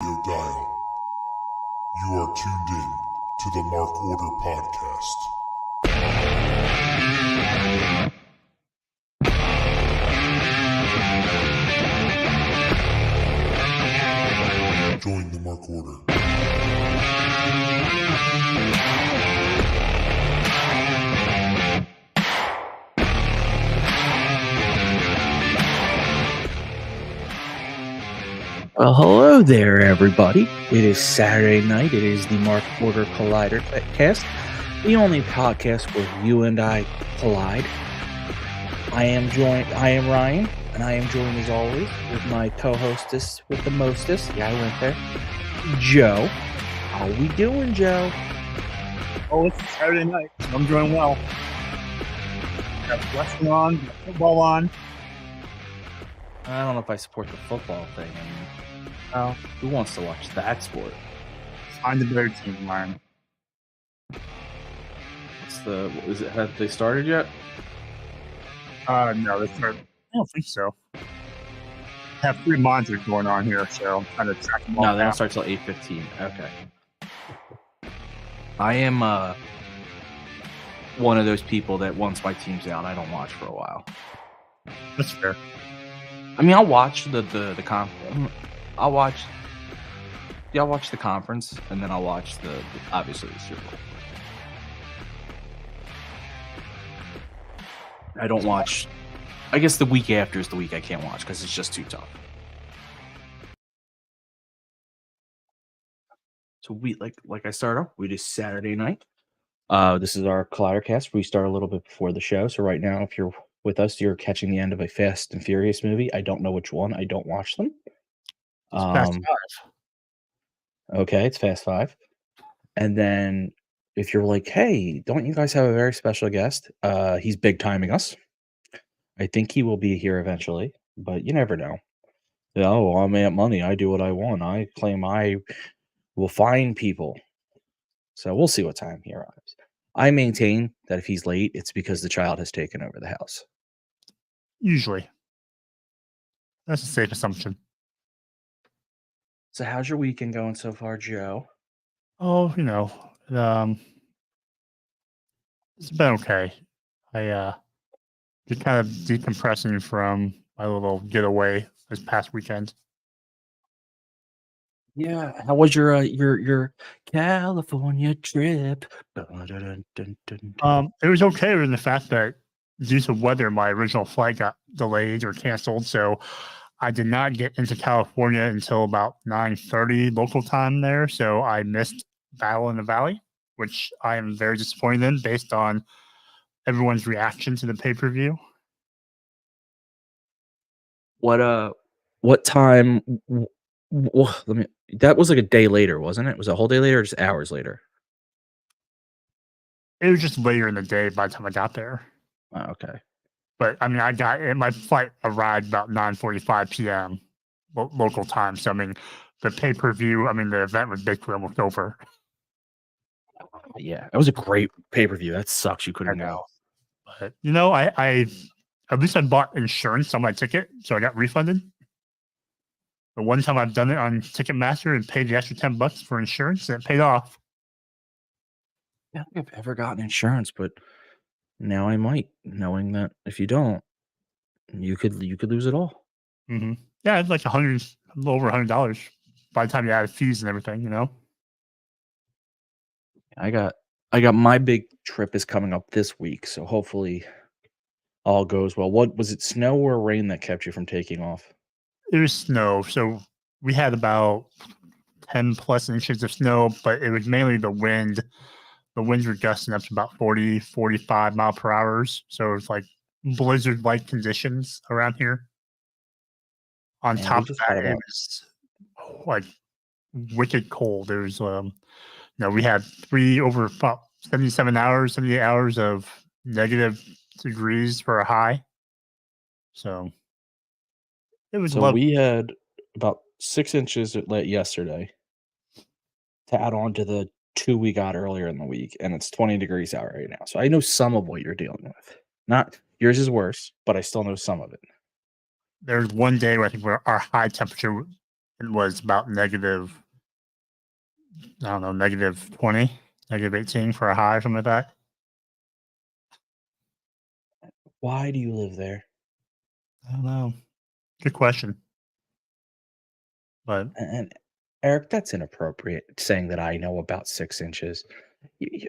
radio dial. You are tuned in to the Mark Order Podcast. Join the Mark Order. Well, hello there, everybody. It is Saturday night. It is the Mark Order Collidercast, the only podcast where you and I collide. I am Ryan, and I am joined as always with my co-hostess with the mostest. Yeah, I went there. Joe. How we doing, Joe? Oh, it's Saturday night. So I'm doing well. Got wrestling on, got football on. I don't know if I support the football thing. I mean, who wants to watch that sport? Find the better team, Ryan. Have they started yet? No, I don't think so. I have 3 monitors going on here, so I'm trying to track them all. No, they don't start till 8:15. Okay. I am one of those people that once my team's out, I don't watch for a while. That's fair. I mean, I'll watch the I'll watch the conference, and then I'll watch the obviously the Super Bowl. I don't watch. I guess the week after is the week I can't watch because it's just too tough. So like I start off. We do Saturday night. This is our Collidercast. We start a little bit before the show. So right now, if you're with us, you're catching the end of a Fast and Furious movie. I don't know which one. I don't watch them. Fast 5. Okay, it's Fast 5. And then if you're like, hey, don't you guys have a very special guest? He's big timing us. I think he will be here eventually, but you never know. Oh, I'm AntMoney. I do what I want. I claim I will find people. So we'll see what time he arrives. I maintain that if he's late, it's because the child has taken over the house. Usually. That's a safe assumption. So how's your weekend going so far, Joe? Oh, it's been okay. I just kind of decompressing from my little getaway this past weekend. Yeah, how was your California trip? It was okay in the fact that due to weather, my original flight got delayed or canceled, so I did not get into California until about 9:30 local time there. So I missed Battle in the Valley, which I am very disappointed in based on everyone's reaction to the pay-per-view. What time? That was like a day later, wasn't it? Was it a whole day later or just hours later? It was just later in the day by the time I got there. Oh, okay. But I mean, my flight arrived about 9:45 p.m. Local time. So I mean, the pay-per-view, the event was basically almost over. Yeah, that was a great pay-per-view. That sucks you couldn't go. But I at least I bought insurance on my ticket, so I got refunded. The one time I've done it on Ticketmaster and paid the extra $10 for insurance, and it paid off. I don't think I've ever gotten insurance, but now I might, knowing that if you don't, you could lose it all. Mm-hmm. Yeah, it's like a little over $100 by the time you add fees and everything. I got my big trip is coming up this week, so hopefully all goes well. What was it, snow or rain that kept you from taking off? It was snow, so we had about 10 plus inches of snow, but it was mainly the wind. The winds were gusting up to about 40, 45 mile per hour. So it was like blizzard-like conditions around here. On top of that, it was like wicked cold. There was, we had 78 hours of negative degrees for a high. So it was lovely. We had about 6 inches yesterday to add on to the 2 we got earlier in the week, and it's 20 degrees out right now. So I know some of what you're dealing with. Not yours is worse, but I still know some of it. There's one day where I think our high temperature it was about negative, I don't know, negative 20, negative 18 for a high, something like that. Why do you live there? I don't know. Good question. But And Eric, that's inappropriate saying that I know about 6 inches.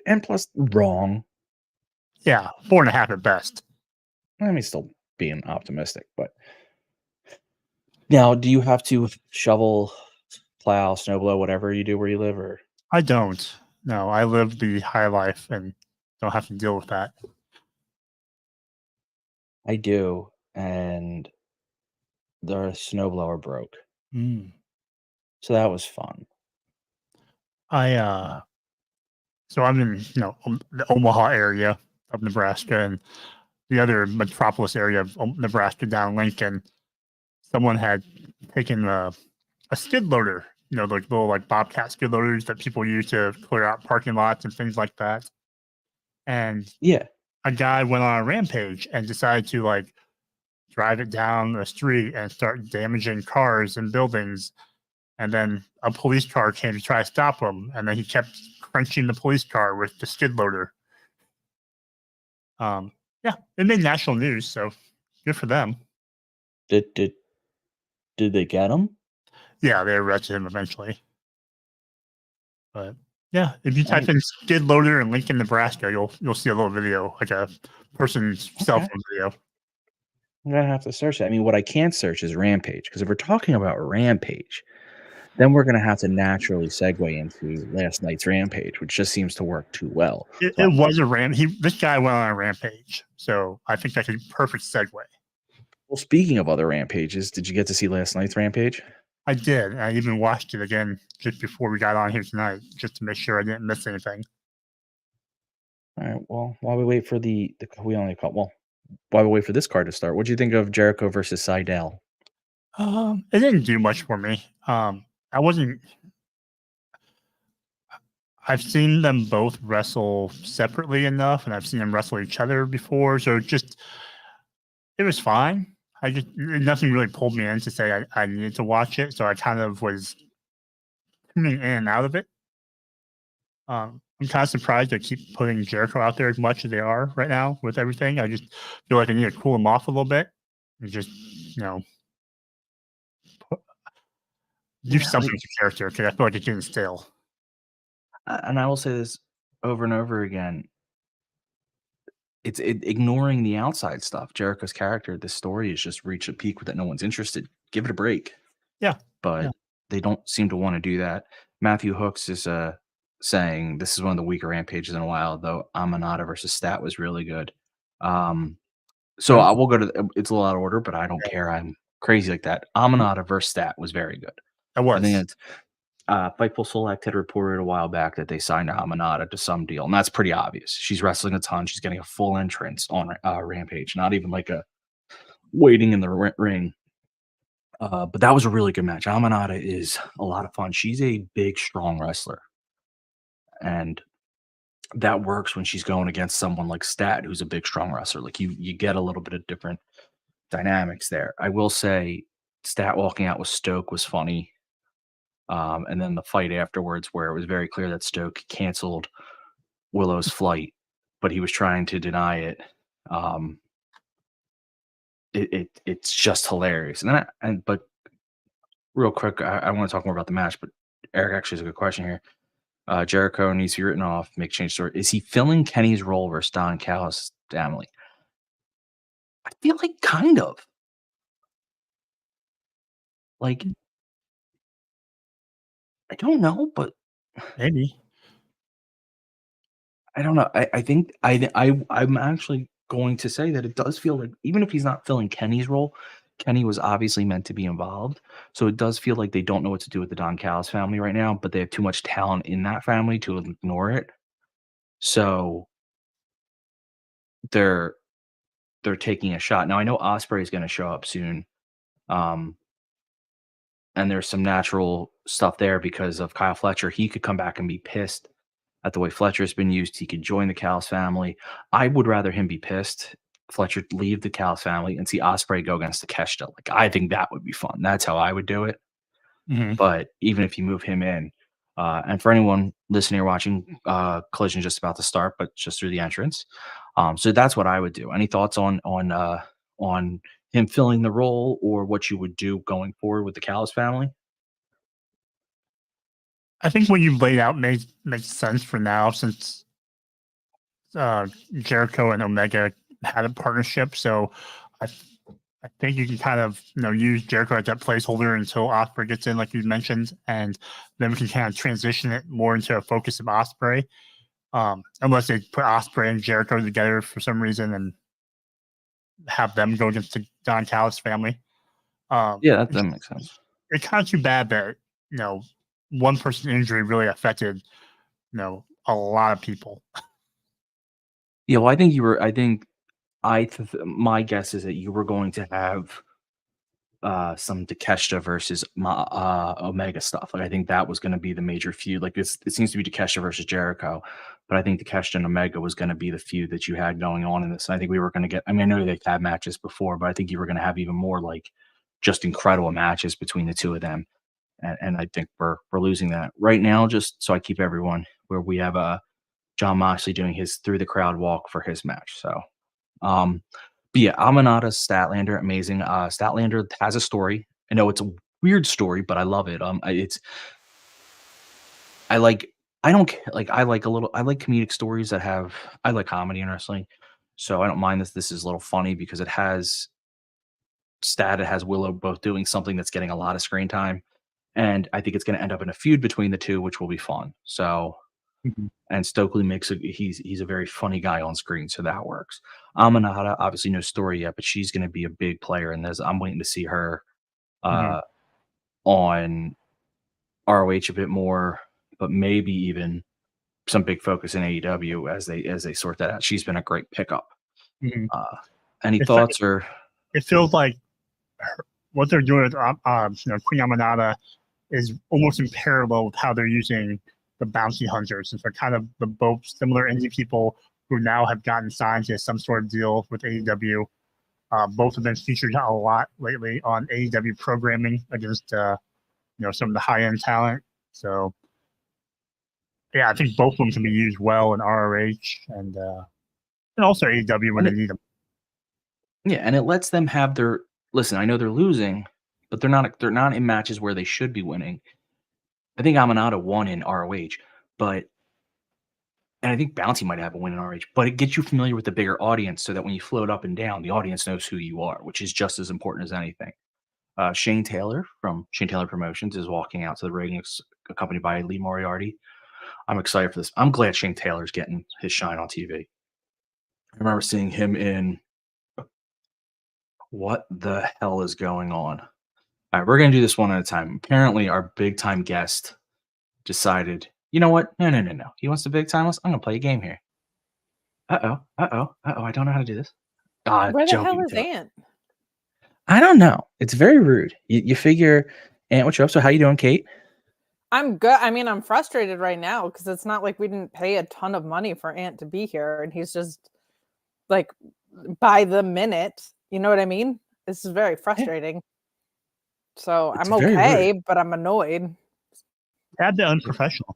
And plus, wrong. yeah, 4.5 at best. I mean, still being optimistic, but now, do you have to shovel, plow, snowblow, whatever you do where you live, or I don't. No, I live the high life and don't have to deal with that. I do, and the snowblower broke, Mm. so that was fun. I so I'm in the Omaha area of Nebraska and the other metropolis area of Nebraska down Lincoln. Someone had taken a skid loader, like little like Bobcat skid loaders that people use to clear out parking lots and things like that. And Yeah, a guy went on a rampage and decided to like drive it down the street and start damaging cars and buildings. And then a police car came to try to stop him, and then he kept crunching the police car with the skid loader. Yeah, it made national news, so good for them. did they get him? Yeah, they arrested him eventually. But yeah, if you type I in skid loader in Lincoln, Nebraska, you'll see a little video, like a person's cell Okay. phone video. I'm gonna have to search that. I mean, what I can't search is Rampage, because if we're talking about Rampage, then we're gonna have to naturally segue into last night's Rampage, which just seems to work too well. It, So, it was a this guy went on a rampage, so I think that's a perfect segue. well, speaking of other Rampages, did you get to see last night's Rampage? I did. I even watched it again just before we got on here tonight, just to make sure I didn't miss anything. All right. Well, while we wait for we only call well, while we wait for this card to start, what do you think of Jericho versus Seidel? It didn't do much for me. I wasn't. I've seen them both wrestle separately enough, and I've seen them wrestle each other before, so it was fine. Nothing really pulled me in to say I needed to watch it, so I kind of was tuning in and out of it. I'm kind of surprised they keep putting Jericho out there as much as they are right now with everything. I just feel like I need to cool him off a little bit and just, do something with the character because I feel like it's getting stale. And I will say this over and over again. It's ignoring the outside stuff. Jericho's character, this story has just reached a peak that no one's interested. Give it a break. Yeah. But they don't seem to want to do that. Matthew Hooks is saying this is one of the weaker Rampages in a while, though Amanada versus Stat was really good. So I will go to it's a lot of order, but I don't care. I'm crazy like that. Amanada versus Stat was very good. It was. I think it's Fightful Select had reported a while back that they signed Amanada to some deal, and that's pretty obvious. She's wrestling a ton. She's getting a full entrance on Rampage, not even like a waiting in the ring. But that was a really good match. Amanada is a lot of fun. She's a big, strong wrestler, and that works when she's going against someone like Stat, who's a big, strong wrestler. Like you get a little bit of different dynamics there. I will say, Stat walking out with Stoke was funny. And then the fight afterwards, where it was very clear that Stoke canceled Willow's flight, but he was trying to deny it. It's just hilarious. And then but real quick, I want to talk more about the match. But Eric actually has a good question here. Jericho needs to be written off. Make change story. Is he filling Kenny's role versus Don Callis' family? I feel like kind of. Like, I don't know, but Maybe. I don't know. I think I'm actually going to say that it does feel like even if he's not filling Kenny's role, Kenny was obviously meant to be involved. So it does feel like they don't know what to do with the Don Callis family right now, but they have too much talent in that family to ignore it. So they're taking a shot. Now I know Osprey is going to show up soon. And there's some natural stuff there because of Kyle Fletcher. He could come back and be pissed at the way Fletcher's been used. He could join the Callis family. I would rather him be pissed, Fletcher leave the Callis family, and see Osprey go against the Keshta. Like, I think that would be fun. That's how I would do it. But even if you move him in, and for anyone listening or watching, Collision is just about to start, but just through the entrance. So that's what I would do. Any thoughts on him filling the role, or what you would do going forward with the Callis family? I think what you've laid out makes sense for now, since Jericho and Omega had a partnership. So I think you can kind of use Jericho as that placeholder until Ospreay gets in, like you mentioned, and then we can kind of transition it more into a focus of Ospreay. Unless they put Ospreay and Jericho together for some reason and have them go against the Don Callis family. Yeah, that makes sense. It's kind of too bad that one person's injury really affected a lot of people. Yeah, well, I think my guess is that you were going to have some Takeshita versus Omega stuff. Like, I think that was going to be the major feud. Like, this, it seems to be Takeshita versus Jericho, but I think Takeshita and Omega was going to be the feud that you had going on in this. And I think we were going to get. I mean, I know they've had matches before, but I think you were going to have even more like just incredible matches between the two of them. And I think we're losing that right now. Just so I keep everyone where we have John Moxley doing his through the crowd walk for his match. So, but yeah, Amanada, Statlander, amazing. Statlander has a story. I know it's a weird story, but I love it. I like, I don't care. Like, I like comedic stories that have, I like comedy in wrestling. So I don't mind this. This is a little funny because it has it has Willow both doing something that's getting a lot of screen time. And I think it's going to end up in a feud between the two, which will be fun. So, and Stokely he's a very funny guy on screen, so that works. Amanada, obviously no story yet, but she's going to be a big player in this. I'm waiting to see her on ROH a bit more, but maybe even some big focus in AEW as they sort that out. She's been a great pickup. Any thoughts? Or it feels like what they're doing with Queen Amanada is almost in parallel with how they're using the bounty hunters, since they're kind of the both similar indie people who now have gotten signed to some sort of deal with AEW. Both of them featured a lot lately on AEW programming against some of the high end talent. So yeah, I think both of them can be used well in ROH and also AEW when they need them. Yeah, and it lets them have their listen. I know they're losing, but they're not in matches where they should be winning. I think Amanada won in ROH, and I think Bounty might have a win in ROH, but it gets you familiar with the bigger audience so that when you float up and down, the audience knows who you are, which is just as important as anything. Shane Taylor from Shane Taylor Promotions is walking out to the ring, accompanied by Lee Moriarty. I'm excited for this. I'm glad Shane Taylor's getting his shine on TV. I remember seeing him in What the Hell Is Going On? All right, we're going to do this one at a time. Apparently, our big time guest decided, you know what? No. He wants to big time us. I'm going to play a game here. Uh-oh. I don't know how to do this. Where the joking, hell is Taylor. Ant? I don't know. It's very rude. You figure, Ant, what's up? So how you doing, Kate? I'm good. I mean, I'm frustrated right now because it's not like we didn't pay a ton of money for Ant to be here, and he's just like by the minute. You know what I mean? This is very frustrating. Yeah. So I'm okay, but I'm annoyed. That'd be unprofessional.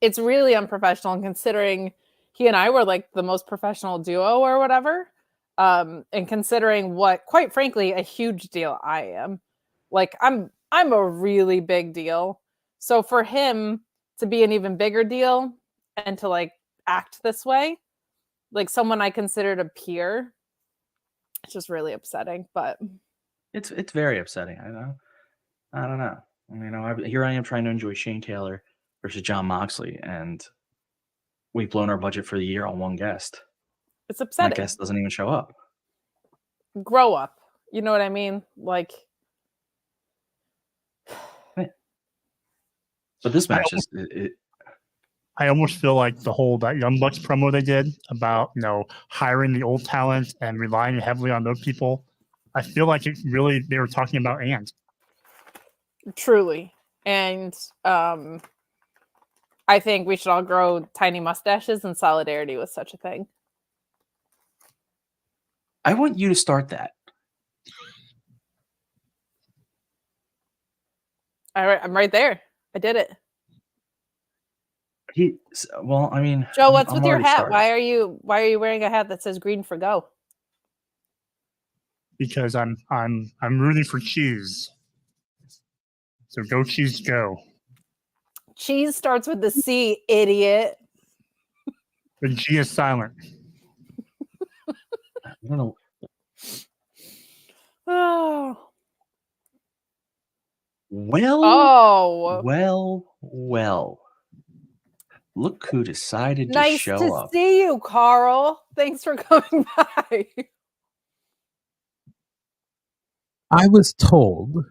It's really unprofessional, considering he and I were like the most professional duo or whatever. And considering what, quite frankly, a huge deal I am. Like, I'm a really big deal. So for him to be an even bigger deal and to like act this way, like someone I considered a peer, it's just really upsetting. But it's very upsetting. I don't know. Here I am trying to enjoy Shane Taylor versus John Moxley, and we've blown our budget for the year on one guest. It's upsetting. That guest doesn't even show up. Grow up. You know what I mean? Like, but this match I almost feel like that Young Bucks promo they did about hiring the old talent and relying heavily on those people. I feel like they were talking about Ant. Truly. And I think we should all grow tiny mustaches in solidarity with such a thing. I want you to start that. I'm right there. I did it. Well, I mean, Joe, what's I'm with your already hat? started. Why are you wearing a hat that says green for go? Because I'm rooting for cheese. So go cheese, go. Cheese starts with the C, idiot. The G is silent. I don't know. Oh. Well. Look who decided to Nice show to up. see you, Carl. Thanks for coming by. I was told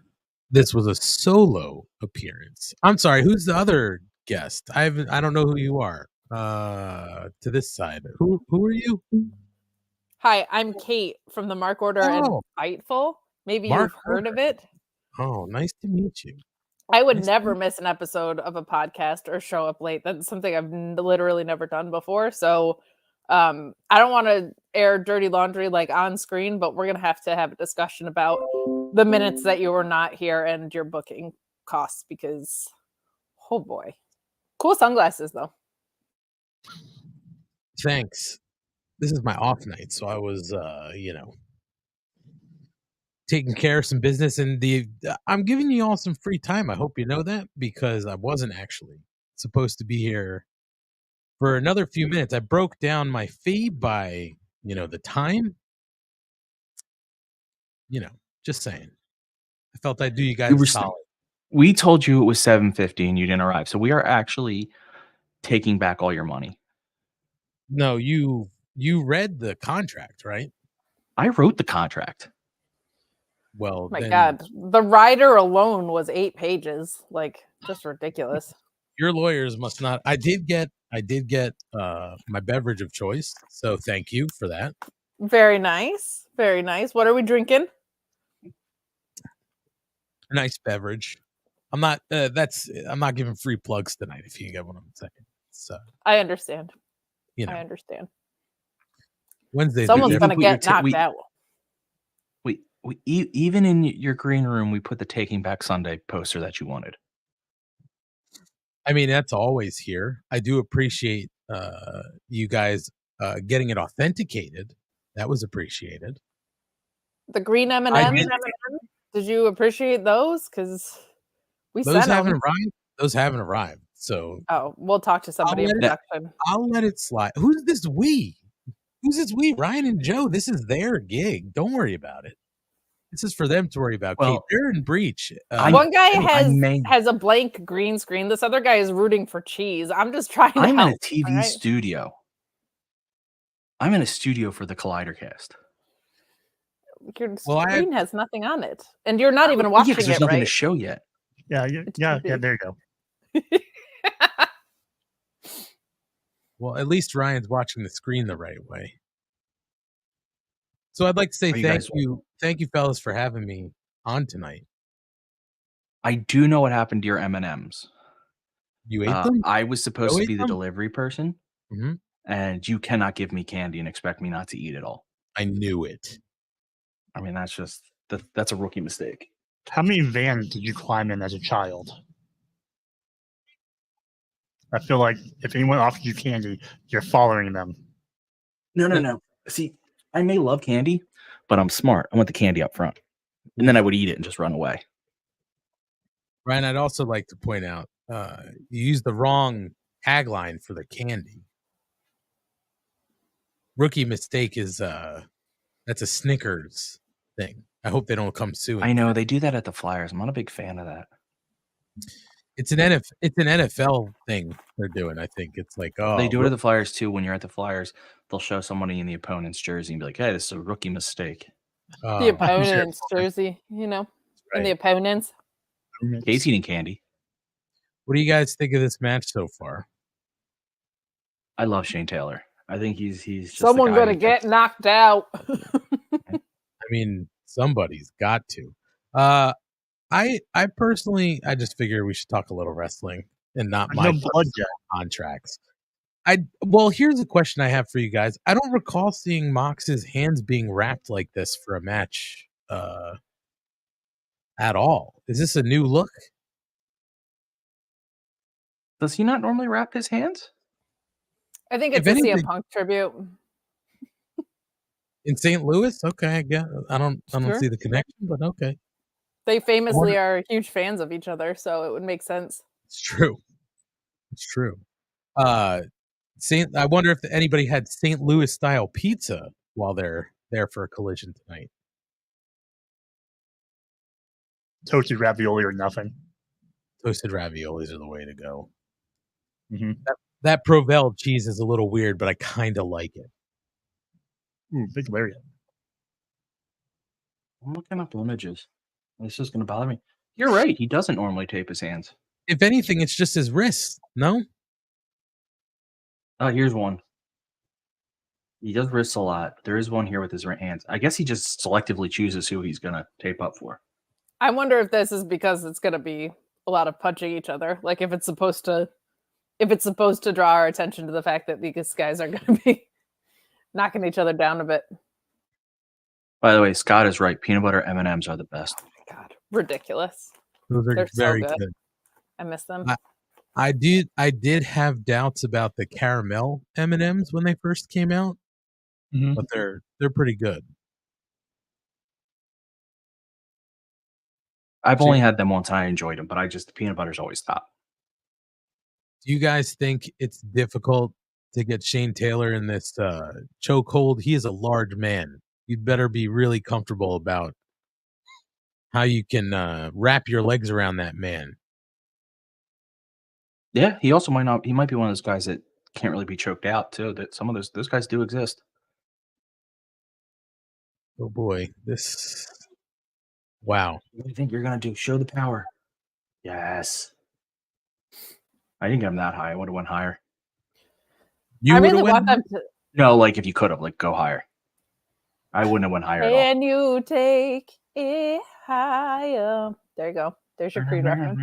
this was a solo appearance. I'm sorry, who's the other guest? I don't know who you are. To this side. Who are you? Hi, I'm Kate from the Mark Order and Fightful. Maybe Mark you've heard Order. of it. Oh, nice to meet you. I would never miss an episode of a podcast or show up late. That's something I've literally never done before. So I don't want to air dirty laundry like on screen, but we're going to have a discussion about the minutes that you were not here and your booking costs because, oh boy. Cool sunglasses, though. Thanks. This is my off night, so I was, taking care of some business, and I'm giving you all some free time. I hope you know that, because I wasn't actually supposed to be here for another few minutes. I broke down my fee by, the time. Just saying. I felt I'd do you guys a solid. We told you it was 7:50 and you didn't arrive, so we are actually taking back all your money. No, you read the contract, right? I wrote the contract. Well, oh my God, the rider alone was 8 pages. Like, just ridiculous. Your lawyers must not. I did get my beverage of choice, so thank you for that. Very nice. Very nice. What are we drinking? A nice beverage. I'm not giving free plugs tonight, if you get what I'm saying. So I understand. I understand. Wednesdays. Someone's gonna get knocked out. We even in your green room, we put the Taking Back Sunday poster that you wanted. I mean, that's always here. I do appreciate you guys getting it authenticated. That was appreciated. The green M&Ms. Did you appreciate those? Because those haven't arrived. Those haven't arrived. So we'll talk to somebody in production. I'll let it slide. Who's this we? Who's this we? Ryan and Joe. This is their gig. Don't worry about it. This is for them to worry about. Kate, they're in breach. One guy has a blank green screen. This other guy is rooting for cheese. I'm just trying to help. I'm in a TV studio. I'm in a studio for the Collidercast. Your screen has nothing on it. And you're not even watching it, there's nothing to show yet. Yeah, there you go. Well, at least Ryan's watching the screen the right way. So I'd like to say thank you, fellas, for having me on tonight. I do know what happened to your M&Ms. You ate them? I was supposed to be the delivery person, and you cannot give me candy and expect me not to eat it all. I knew it. I mean, that's a rookie mistake. How many vans did you climb in as a child? I feel like if anyone offers you candy, you're following them. No. See, I may love candy, but I'm smart. I want the candy up front. And then I would eat it and just run away. Ryan, I'd also like to point out, you used the wrong tagline for the candy. Rookie mistake is that's a Snickers thing. I hope they don't come soon. I know they do that at the Flyers. I'm not a big fan of that. It's an NFL thing they're doing. I think it's like they do it at the Flyers too. When you're at the Flyers, they'll show somebody in the opponent's jersey and be like, "Hey, this is a rookie mistake." The opponent's jersey, in the opponents. Casey eating candy. What do you guys think of this match so far? I love Shane Taylor. I think he's just someone going to get knocked out. I mean, somebody's got to. I personally, I just figure we should talk a little wrestling and not my contracts. Well, here's a question I have for you guys. I don't recall seeing Mox's hands being wrapped like this for a match at all. Is this a new look? Does he not normally wrap his hands? I think it's a CM Punk tribute. In St. Louis? Okay, I guess. I don't see the connection, but okay. They famously are huge fans of each other, so it would make sense. It's true. It's true. I wonder if anybody had St. Louis style pizza while they're there for a collision tonight. Toasted ravioli or nothing. Toasted raviolis are the way to go. Mm-hmm. That Provel cheese is a little weird, but I kind of like it. Ooh, big lariat. I'm looking up images. This is going to bother me. You're right. He doesn't normally tape his hands. If anything, it's just his wrists. No? Here's one. He does wrists a lot. There is one here with his hands. I guess he just selectively chooses who he's going to tape up for. I wonder if this is because it's going to be a lot of punching each other. Like if it's supposed to draw our attention to the fact that these guys are going to be knocking each other down a bit. By the way, Scott is right. Peanut butter M&Ms are the best. Oh my God, ridiculous. Those are They're very so good. good. I miss them. I did have doubts about the caramel M&Ms when they first came out, but they're pretty good. I've only had them once and I enjoyed them, but the peanut butter's always top. Do you guys think it's difficult to get Shane Taylor in this chokehold? He is a large man. You'd better be really comfortable about how you can wrap your legs around that man. Yeah, he also might be one of those guys that can't really be choked out too. That some of those guys do exist. Oh boy, wow. What do you think you're gonna do? Show the power. Yes. I didn't get him that high. I would have went higher. I really want them to. No, like if you could have, like go higher. I wouldn't have went higher at all. Can you take it higher? There you go. There's your Creed reference.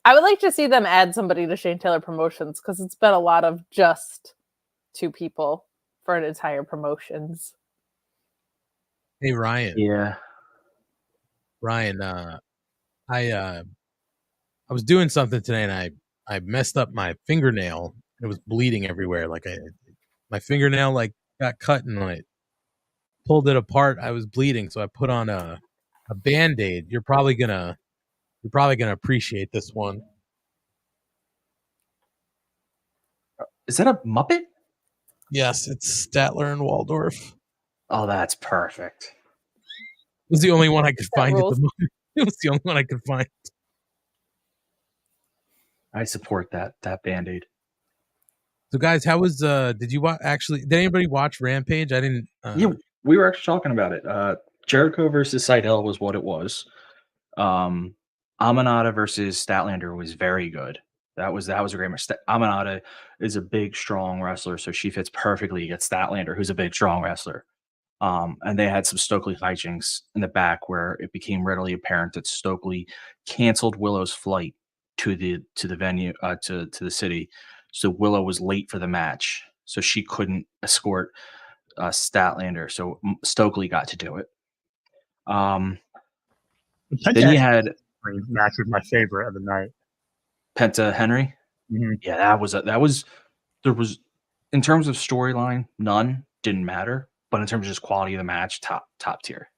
I would like to see them add somebody to Shane Taylor Promotions because it's been a lot of just two people for an entire promotions. Hey Ryan. Yeah. Ryan, I was doing something today and I messed up my fingernail. It was bleeding everywhere. Like my fingernail like got cut and when I pulled it apart, I was bleeding. So I put on a Band-Aid. You're probably gonna appreciate this one. Is that a Muppet? Yes, it's Statler and Waldorf. Oh, that's perfect. It was the only one I could find at the moment. It was the only one I could find. I support that Band-Aid. So guys, how was did anybody watch Rampage? I didn't Yeah, we were actually talking about it. Jericho versus Seidel was what it was. Amanada versus Statlander was very good. That was a great match. Amanada is a big, strong wrestler, so she fits perfectly against Statlander, who's a big, strong wrestler. And they had some Stokely hijinks in the back where it became readily apparent that Stokely canceled Willow's flight to the venue to the city. So Willow was late for the match, so she couldn't escort Statlander. So Stokely got to do it. Then you had match was my favorite of the night. Penta Henry. Mm-hmm. Yeah, there was in terms of storyline, none didn't matter, but in terms of just quality of the match, top tier.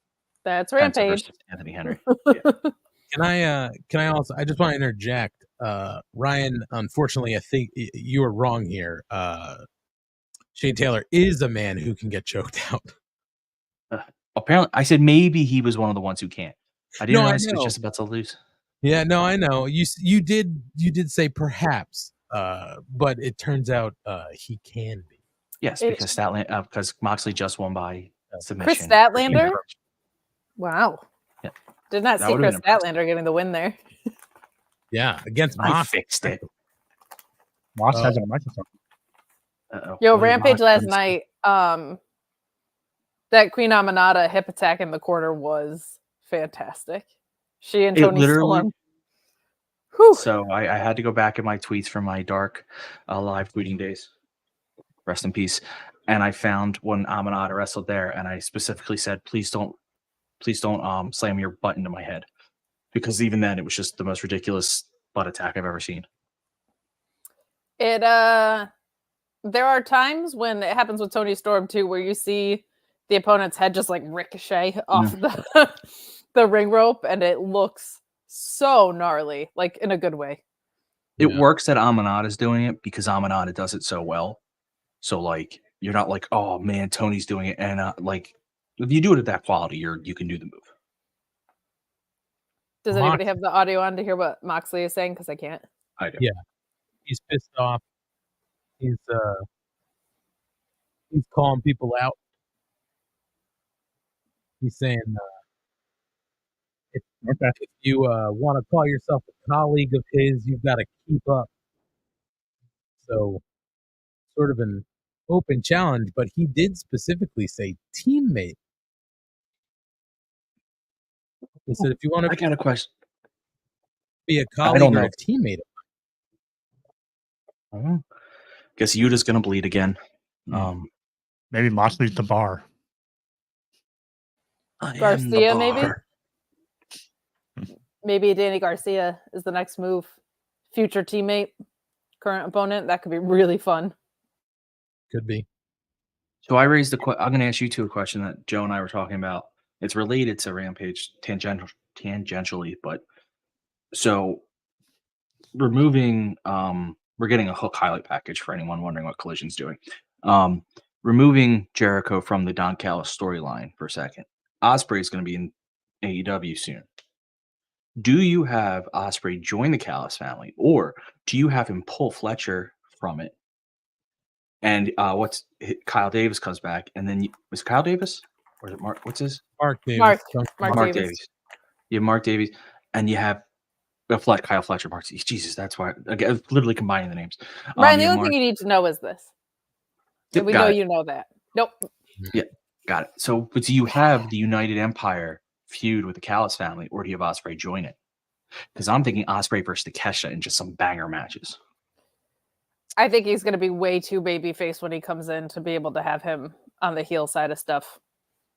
That's Rampage. Anthony Henry. Yeah. Can I also? I just want to interject. Ryan, unfortunately, I think you were wrong here. Shane Taylor is a man who can get choked out. Apparently, I said maybe he was one of the ones who can't. I didn't realize he was just about to lose. Yeah, no, I know. You did say perhaps, but it turns out he can be. Yes, because Moxley just won by submission. Chris Statlander? Wow. Yeah. Did not see Chris Statlander getting the win there. Yeah, against Mox. I fixed it. Mox has a microphone. Yo, Rampage last night, that Queen Amanada hip attack in the corner was fantastic. She and Tony Storm. So I had to go back in my tweets from my dark live tweeting days. Rest in peace. And I found when Amanada wrestled there, and I specifically said, please don't slam your butt into my head. Because even then, it was just the most ridiculous butt attack I've ever seen. It there are times when it happens with Tony Storm too, where you see the opponent's head just like ricochet off the ring rope, and it looks so gnarly, like in a good way. It works that Amanada is doing it because Amanada does it so well. So like you're not like, oh man, Tony's doing it, and like if you do it at that quality, you can do the move. Does anybody have the audio on to hear what Moxley is saying? Because I can't. I do. Yeah, he's pissed off. He's calling people out. He's saying, if you want to call yourself a colleague of his, you've got to keep up. So, sort of an open challenge, but he did specifically say teammate. He said, if you want to I got a question. Be a colleague or a teammate. Guess Yuta's gonna bleed again. Maybe Moxley's the bar. Garcia, maybe? Maybe Danny Garcia is the next move. Future teammate, current opponent. That could be really fun. Could be. So I raised I'm going to ask you two a question that Joe and I were talking about. It's related to Rampage tangentially, but so removing, we're getting a Hook highlight package for anyone wondering what Collision's doing. Removing Jericho from the Don Callis storyline for a second. Ospreay is going to be in AEW soon. Do you have Ospreay join the Callis family, or do you have him pull Fletcher from it? And Kyle Davis comes back, and then was it Kyle Davis or is it Mark? What's his? Mark Davis. Mark Davis. You have Mark Davies, and you have Kyle Fletcher. Mark. Jesus, that's why. Again, literally combining the names. Ryan, the only thing you need to know is this. And we know you know that. Nope. Yeah, got it. So, but do you have the United Empire feud with the Callis family, or do you have Ospreay join it? Because I'm thinking Ospreay versus Takeshita in just some banger matches. I think he's going to be way too babyface when he comes in to be able to have him on the heel side of stuff.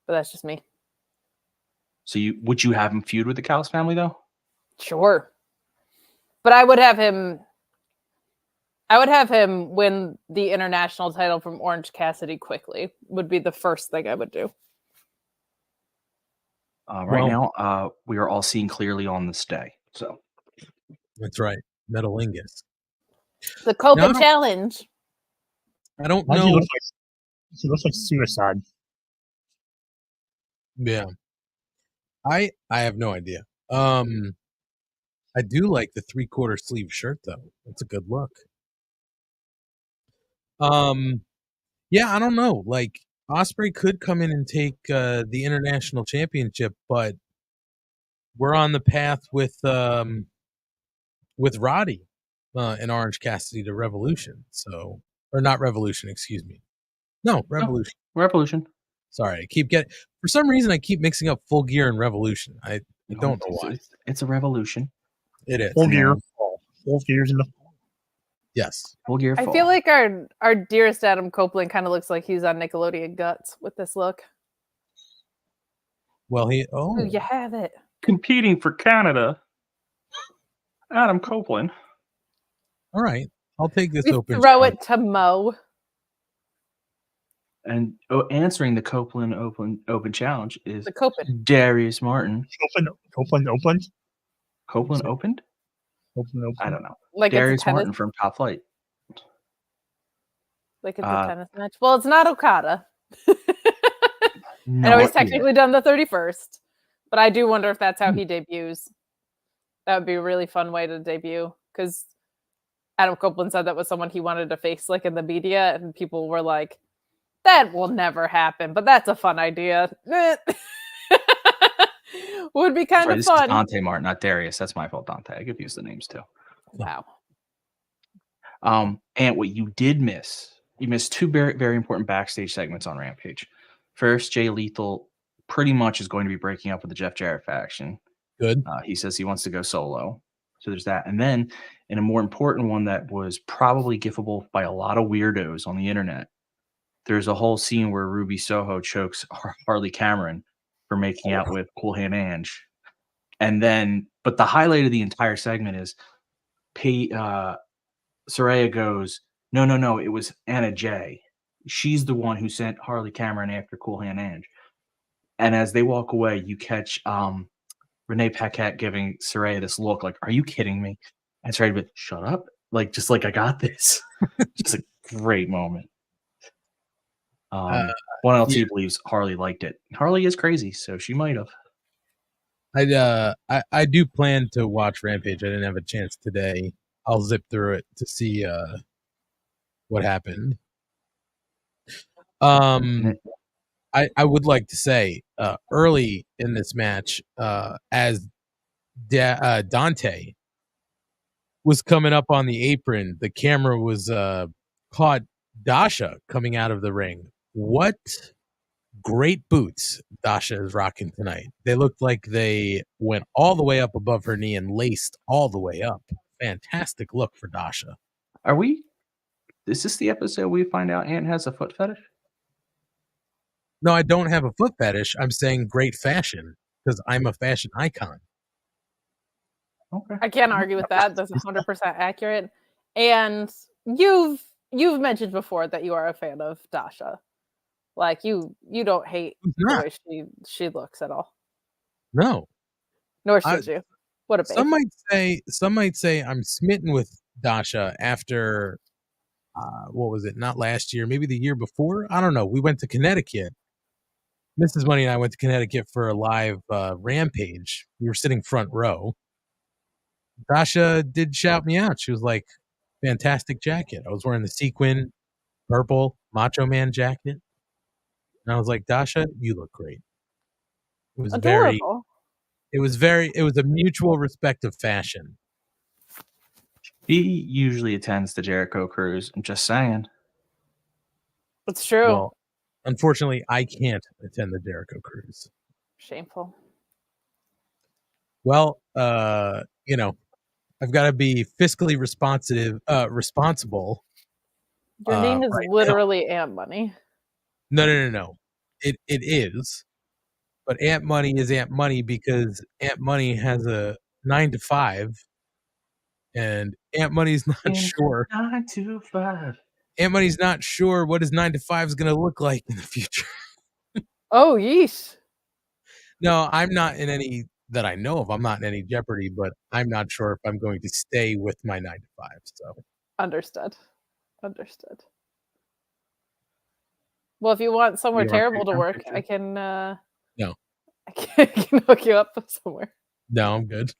But that's just me. So would you have him feud with the Callis family though? Sure. But I would have him win the international title from Orange Cassidy quickly. Would be the first thing I would do. Now, we are all seeing clearly on this day. So that's right. Metalingus. The Copen Challenge. I don't know. He looks like suicide. Yeah. I have no idea. I do like the 3/4 sleeve shirt though. It's a good look. Yeah, I don't know. Like Ospreay could come in and take the international championship, but we're on the path with Roddy and Orange Cassidy to Revolution. So, or not Revolution, excuse me. No, Revolution. No, Revolution. Sorry, for some reason I keep mixing up Full Gear and Revolution. I don't know why. It's a Revolution. It is. Full Gear. Full Gear's in the Yes. Full Gear. I feel like our dearest Adam Copeland kind of looks like he's on Nickelodeon Guts with this look. Well, you have it. Competing for Canada. Adam Copeland. All right. I'll take this open. Throw it to Mo. And answering the Copeland Open Challenge is the Darius Martin. Copeland opened? Copeland opened? I don't know. Like Darius Martin from Top Flight. Like it's a tennis match. Well, it's not Okada. No, I know he's technically done the 31st, but I do wonder if that's how he debuts. That would be a really fun way to debut, because Adam Copeland said that was someone he wanted to face like in the media, and people were like, that will never happen, but that's a fun idea. Would be kind of fun. This is Dante Martin, not Darius. That's my fault, Dante. I confused the names too. Wow. And what you did miss, you missed two very, very important backstage segments on Rampage. First, Jay Lethal pretty much is going to be breaking up with the Jeff Jarrett faction. Good. He says he wants to go solo. So there's that. And then in a more important one that was probably gifable by a lot of weirdos on the internet, there's a whole scene where Ruby Soho chokes Harley Cameron for making out with Cool Hand Ange. And then, but the highlight of the entire segment is Saraya goes, no, it was Anna Jay. She's the one who sent Harley Cameron after Cool Hand Ange. And as they walk away, you catch Renee Paquette giving Saraya this look like, are you kidding me? And Saraya would be, shut up. Like, just like, I got this. Just a great moment. One LT believes Harley liked it. Harley is crazy, so she might have. I do plan to watch Rampage. I didn't have a chance today. I'll zip through it to see what happened. I would like to say early in this match, as Dante was coming up on the apron, the camera was caught Dasha coming out of the ring. What great boots Dasha is rocking tonight. They looked like they went all the way up above her knee and laced all the way up. Fantastic look for Dasha. Is this the episode we find out Ant has a foot fetish? No, I don't have a foot fetish. I'm saying great fashion because I'm a fashion icon. Okay. I can't argue with that. That's 100% accurate. And you've mentioned before that you are a fan of Dasha. Like you don't hate the way she looks at all. No. Nor should you. What a babe. Some might say I'm smitten with Dasha after what was it? Not last year, maybe the year before. I don't know. We went to Connecticut. Mrs. Money and I went to Connecticut for a live Rampage. We were sitting front row. Dasha did shout me out. She was like, fantastic jacket. I was wearing the sequin, purple Macho Man jacket. And I was like, Dasha, you look great. It was adorable. It was a mutual respect of fashion. He usually attends the Jericho Cruise. I'm just saying. It's true. Well, unfortunately, I can't attend the Jericho Cruise. Shameful. Well, I've got to be fiscally responsible. Your name is literally AntMoney. No. It is. But AntMoney is AntMoney because AntMoney has a 9 to 5. And AntMoney's not sure. 9 to 5. AntMoney's not sure what his 9 to 5 is going to look like in the future. Oh, yeesh. No, I'm not in any that I know of. I'm not in any jeopardy, but I'm not sure if I'm going to stay with my 9 to 5. So Understood. Well, if you want somewhere terrible to work, I can. No, I can hook you up somewhere. No, I'm good.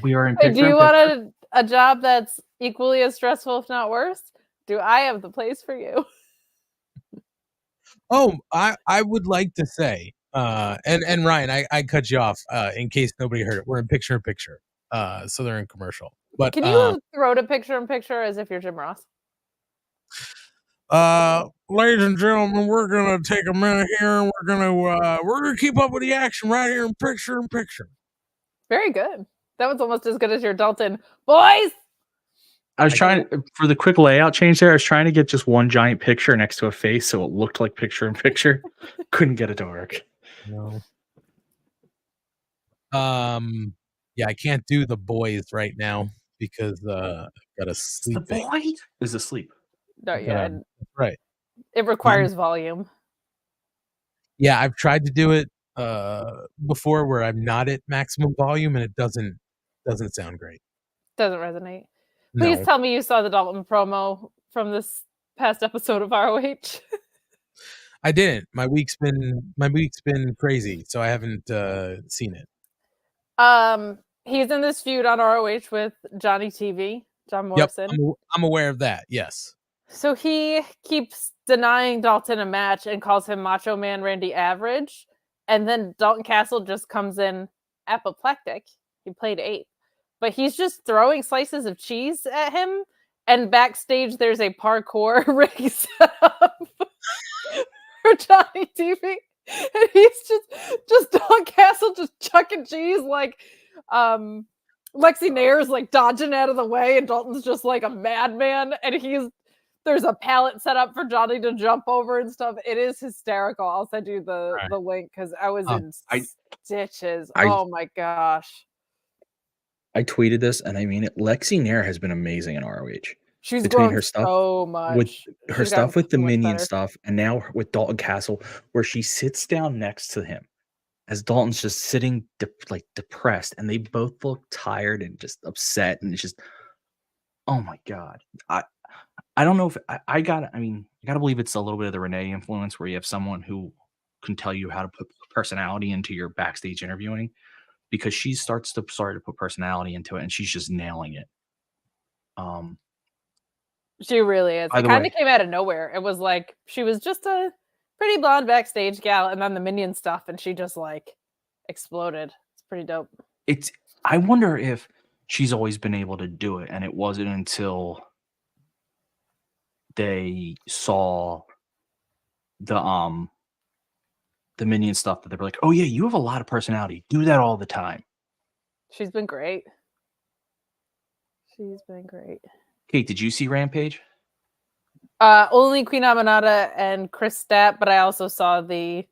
We are in. Hey, do you want a job that's equally as stressful, if not worse? Do I have the place for you? Oh, I would like to say, and Ryan, I cut you off in case nobody heard it. We're in picture-in-picture, so they're in commercial. But can you throw to picture-in-picture as if you're Jim Ross? Ladies and gentlemen, we're gonna take a minute here, and we're gonna keep up with the action right here in picture-in-picture. Very good. That was almost as good as your Dalton. Boys! I was trying for the quick layout change there. I was trying to get just one giant picture next to a face so it looked like picture-in-picture. Couldn't get it to work. No. Yeah, I can't do the boys right now because I've got a sleep. The boy is asleep. No, yeah, right. It requires volume. Yeah, I've tried to do it before where I'm not at maximum volume and it doesn't sound great. Doesn't resonate. Please tell me you saw the Dalton promo from this past episode of ROH. I didn't. My week's been crazy, so I haven't seen it. He's in this feud on ROH with Johnny TV, John Morrison. Yep, I'm aware of that. Yes. So he keeps denying Dalton a match and calls him Macho Man Randy Average, and then Dalton Castle just comes in apoplectic. He played 8. But he's just throwing slices of cheese at him, and backstage there's a parkour rig set up for Johnny TV, and he's just Dalton Castle just chucking cheese like Lexi Nair's like dodging out of the way, and Dalton's just like a madman, and there's a pallet set up for Johnny to jump over and stuff. It is hysterical. I'll send you the link because I was in stitches. Oh my gosh. I tweeted this, and I mean it. Lexi Nair has been amazing in ROH. She's Between grown her stuff so with much. her She's gotten stuff with the so much Minion better. stuff, and now with Dalton Castle, where she sits down next to him as Dalton's just sitting depressed, and they both look tired and just upset, and it's just, oh my god. I don't know if I gotta believe it's a little bit of the Renee influence where you have someone who can tell you how to put personality into your backstage interviewing, because she starts to put personality into it, and she's just nailing it. She really is. By It the kind way- of came out of nowhere. It was like she was just a pretty blonde backstage gal, and then the Minion stuff, and she just like exploded. It's pretty dope. I wonder if she's always been able to do it, and it wasn't until they saw the Minion stuff that they were like, "Oh yeah, you have a lot of personality. Do that all the time." She's been great. She's been great. Kate, did you see Rampage? Only Queen Aminata and Chris Stat, but I also saw the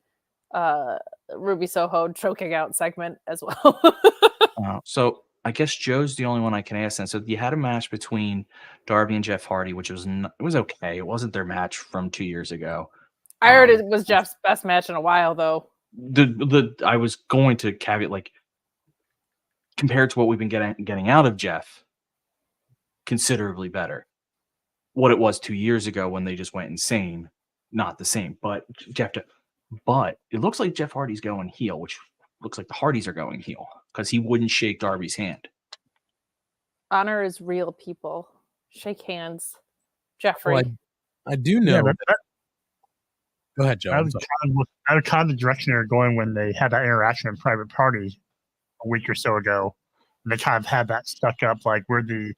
Ruby Soho choking out segment as well. So I guess Joe's the only one I can ask then. So you had a match between Darby and Jeff Hardy, which was it was okay. It wasn't their match from 2 years ago. I heard it was Jeff's best match in a while, though. I was going to caveat, like, compared to what we've been getting out of Jeff, considerably better. What it was 2 years ago when they just went insane, not the same. But it looks like Jeff Hardy's going heel, which looks like the Hardys are going heel because he wouldn't shake Darby's hand. Honor is real, people. Shake hands, Jeffrey. Well, I do know. Yeah, Go ahead, Joe. That was kind of the direction they were going when they had that interaction in Private Party a week or so ago. And they kind of had that stuck up, like, we're the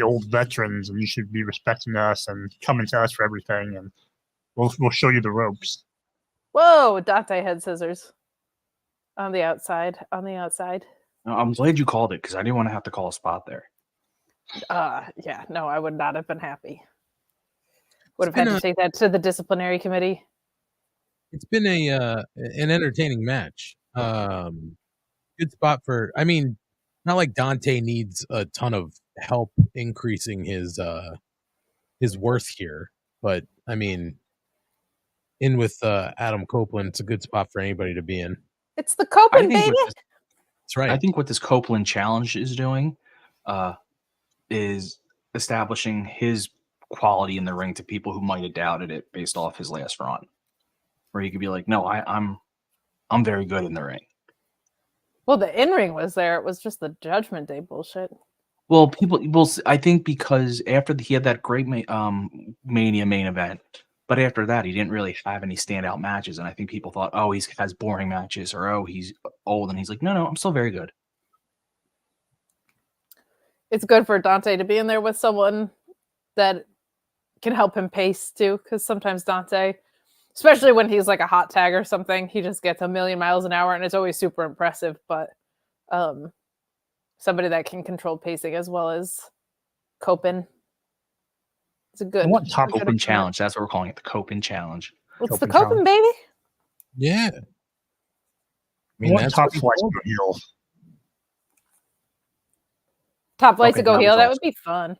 old veterans and you should be respecting us and coming to us for everything, and we'll show you the ropes. Whoa, Dante head scissors. On the outside. I'm glad you called it because I didn't want to have to call a spot there. Yeah, no, I would not have been happy. Would have had to take that to the disciplinary committee. It's been an entertaining match. Good spot for. I mean, not like Dante needs a ton of help increasing his worth here, but I mean, in with Adam Copeland, it's a good spot for anybody to be in. It's the Copeland, baby. That's right. I think what this Copeland challenge is doing is establishing his quality in the ring to people who might have doubted it based off his last run, where he could be like, "No, I'm very good in the ring." Well, the in-ring was there. It was just the Judgment Day bullshit. Well, I think because after he had that great Mania main event, but after that he didn't really have any standout matches, and I think people thought, "Oh, he has boring matches," or "Oh, he's old," and he's like, "No, I'm still very good." It's good for Dante to be in there with someone that can help him pace too, because sometimes Dante, especially when he's like a hot tag or something, he just gets a million miles an hour and it's always super impressive. But somebody that can control pacing as well as Copen. It's a good Copen challenge. That's what we're calling it, the Copen challenge. It's the Copen, baby. Yeah. I mean, that's top flight to go heel. Top flight to go heel. That would be fun.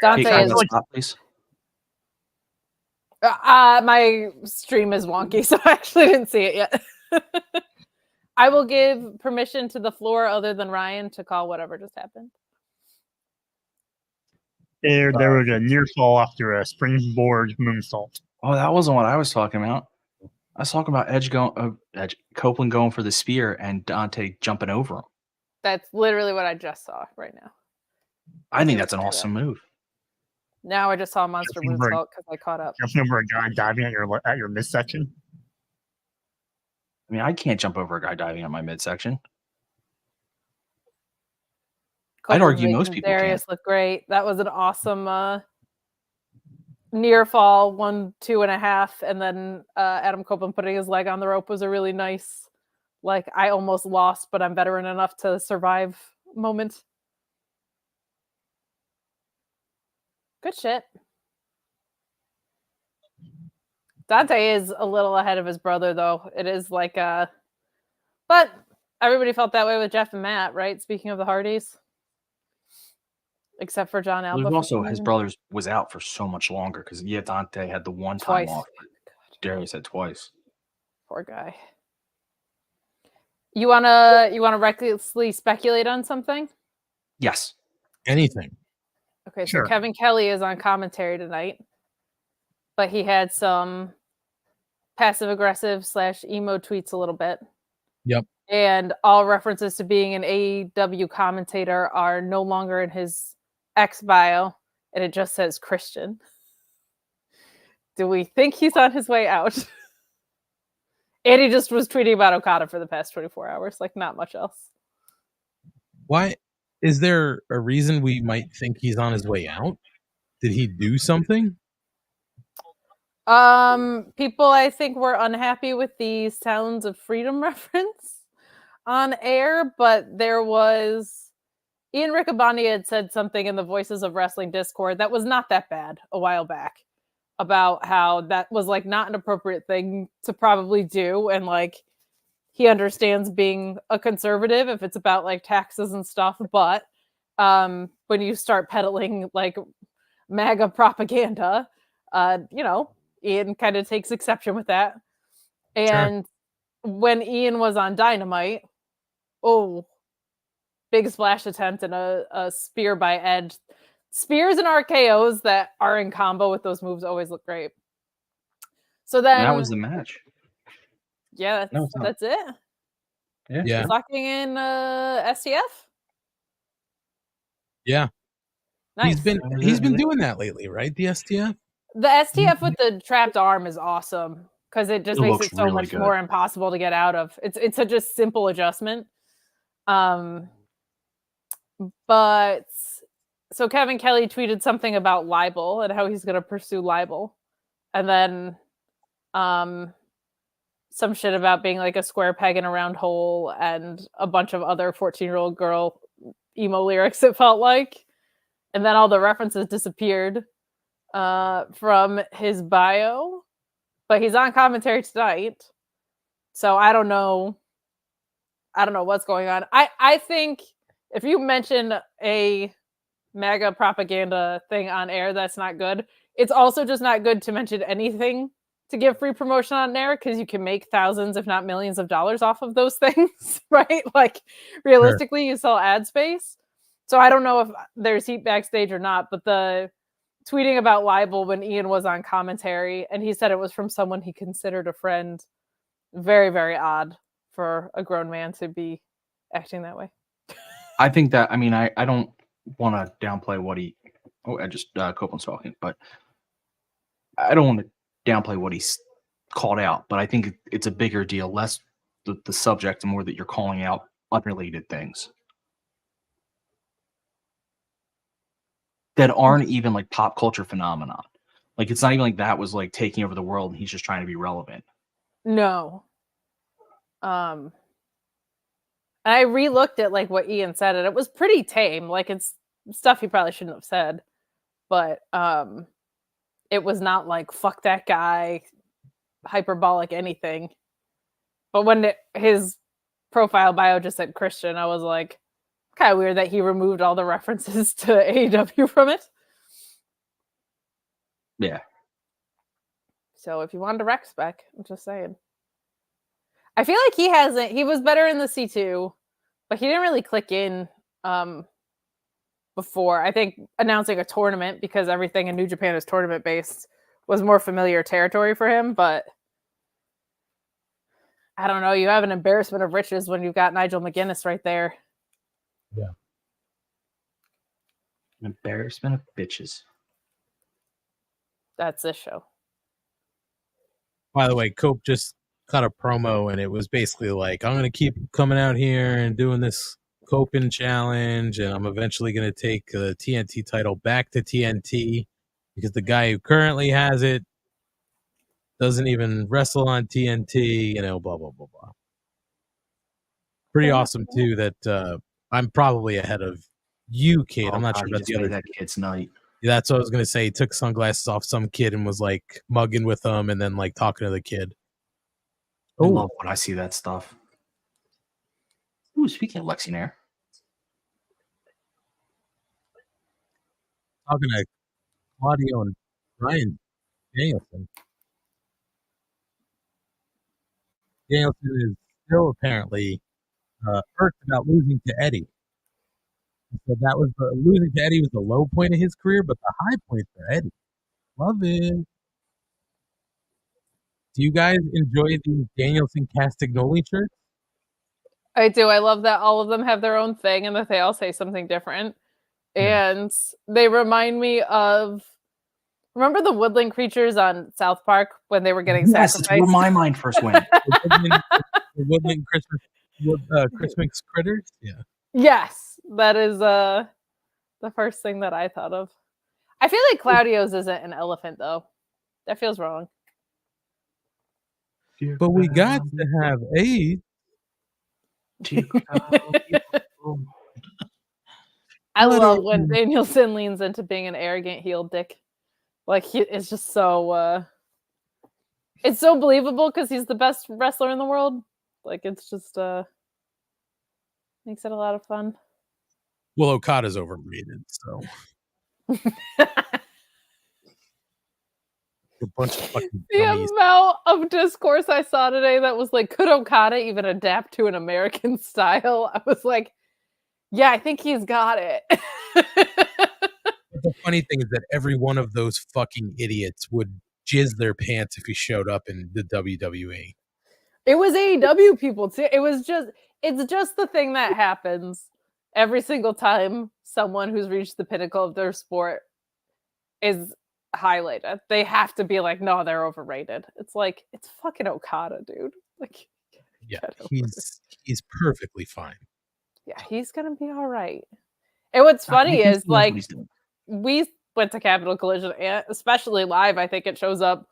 Dante is please. My stream is wonky, so I actually didn't see it yet. I will give permission to the floor other than Ryan to call whatever just happened. There was a near fall after a springboard moonsault. Oh, that wasn't what I was talking about. I was talking about Copeland going for the spear and Dante jumping over him. That's literally what I just saw right now. I think that's an awesome move. Now I just saw a monster moonsault because I caught up. Jumping over a guy diving at your midsection. I mean, I can't jump over a guy diving at my midsection. I'd argue most people Darius can. Looked great. That was an awesome near fall 1, 2.5, and then Adam Copeland putting his leg on the rope was a really nice, like, I almost lost, but I'm veteran enough to survive moment. Good shit. Dante is a little ahead of his brother, though. It is like but everybody felt that way with Jeff and Matt, right? Speaking of the Hardys. except for John Alba. Well, also, his brothers was out for so much longer because Dante had the one time Twice. off. Darius had twice. Poor guy. You wanna recklessly speculate on something? Yes. Anything. Okay, so Sure. Kevin Kelly is on commentary tonight, but he had some passive aggressive / emo tweets a little bit. Yep. And all references to being an AEW commentator are no longer in his X bio, and it just says Christian. Do we think he's on his way out? And he just was tweeting about Okada for the past 24 hours, like not much else. Why is there a reason we might think he's on his way out? Did he do something? People I think were unhappy with the Sounds of Freedom reference on air, but there was Ian Riccaboni had said something in the Voices of Wrestling Discord that was not that bad a while back about how that was like not an appropriate thing to probably do, and like he understands being a conservative if it's about like taxes and stuff, but when you start peddling like MAGA propaganda, Ian kind of takes exception with that. And when Ian was on Dynamite, big splash attempt and a spear by Edge. Spears and RKOs that are in combo with those moves always look great. So then that was the match. Yeah, that's it. Yeah. He's locking in STF. Yeah. Nice. He's been doing that lately, right? The STF? The STF with the trapped arm is awesome because it just makes it so much more impossible to get out of. It's such a simple adjustment. But so Kevin Kelly tweeted something about libel and how he's going to pursue libel, and then some shit about being like a square peg in a round hole and a bunch of other 14-year-old girl emo lyrics, it felt like. And then all the references disappeared from his bio, but he's on commentary tonight. So I don't know what's going on. I think if you mention a MAGA propaganda thing on air, that's not good. It's also just not good to mention anything to give free promotion on air because you can make thousands, if not millions of dollars off of those things, right? Like realistically, you sell ad space. So I don't know if there's heat backstage or not, but the tweeting about libel when Ian was on commentary and he said it was from someone he considered a friend, very, very odd for a grown man to be acting that way. I think that, I don't want to downplay what he, Copeland's talking, but I don't want to downplay what he's called out, but I think it's a bigger deal, less the subject and more that you're calling out unrelated things that aren't even like pop culture phenomenon. Like it's not even like that was like taking over the world and he's just trying to be relevant. No. And I re-looked at like what Ian said and it was pretty tame. Like it's stuff he probably shouldn't have said, but it was not like fuck that guy, hyperbolic anything. But when his profile bio just said Christian, I was like, kind of weird that he removed all the references to AEW from it. Yeah. So if you wanted to rec spec, I'm just saying. I feel like he was better in the C2, but he didn't really click in before. I think announcing a tournament, because everything in New Japan is tournament based, was more familiar territory for him, but I don't know. You have an embarrassment of riches when you've got Nigel McGuinness right there. Yeah. An embarrassment of bitches. That's this show. By the way, Cope just cut a promo and it was basically like, I'm going to keep coming out here and doing this Copen challenge, and I'm eventually going to take the TNT title back to TNT because the guy who currently has it doesn't even wrestle on TNT, blah, blah, blah, blah. Pretty awesome, too, that I'm probably ahead of you, Kate. I'm not sure about the other. That kid's night. Yeah, that's what I was going to say. He took sunglasses off some kid and was like mugging with him and then like talking to the kid. I love when I see that stuff. Ooh, speaking of Lexi Nair. talking to Claudio and Ryan Danielson. Danielson is still apparently irked about losing to Eddie. So that was losing to Eddie was the low point of his career, but the high point for Eddie. Love it. Do you guys enjoy the Danielson Castagnoli shirts? I do. I love that all of them have their own thing and that they all say something different. And they remind me of, remember the woodland creatures on South Park when they were getting sacrificed? That's where my mind first went. the woodland Christmas critters? Yeah. Yes, that is the first thing that I thought of. I feel like Claudio's isn't an elephant, though. That feels wrong. But we got to have AIDS. I love when Danielson leans into being an arrogant heel dick. Like, it's just so... it's so believable because he's the best wrestler in the world. Like, it's just... makes it a lot of fun. Well, Okada's overrated, so... A bunch of fucking the amount of discourse I saw today that was like, could Okada even adapt to an American style? I was like, yeah, I think he's got it. The funny thing is that every one of those fucking idiots would jizz their pants if he showed up in the WWE. It was AEW people too. It's just the thing that happens every single time someone who's reached the pinnacle of their sport is highlighted. They have to be like, no, they're overrated. It's like, it's fucking Okada, dude. Like, yeah, he's perfectly fine. Yeah, he's gonna be all right. And what's funny is, like, we went to Capital Collision, and especially live, I think it shows up.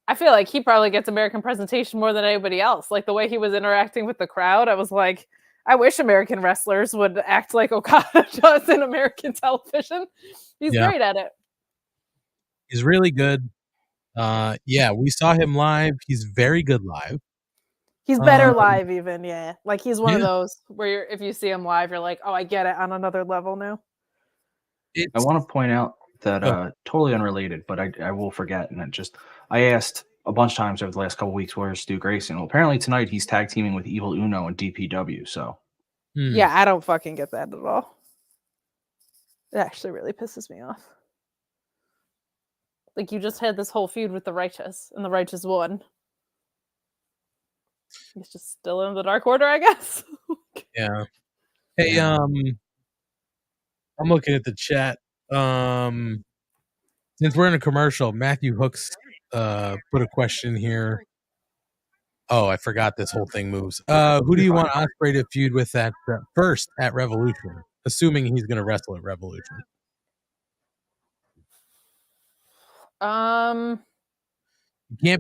I feel like he probably gets American presentation more than anybody else. Like, the way he was interacting with the crowd, I was like, I wish American wrestlers would act like Okada does in American television. He's great at it. He's really good. We saw him live. He's very good live. He's better live even, yeah. Like, he's one of those where if you see him live, you're like, oh, I get it on another level now. I want to point out that totally unrelated, but I will forget. And I asked a bunch of times over the last couple of weeks, where's Stu Grayson? Well, apparently tonight he's tag teaming with Evil Uno and DPW. So, yeah, I don't fucking get that at all. It actually really pisses me off. Like, you just had this whole feud with the Righteous, and the Righteous won. He's just still in the Dark Order, I guess. Yeah. Hey, I'm looking at the chat. Since we're in a commercial, Matthew Hooks put a question here. Oh, I forgot this whole thing moves. Who do you want Ospreay to feud with at first at Revolution? Assuming he's going to wrestle at Revolution. Can't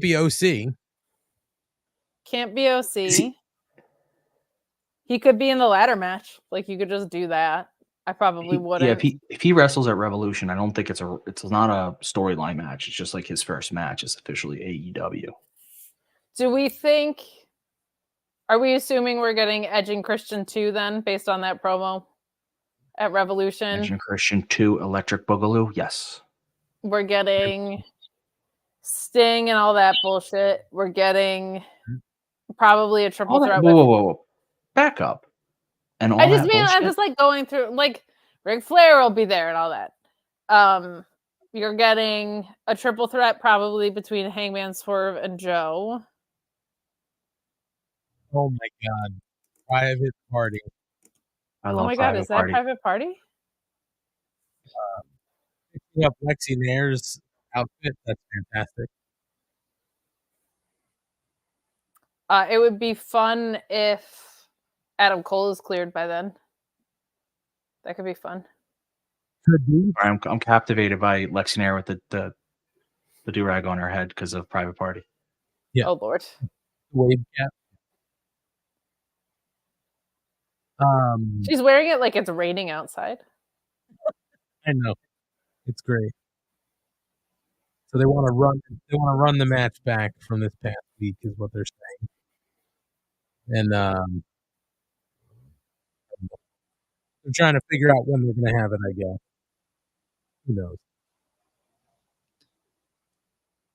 be OC. Can't be OC. He could be in the ladder match. Like, you could just do that. I probably wouldn't. Yeah, if he wrestles at Revolution, I don't think it's not a storyline match. It's just like his first match is officially AEW. Do we are we assuming we're getting Edge and Christian 2 then, based on that promo at Revolution? Edge and Christian 2, Electric Boogaloo, yes. We're getting Sting and all that bullshit. We're getting probably a triple threat. Whoa. Back up. And all I just that mean, bullshit? I'm just like going through, like, Ric Flair will be there and all that. You're getting a triple threat probably between Hangman, Swerve, and Joe. Oh my God. Private Party. I love Oh my God, is that Private Party? Picking up Lexi Nair's outfit, that's fantastic. It would be fun if Adam Cole is cleared by then. That could be fun. Could be. I'm captivated by Lexi Nair with the do-rag on her head because of Private Party. Yeah. Oh Lord. Wave cap. She's wearing it like it's raining outside. I know. It's great. So they want to run the match back from this past week is what they're saying. And they're trying to figure out when they're going to have it, I guess. Who knows?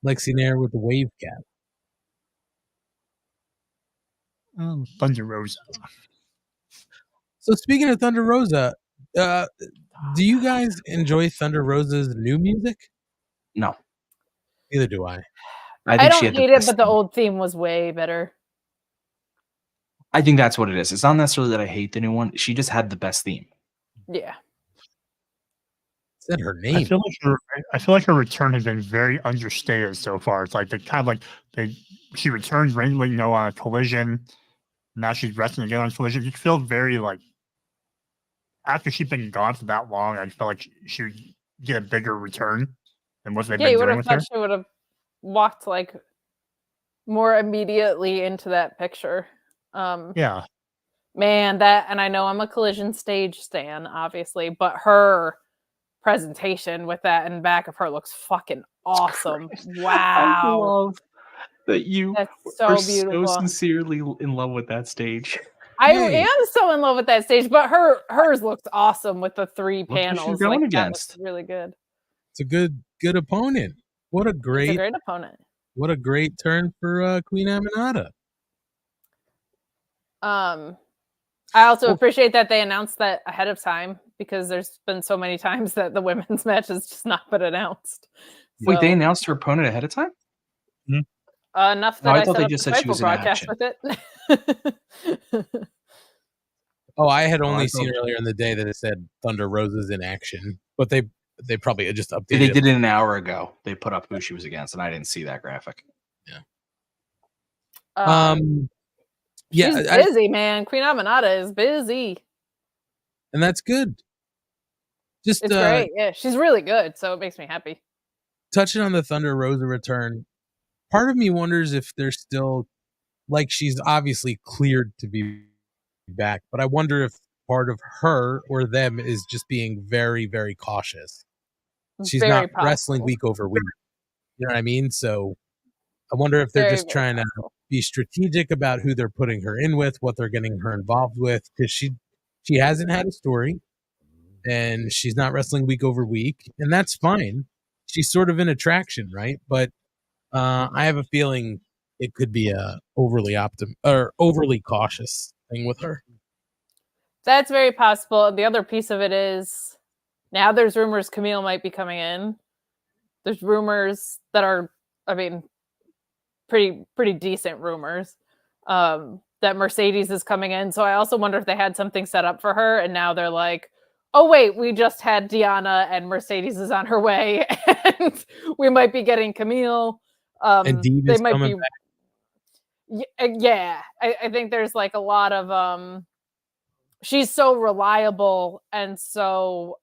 Lexi Nair with the wave cap. Thunder Rosa. So speaking of Thunder Rosa, do you guys enjoy Thunder Rosa's new music? No. Neither do I. I don't hate it, but the old theme was way better. I think that's what it is. It's not necessarily that I hate the new one. She just had the best theme. Yeah. Said her name. I feel like her return has been very understated so far. It's like she returns randomly, on Collision. Now she's wrestling again on Collision. You feel very like after she's been gone for that long, I felt like she would get a bigger return than what they've been doing with her. Yeah, you would have thought she would have walked like more immediately into that picture. Yeah. Man, and I know I'm a Collision stage stan, obviously, but her presentation with that in back of her looks fucking awesome. Wow. I love that you are so sincerely in love with that stage. I am so in love with that stage, but hers looked awesome with the 3 panels. She's going against. That was really good. It's a good opponent. What a great opponent. What a great turn for Queen Aminata. I also appreciate that they announced that ahead of time, because there's been so many times that the women's match has just not been announced. Wait, they announced her opponent ahead of time? Mm-hmm. Enough that I thought they just said she was in action with it. I had only seen earlier in the day that it said Thunder Rosa's in action, but they probably just updated. They did it an hour ago. They put up who she was against, and I didn't see that graphic. Yeah. She's busy, man. Queen Aminata is busy, and that's good. It's great. Yeah, she's really good, so it makes me happy. Touching on the Thunder Rosa return, part of me wonders if they're still, like, she's obviously cleared to be back, but I wonder if part of her or them is just being very, very cautious. She's very not possible. Wrestling week over week. You know what I mean? So I wonder if they're just trying to be strategic about who they're putting her in with, what they're getting her involved with, because she hasn't had a story, and she's not wrestling week over week, and that's fine. She's sort of an attraction, right? But I have a feeling it could be a overly cautious thing with her. That's very possible. The other piece of it is now there's rumors Camille might be coming in. There's rumors that are, pretty decent rumors that Mercedes is coming in. So I also wonder if they had something set up for her, and now they're like, oh wait, we just had Diana and Mercedes is on her way, and we might be getting Camille. And Diva's coming back. Yeah. I think there's like a lot of she's so reliable and so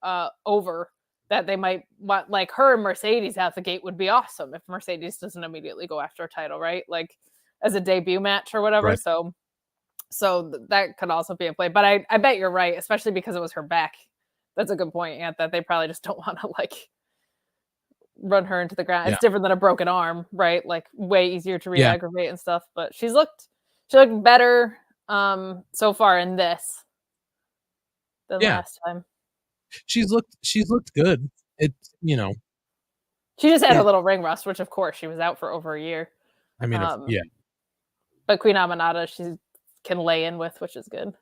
over that they might want, like, her and Mercedes out the gate would be awesome if Mercedes doesn't immediately go after a title, right? Like as a debut match or whatever. Right. So that could also be in play. But I bet you're right, especially because it was her back. That's a good point, Ant, that they probably just don't want to like run her into the ground. Yeah. It's different than a broken arm, right? Like way easier to re-aggravate and stuff. But she looked better so far in this than last time. She's looked good. It's she just had a little ring rust, which of course she was out for over a year. But Queen Aminata, she can lay in with, which is good.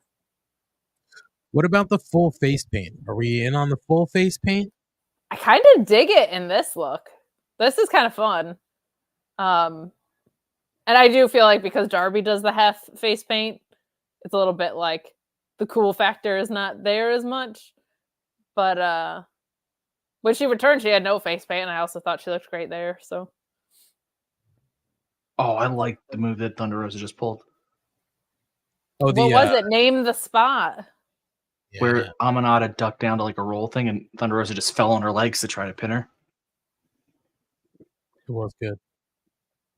What about the full face paint? Are we in on the full face paint? I kind of dig it in this look. This is kind of fun. And I do feel like because Darby does the half face paint, it's a little bit like the cool factor is not there as much. But when she returned, she had no face paint, and I also thought she looked great there. So, I like the move that Thunder Rosa just pulled. What was it? Name the spot. Where Aminata ducked down to like a roll thing, and Thunder Rosa just fell on her legs to try to pin her. It was good.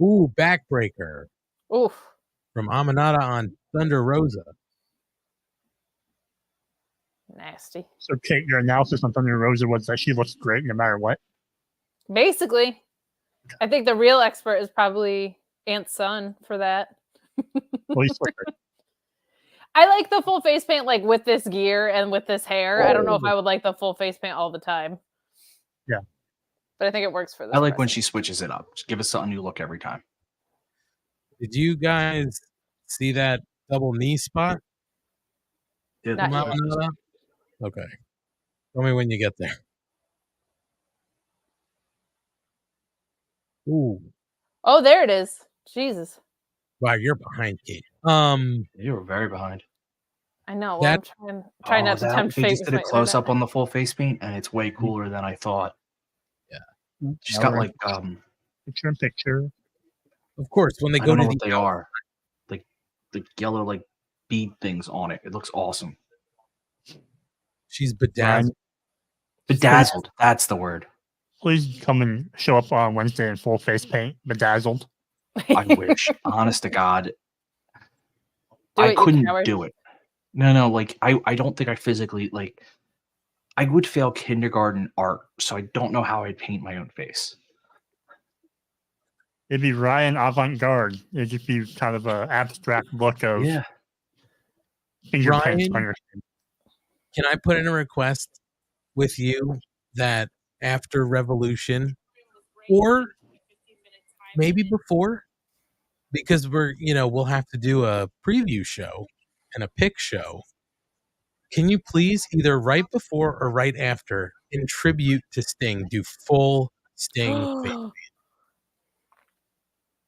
Ooh, backbreaker. Oof. From Aminata on Thunder Rosa. Nasty. So, Kate, your analysis on Thunder Rosa was that she looks great no matter what? Basically. I think the real expert is probably Ant's son for that. Well, he's slicker. I like the full face paint, like with this gear and with this hair. I don't know if I would like the full face paint all the time. Yeah. But I think it works for this. I like when she switches it up. Just give us a new look every time. Did you guys see that double knee spot? Not yet. Okay. Tell me when you get there. Ooh. Oh, there it is. Jesus. Wow, you're behind, Kate. You were very behind. I know. Well, I'm trying not to tempt fate. They just did a close up on the full face paint, and it's way cooler than I thought. Yeah. She's got like picture. Of course, when they I go don't know to what they are. Like the yellow like bead things on it. It looks awesome. She's bedazzled. Bedazzled. That's the word. Please come and show up on Wednesday in full face paint, bedazzled. I wish. Honest to God. I couldn't do it. No, like I don't think I physically like I would fail kindergarten art, so I don't know how I'd paint my own face. It'd be Ryan avant-garde. It'd just be kind of an abstract look of fingerprints on your skin. Can I put in a request with you that after Revolution, or maybe before, because we'll have to do a preview show and a pick show. Can you please either right before or right after, in tribute to Sting, do full Sting face paint?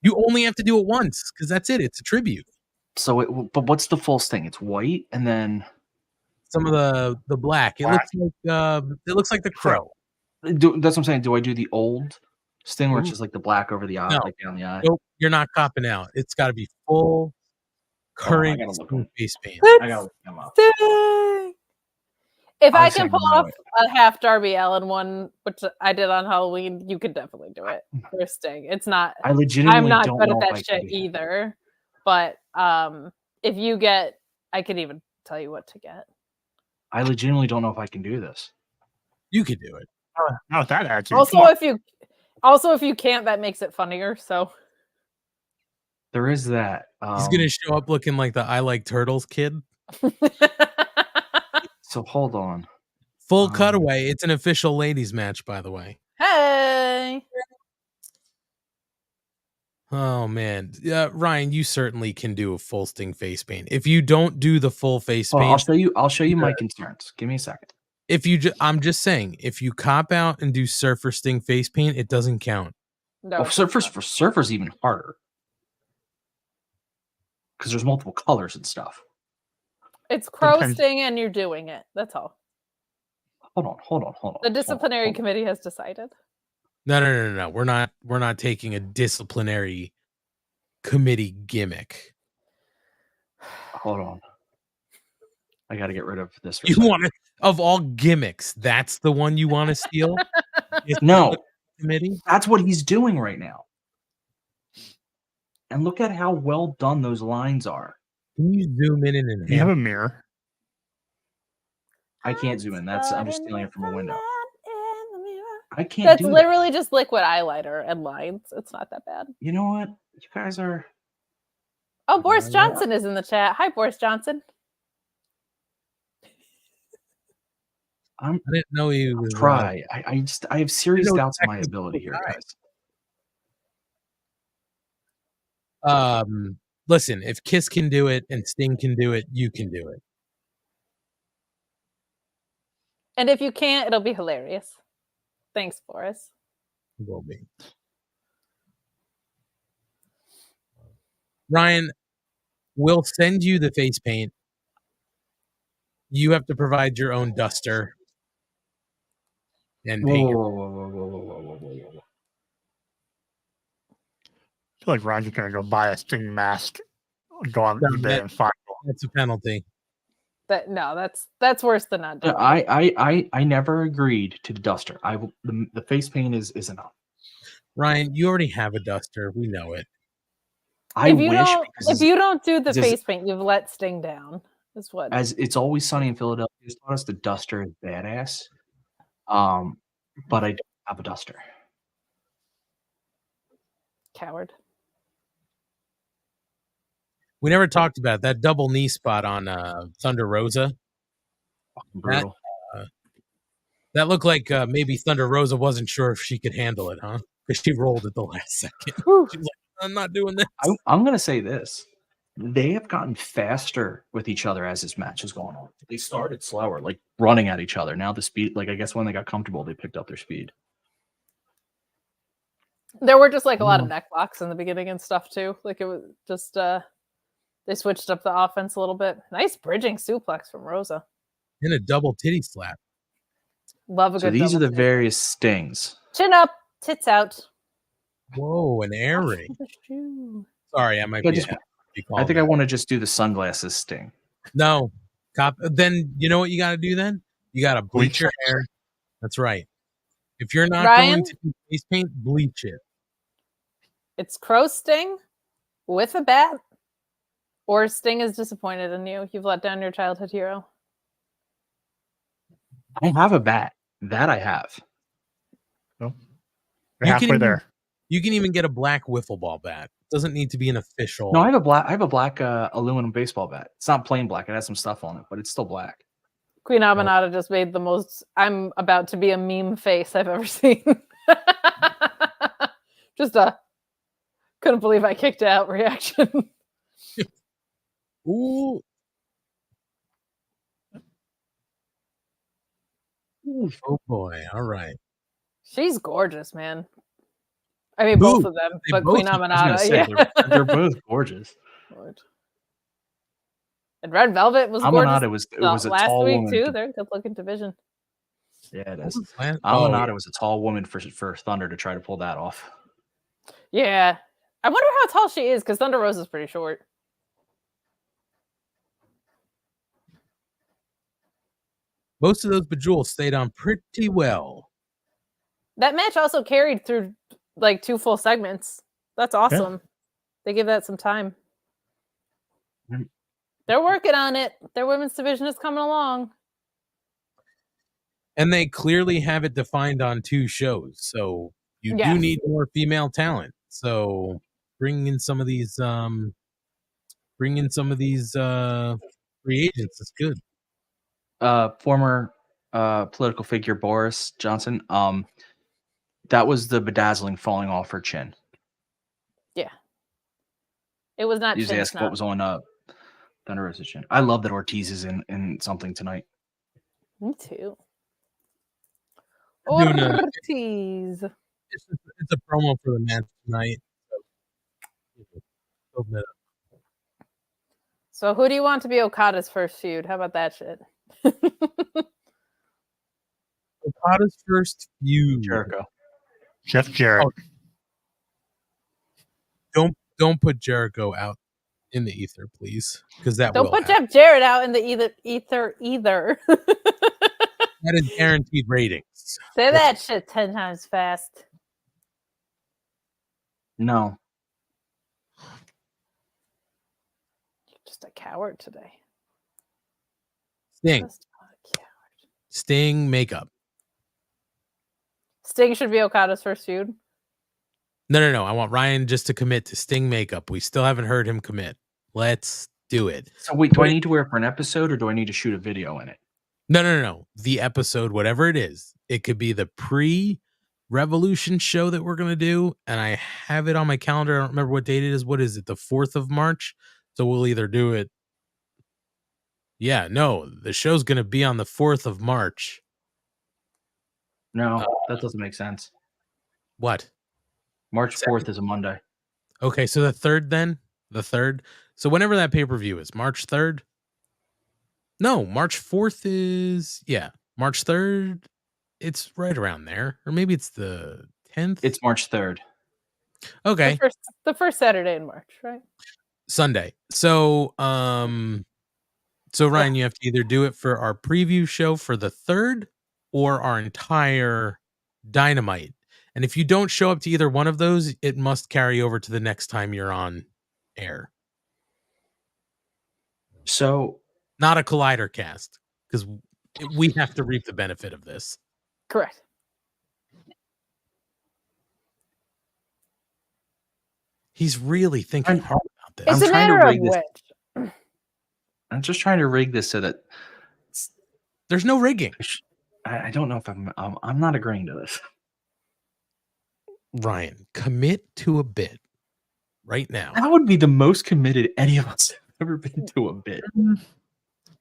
You only have to do it once because that's it. It's a tribute. So, but what's the full Sting? It's white and then some of the black. It looks like the Crow. That's what I'm saying. Do I do the old Sting where it's just like the black over the eye, No. like down the eye? Nope, you're not copping out. It's got to be full current face paint. I gotta look them up. If I can pull off a half Darby Allin one, which I did on Halloween, you could definitely do it for Sting. It's not. I'm not good at that shit either. But if you get, I could even tell you what to get. I legitimately don't know if I can do this. You could do it. Not with that attitude. Also, if you can't, that makes it funnier. So there is that. He's gonna show up looking like the I Like Turtles kid. So hold on. Full cutaway. It's an official ladies match, by the way. Hey. Oh man, Ryan, you certainly can do a full Sting face paint. If you don't do the full face paint, I'll show you my concerns. Give me a second. I'm just saying, if you cop out and do Surfer Sting face paint, it doesn't count. No, Surfer's even harder because there's multiple colors and stuff. It's Crow Sting, and you're doing it. That's all. Hold on. The disciplinary committee has decided. No. We're not taking a disciplinary committee gimmick. Hold on. I got to get rid of this. You want to, of all gimmicks, that's the one you want to steal? No. Committee? That's what he's doing right now. And look at how well done those lines are. Can you zoom in and you have a mirror? I can't zoom in. I'm just stealing it from a window. I can't. That's literally just liquid eyeliner and lines. It's not that bad. You know what? You guys are. Oh, Boris Johnson is in the chat. Hi, Boris Johnson. I didn't know he was. Try. I have serious doubts of my ability here, guys. Listen, if Kiss can do it and Sting can do it, you can do it. And if you can't, it'll be hilarious. Thanks, Boris. It will be. Ryan, we'll send you the face paint. You have to provide your own duster. And paint. Whoa. I feel like Ryan's going to go buy a Sting mask, go on eBay and find one. That's a penalty. That's worse than not doing. I never agreed to the duster. The face paint is enough. Ryan, you already have a duster. We know it. If you don't do the face paint, you've let Sting down. Is what? As It's Always Sunny in Philadelphia taught us, the duster is badass. But I don't have a duster. Coward. We never talked about that double knee spot on Thunder Rosa. Brutal. That looked like maybe Thunder Rosa wasn't sure if she could handle it, huh? Because she rolled at the last second. She was like, I'm not doing this. I'm going to say this. They have gotten faster with each other as this match is going on. They started slower, like running at each other. Now the speed, like I guess when they got comfortable, they picked up their speed. There were just like a lot of neck locks in the beginning and stuff too. Like it was just they switched up the offense a little bit. Nice bridging suplex from Rosa. And a double titty slap. Love a good. So these are the titty. various stings. Chin up, tits out. Whoa, an air ring. Sorry, I might be. I think I want to just do the sunglasses sting. No, then you know what you got to do. Then you got to bleach your hair. That's right. If you're not going to do face paint, bleach it. It's Crow Sting with a bat, or Sting is disappointed in you. You've let down your childhood hero. I have a bat. That I have. Oh, you're halfway there. You can even get a black wiffle ball bat. It doesn't need to be an official. No, I have a black aluminum baseball bat. It's not plain black. It has some stuff on it, but it's still black. Queen Aminata just made the most I'm about to be a meme face I've ever seen. Just a couldn't believe I kicked out reaction. Ooh. Oh boy. All right. She's gorgeous, man. I mean, both of them, but Queen Aminata, yeah. They're both gorgeous. And Red Velvet was gorgeous. It was a last tall week woman too. They're a good-looking division. Yeah, it is. Aminata was a tall woman for Thunder to try to pull that off. Yeah, I wonder how tall she is because Thunder Rosa's pretty short. Most of those Bejewels stayed on pretty well. That match also carried through like 2 full segments. That's awesome. Yeah. They give that some time. They're working on it. Their women's division is coming along. And they clearly have it defined on 2 shows. So you do need more female talent. So bring in some of these free agents. It's good. Former political figure Boris Johnson. That was the bedazzling falling off her chin. Yeah. It was not chin. Ask what was on Thunder Rosa's chin. I love that Ortiz is in something tonight. Me too. Ortiz. It's a promo for the match tonight. So who do you want to be Okada's first feud? How about that shit? Okada's first feud. Jericho. Jeff Jarrett. Oh. Don't put Jericho out in the ether, please. Because that don't put Jeff Jarrett out in the ether either. That is guaranteed ratings. Say that shit 10 times fast. No. You're just a coward today. Sting. Sting makeup. Sting should be Okada's first feud. No. I want Ryan just to commit to Sting makeup. We still haven't heard him commit. Let's do it. So wait, do I need to wear it for an episode or do I need to shoot a video in it? No. The episode, whatever it is. It could be the pre-Revolution show that we're going to do. And I have it on my calendar. I don't remember what date it is. What is it? The 4th of March? So we'll either do it. Yeah, no. The show's going to be on the 4th of March. No, that doesn't make sense. What? March 4th is a Monday. Okay, so the 3rd then? The 3rd? So whenever that pay-per-view is, March 3rd? No, March 4th is... Yeah, March 3rd, it's right around there. Or maybe it's the 10th? It's March 3rd. Okay. The first Saturday in March, right? Sunday. So, Ryan, you have to either do it for our preview show for the 3rd or our entire Dynamite. And if you don't show up to either one of those, it must carry over to the next time you're on air. So, not a Collider cast, because we have to reap the benefit of this. Correct. He's really thinking hard about this. It's a matter of which. I'm just trying to rig this so that there's no rigging. I don't know if I'm not agreeing to this. Ryan, commit to a bit right now. That would be the most committed any of us have ever been to a bit.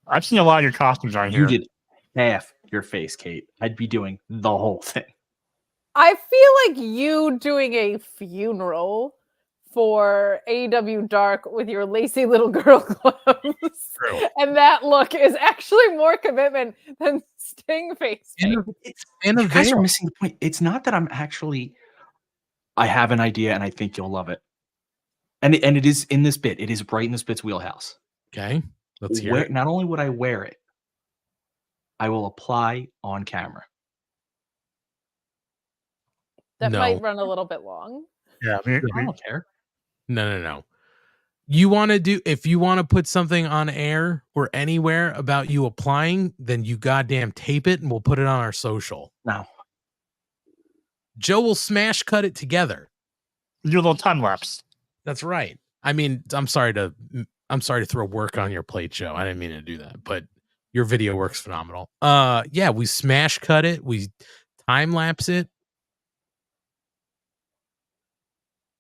I've seen a lot of your costumes on here. You did half your face, Kate. I'd be doing the whole thing. I feel like you doing a funeral for AEW Dark with your lacy little girl clothes. True. And that look is actually more commitment than Sting face paint. You guys are missing the point. It's not that I have an idea and I think you'll love it. And it is in this bit. It is right in this bit's wheelhouse. Okay. Let's hear it. Not only would I wear it, I will apply on camera. That might run a little bit long. Yeah, I don't care. No. If you want to put something on air or anywhere about you applying, then you goddamn tape it and we'll put it on our social. No. Joe will smash cut it together. Do a little time lapse. That's right. I mean, I'm sorry to throw work on your plate, Joe. I didn't mean to do that, but your video works phenomenal. Yeah, we smash cut it, we time lapse it.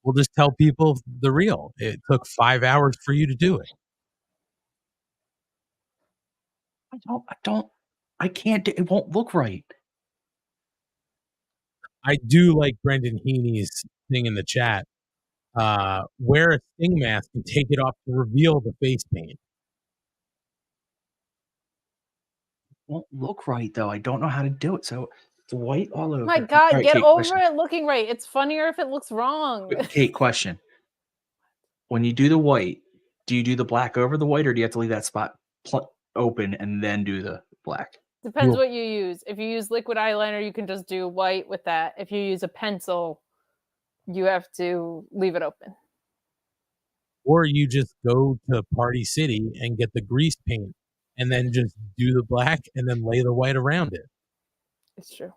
We'll just tell people the real. It took 5 hours for you to do it. I can't. It won't look right. I do like Brendan Heaney's thing in the chat. Wear a Sting mask and take it off to reveal the face paint. It won't look right, though. I don't know how to do it. So it's white all over. My God, right, get Kate, over question. it looking right. It's funnier if it looks wrong. Kate, question. When you do the white, do you do the black over the white, or do you have to leave that spot open and then do the black? Depends what you use. If you use liquid eyeliner, you can just do white with that. If you use a pencil, you have to leave it open. Or you just go to Party City and get the grease paint and then just do the black and then lay the white around it. It's true.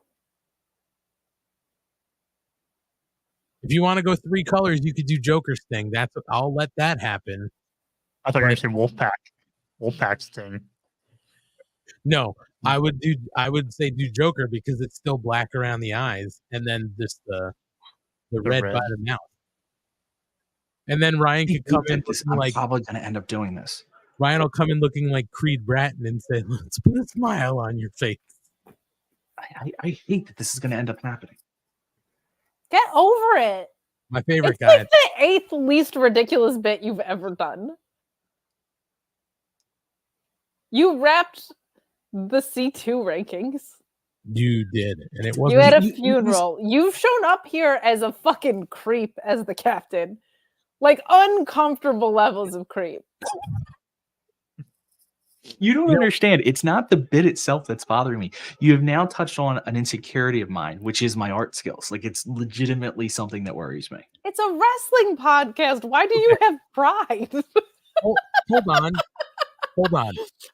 If you want to go 3 colors, you could do Joker's thing. I'll let that happen. I thought you were going to say Wolfpack. Wolfpack's thing. No, I would say do Joker because it's still black around the eyes, and then just the red by the mouth. And then Ryan could come in I'm probably going to end up doing this. Ryan will come in looking like Creed Bratton and say, "Let's put a smile on your face." I hate that this is going to end up happening. Get over it. My favorite it's guy. Like the 8th least ridiculous bit you've ever done. You wrapped the C2 rankings. You did, and it wasn't. You had a funeral. You've shown up here as a fucking creep as the captain, like uncomfortable levels of creep. You don't understand. It's not the bit itself that's bothering me. You have now touched on an insecurity of mine, which is my art skills. Like, it's legitimately something that worries me. It's a wrestling podcast. Why do you have pride? Hold on.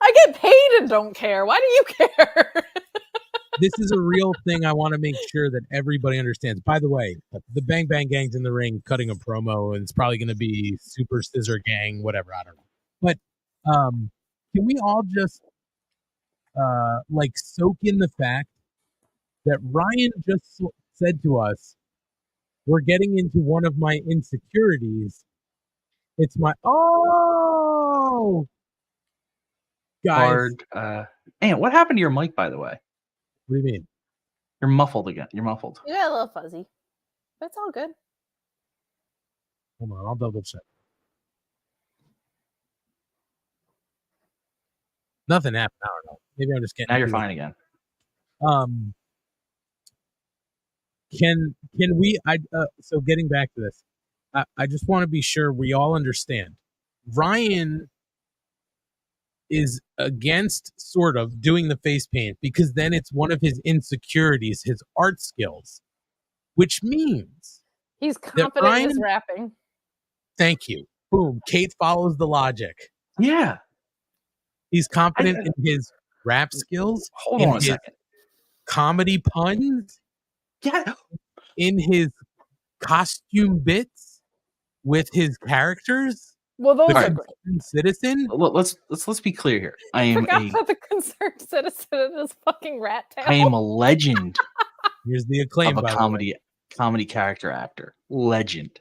I get paid and don't care. Why do you care? This is a real thing I want to make sure that everybody understands. By the way, the Bang Bang Gang's in the ring cutting a promo, and it's probably going to be Super Scissor Gang, whatever. I don't know. But can we all just soak in the fact that Ryan just said to us, we're getting into one of my insecurities. It's my guys. Man, what happened to your mic, by the way? What do you mean? You're muffled again. You're muffled. You got a little fuzzy. But it's all good. Hold on, I'll double check. Nothing happened. I don't know. Maybe I'm just getting. Now you're fine again. Can we? So getting back to this, I just want to be sure we all understand. Ryan is against sort of doing the face paint because then it's one of his insecurities, his art skills, which means he's confident in his rapping. Thank you. Boom. Kate follows the logic. Yeah. He's confident in his rap skills. Hold on a second. Comedy puns. Yeah. In his costume bits with his characters. Well, those The are great. concerned citizen. Let's be clear here. I Forgot about the concerned citizen and his fucking rat tail. I am a legend Here's the acclaim of a by comedy character actor. Legend.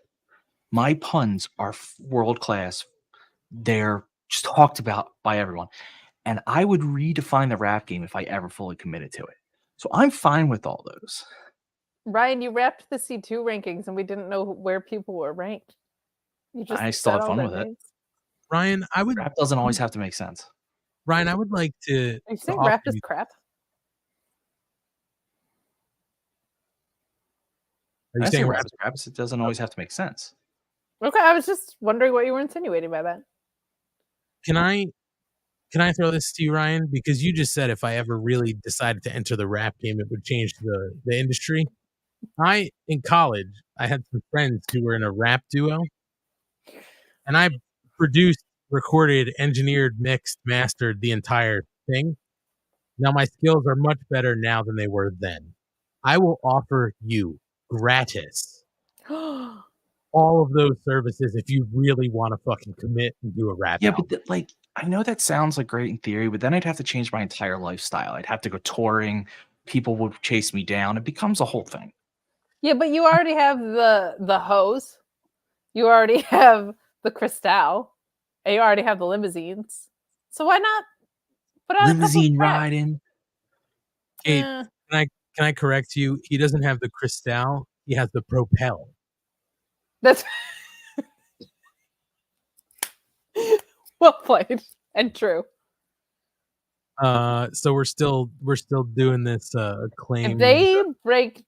My puns are world class. They're just talked about by everyone. And I would redefine the rap game if I ever fully committed to it. So I'm fine with all those. Ryan, you wrapped the C2 rankings and we didn't know where people were ranked. You just I still said had all fun their with it. names. Ryan, Rap doesn't always have to make sense. Ryan, I would like to. Are you saying offer rap is you- crap? Are you I say saying rap is crap. It doesn't always have to make sense. Okay, I was just wondering what you were insinuating by that. Can I throw this to you, Ryan? Because you just said if I ever really decided to enter the rap game, it would change the industry. In college, I had some friends who were in a rap duo, and I produced, recorded, engineered, mixed, mastered the entire thing. Now my skills are much better now than they were then. I will offer you gratis all of those services if you really want to fucking commit and do a rap album. But I know that sounds like great in theory, but then I'd have to change my entire lifestyle. I'd have to go touring. People would chase me down. It becomes a whole thing. Yeah, but you already have the hose. You already have the Cristal. And you already have the limousines. So why not put out Limousine a couple of riding. Kate, can I correct you? He doesn't have the Cristal. He has the Propel. That's well played and true. So we're still doing this claim. If they break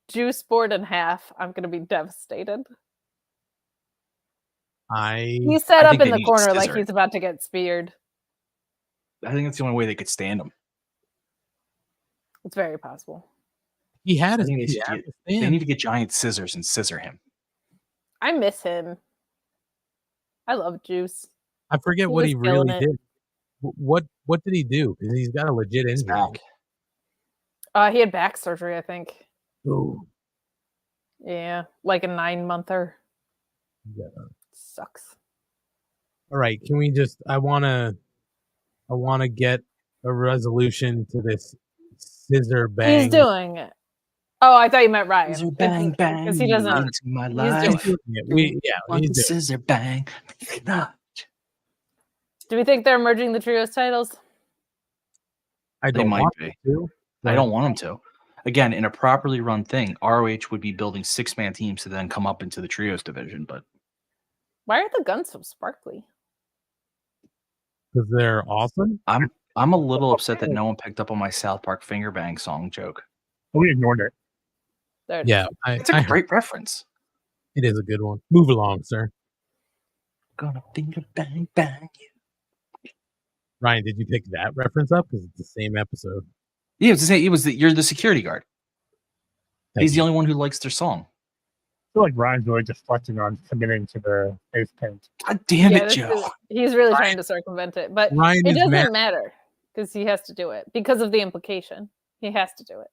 Juice Board in half, I'm gonna be devastated. He's set up in the corner like he's about to get speared. I think that's the only way they could stand him. It's very possible. He had they need to get giant scissors and scissor him. I miss him. I love Juice. I forget what he really did. What did he do? Because he's got a legit injury. He had back surgery, I think. Ooh. Yeah, like a 9-monther. Yeah. Sucks. All right, can we just? I wanna get a resolution to this scissor bang. He's doing it. Oh, I thought you meant Ryan. Scissor bang bang. Because he doesn't. Into my life. He's doing it. He's doing scissor bang. Do we think they're merging the trios titles? They might be. I don't want them to. Again, in a properly run thing, ROH would be building 6-man teams to then come up into the trios division. But why are the guns so sparkly? Because they're awesome. I'm a little upset that no one picked up on my South Park finger bang song joke. We ignored it. Yeah, it's a great reference. It is a good one. Move along, sir. Gonna finger bang bang you. Ryan, did you pick that reference up? Because it's the same episode. Yeah, you're the security guard. He's the only one who likes their song. I feel like Ryan's really deflecting on committing to the face paint. God damn it, Joe. He's really trying to circumvent it, but it doesn't matter because he has to do it because of the implication. He has to do it.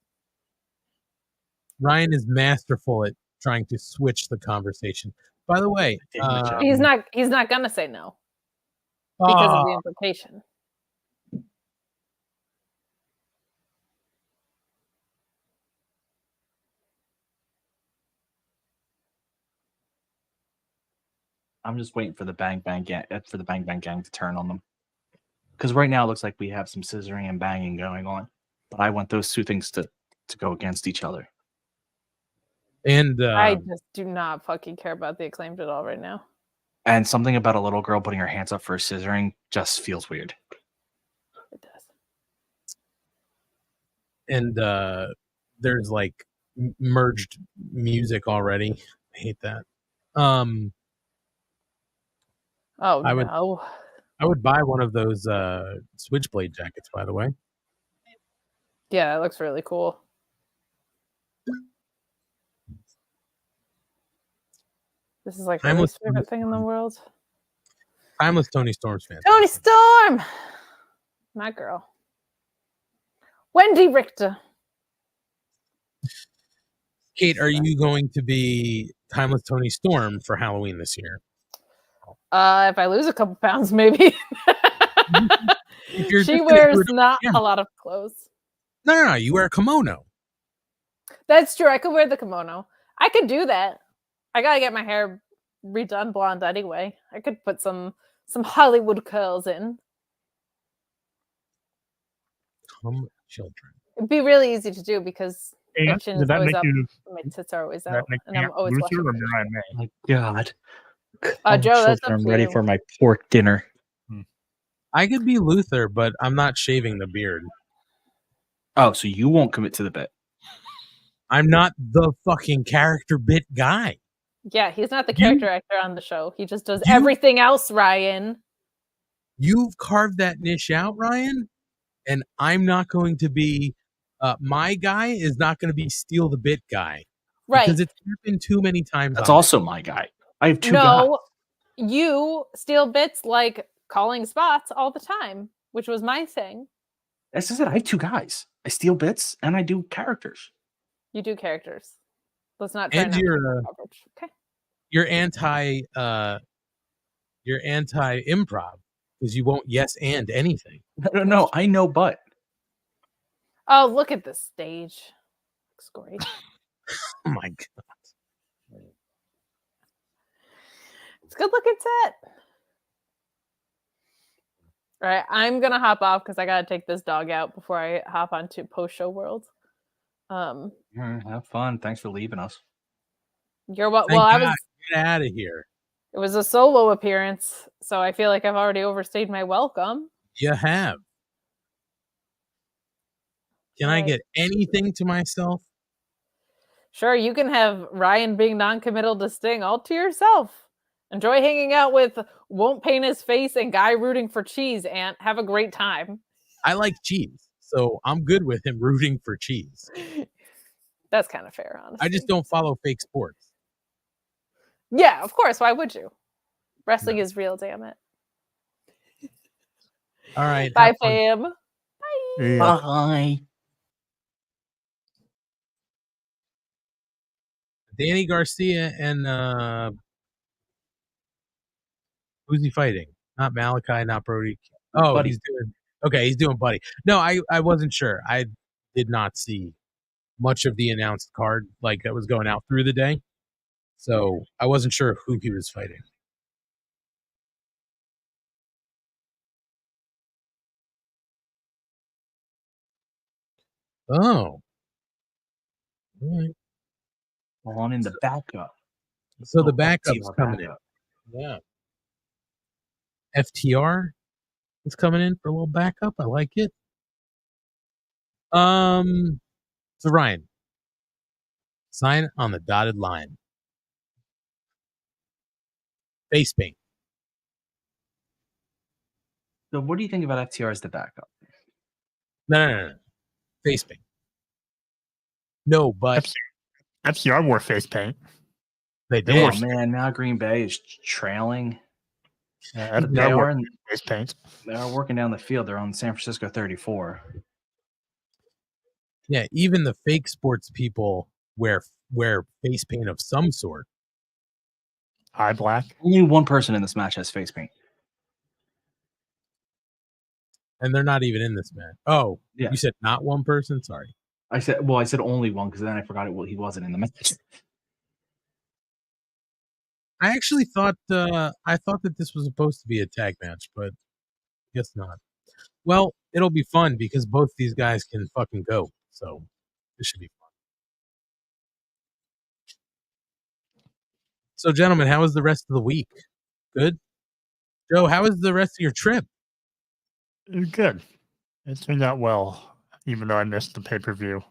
Ryan is masterful at trying to switch the conversation. By the way, he's not gonna say no because of the implication. I'm just waiting for the Bang Bang Gang to turn on them. Because right now it looks like we have some scissoring and banging going on, but I want those two things to go against each other. And I just do not fucking care about the Acclaimed at all right now. And something about a little girl putting her hands up for scissoring just feels weird. It does. And there's like merged music already. I hate that. I would buy one of those Switchblade jackets, by the way. Yeah, that looks really cool. This is like my least favorite thing in the world. Timeless Tony Storm's fan. Tony Storm! My girl. Wendy Richter. Kate, are you going to be Timeless Tony Storm for Halloween this year? If I lose a couple pounds, maybe. She wears not a lot of clothes. No, you wear a kimono. That's true. I could wear the kimono. I could do that. I gotta get my hair redone blonde anyway. I could put some Hollywood curls in. Come, children. It'd be really easy to do because my chin is always up, you, my tits are always out, and I'm always Luther watching. or My God. Joe, that's up I'm to ready you. for my pork dinner. I could be Luther, but I'm not shaving the beard. Oh, so you won't commit to the bit? I'm not the fucking character bit guy. Yeah, he's not the character actor on the show. He just does everything else, Ryan. You've carved that niche out, Ryan, and I'm not going to be. My guy is not going to be steal the bit guy, right? Because it's happened too many times. That's also my guy. I have two guys. No, you steal bits like calling spots all the time, which was my thing. As I said, I have two guys. I steal bits and I do characters. You do characters. Let's not try And not you're coverage. Okay. You're anti improv because you won't yes and anything. No, I know, but oh, look at this stage. Looks great. Oh my God. It's a good looking set. All right, I'm gonna hop off because I gotta take this dog out before I hop onto post show world. Have fun. Thanks for leaving us. You're what? Thank Well, I God. was. Get out of here. It was a solo appearance, so I feel like I've already overstayed my welcome. You have. Can I get anything to myself? Sure, you can have Ryan being non-committal to Sting all to yourself. Enjoy hanging out with Won't Paint His Face and Guy rooting for cheese, Ant. Have a great time. I like cheese, so I'm good with him rooting for cheese. That's kind of fair, honestly. I just don't follow fake sports. Yeah, of course. Why would you? Wrestling is real, damn it. All right. Bye, fam. Bye. Yeah. Bye. Danny Garcia and who's he fighting? Not Malachi, not Brody. Oh, Buddy. He's doing Buddy. No, I wasn't sure. I did not see much of the announced card like that was going out through the day. So I wasn't sure who he was fighting. Oh. All right. On in the backup. So the backup's coming in. Yeah. FTR is coming in for a little backup. I like it. So Ryan, sign on the dotted line. Face paint. So what do you think about FTR as the backup? No. Face paint. No, but FCR wore face paint. They did. Oh man, now Green Bay is trailing. They are face paint. They are working down the field. They're on San Francisco 34. Yeah, even the fake sports people wear face paint of some sort. Eye black. Only one person in this match has face paint. And they're not even in this match. Oh, yeah. You said not one person? Sorry. I said only one because then I forgot he wasn't in the match. I actually thought that this was supposed to be a tag match, but guess not. Well, it'll be fun because both these guys can fucking go. So this should be fun. So, gentlemen, how was the rest of the week? Good? Joe, how was the rest of your trip? Good. It turned out well, even though I missed the pay-per-view.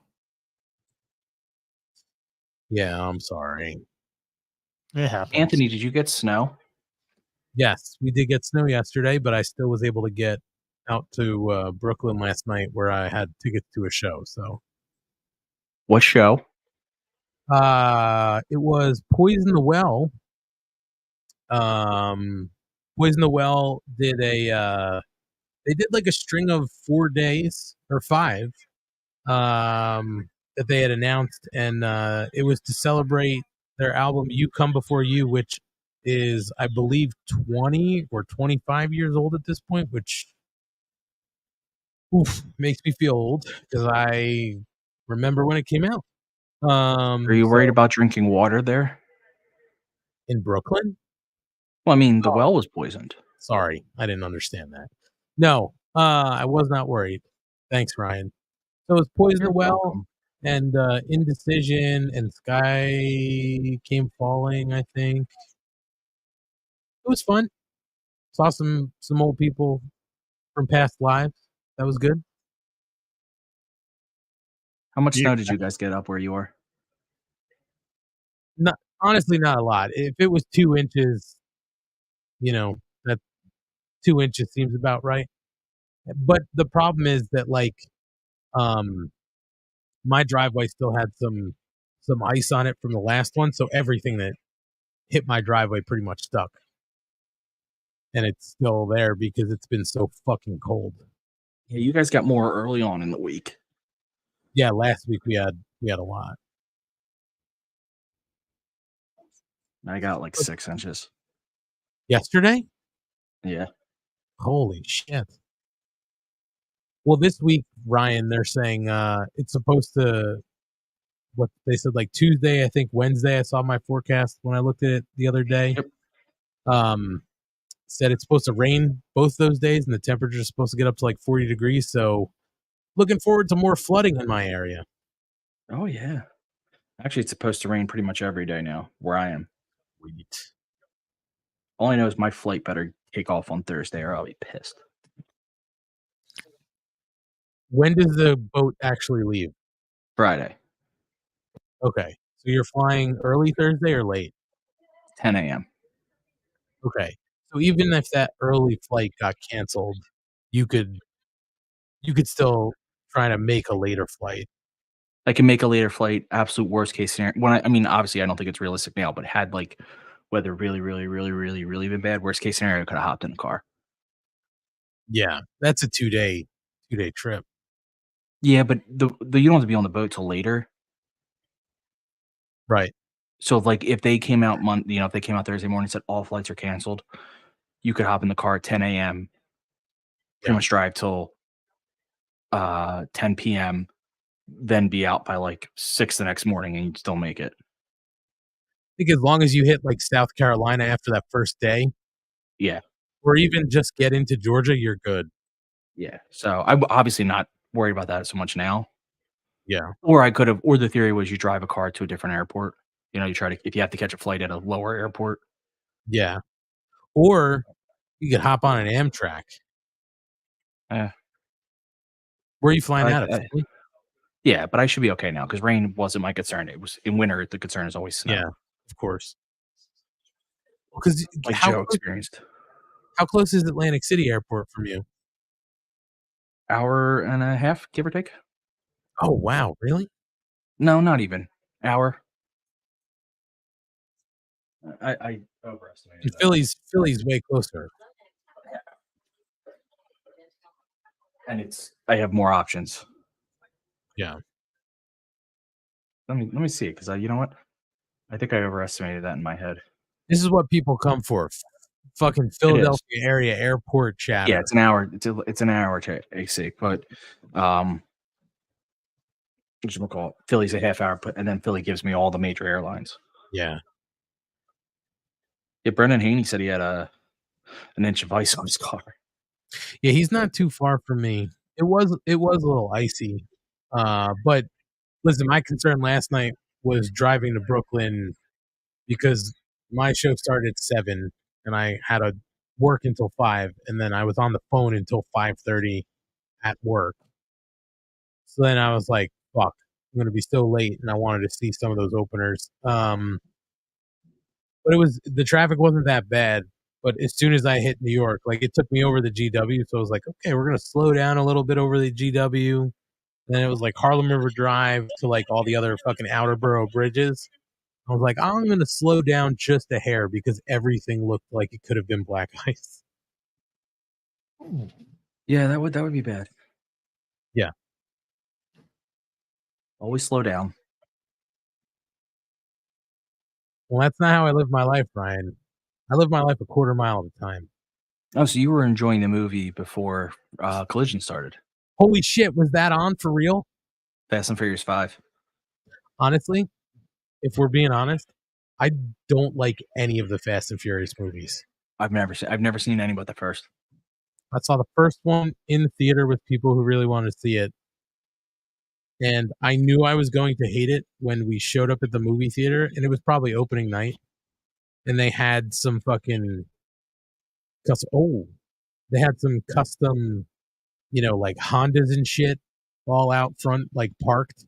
Yeah, I'm sorry. It happens. Anthony, did you get snow? Yes, we did get snow yesterday, but I still was able to get out to Brooklyn last night where I had tickets to a show. So, what show? It was Poison the Well. Poison the Well did they did like a string of 4 days or 5 that they had announced, and it was to celebrate their album You Come Before You, which is, I believe, 20 or 25 years old at this point, which makes me feel old because I remember when it came out. Are you worried about drinking water there? In Brooklyn? Well, I mean, the well was poisoned. Sorry, I didn't understand that. No, I was not worried. Thanks, Ryan. So it's Poison the Well Welcome. and Indecision and Sky Came Falling, I think. It was fun. Saw some old people from past lives. That was good. How much snow did you guys get up where you are? Honestly, not a lot. If it was 2 inches, that 2 inches seems about right. But the problem is that, like, my driveway still had some ice on it from the last one, so everything that hit my driveway pretty much stuck. And it's still there because it's been so fucking cold. Yeah, you guys got more early on in the week. Yeah, last week we had a lot. I got like 6 inches. Yesterday? Yeah. Holy shit. Well, this week, Ryan, they're saying it's supposed to, what they said, like Tuesday, I think Wednesday. I saw my forecast when I looked at it the other day. Yep. Said it's supposed to rain both those days, and the temperature is supposed to get up to like 40 degrees. So, looking forward to more flooding in my area. Oh, yeah. Actually, it's supposed to rain pretty much every day now where I am. Sweet. All I know is my flight better take off on Thursday or I'll be pissed. When does the boat actually leave? Friday, Okay. So you're flying early Thursday or late? 10 a.m. Okay. So even if that early flight got canceled, you could still try to make a later flight. I can make a later flight. Absolute worst case scenario. I mean, obviously, I don't think it's realistic now, but had like weather really, really, really, really, really been bad, worst case scenario, I could have hopped in the car. Yeah, that's a 2-day trip. Yeah, but the you don't have to be on the boat till later. Right. So, like, if they came out if they came out Thursday morning and said all flights are canceled, you could hop in the car at 10 a.m., pretty much drive till 10 p.m., then be out by like 6 the next morning, and you'd still make it. I think as long as you hit like South Carolina after that first day, Yeah. or even just get into Georgia, you're good. Yeah. So I'm obviously not worried about that so much now. Yeah. Or I could have, or the theory was you drive a car to a different airport. You try to, if you have to catch a flight at a lower airport. Yeah. Or you could hop on an Amtrak. Yeah. Where are you flying out of? Philly? Yeah, but I should be okay now because rain wasn't my concern. It was in winter. The concern is always snow. Yeah, of course. Because like Joe experienced. How close is Atlantic City Airport from you? Hour and a half, give or take. Oh, wow. Really? No, not even. Hour. I overestimated And that. Philly's way closer. And I have more options. Yeah. Let me see it because you know what? I think I overestimated that in my head. This is what people come for. Fucking Philadelphia area airport chatter. Yeah, it's an hour. It's an hour to AC, but Philly's a half hour, and then Philly gives me all the major airlines. Yeah. Yeah, Brendan Haney said he had an inch of ice on his car. Yeah, he's not too far from me. It was a little icy. But listen, my concern last night was driving to Brooklyn because my show started at 7 and I had to work until 5, and then I was on the phone until 5:30 at work. So then I was like, fuck, I'm going to be so late, and I wanted to see some of those openers. But the traffic wasn't that bad. But as soon as I hit New York, like it took me over the GW, so I was like, okay, we're going to slow down a little bit over the GW. And then it was like Harlem River Drive to like all the other fucking outer borough bridges. I was like, I'm going to slow down just a hair because everything looked like it could have been black ice. Yeah, that would be bad. Yeah. Always slow down. Well, that's not how I live my life, Brian. I live my life a quarter mile at a time. Oh, so you were enjoying the movie before Collision started? Holy shit, was that on for real? Fast and Furious 5. Honestly, if we're being honest, I don't like any of the Fast and Furious movies. I've never seen any but the first. I saw the first one in the theater with people who really wanted to see it. And I knew I was going to hate it when we showed up at the movie theater, and it was probably opening night. And they had some fucking they had some custom, like Hondas and shit all out front, like parked.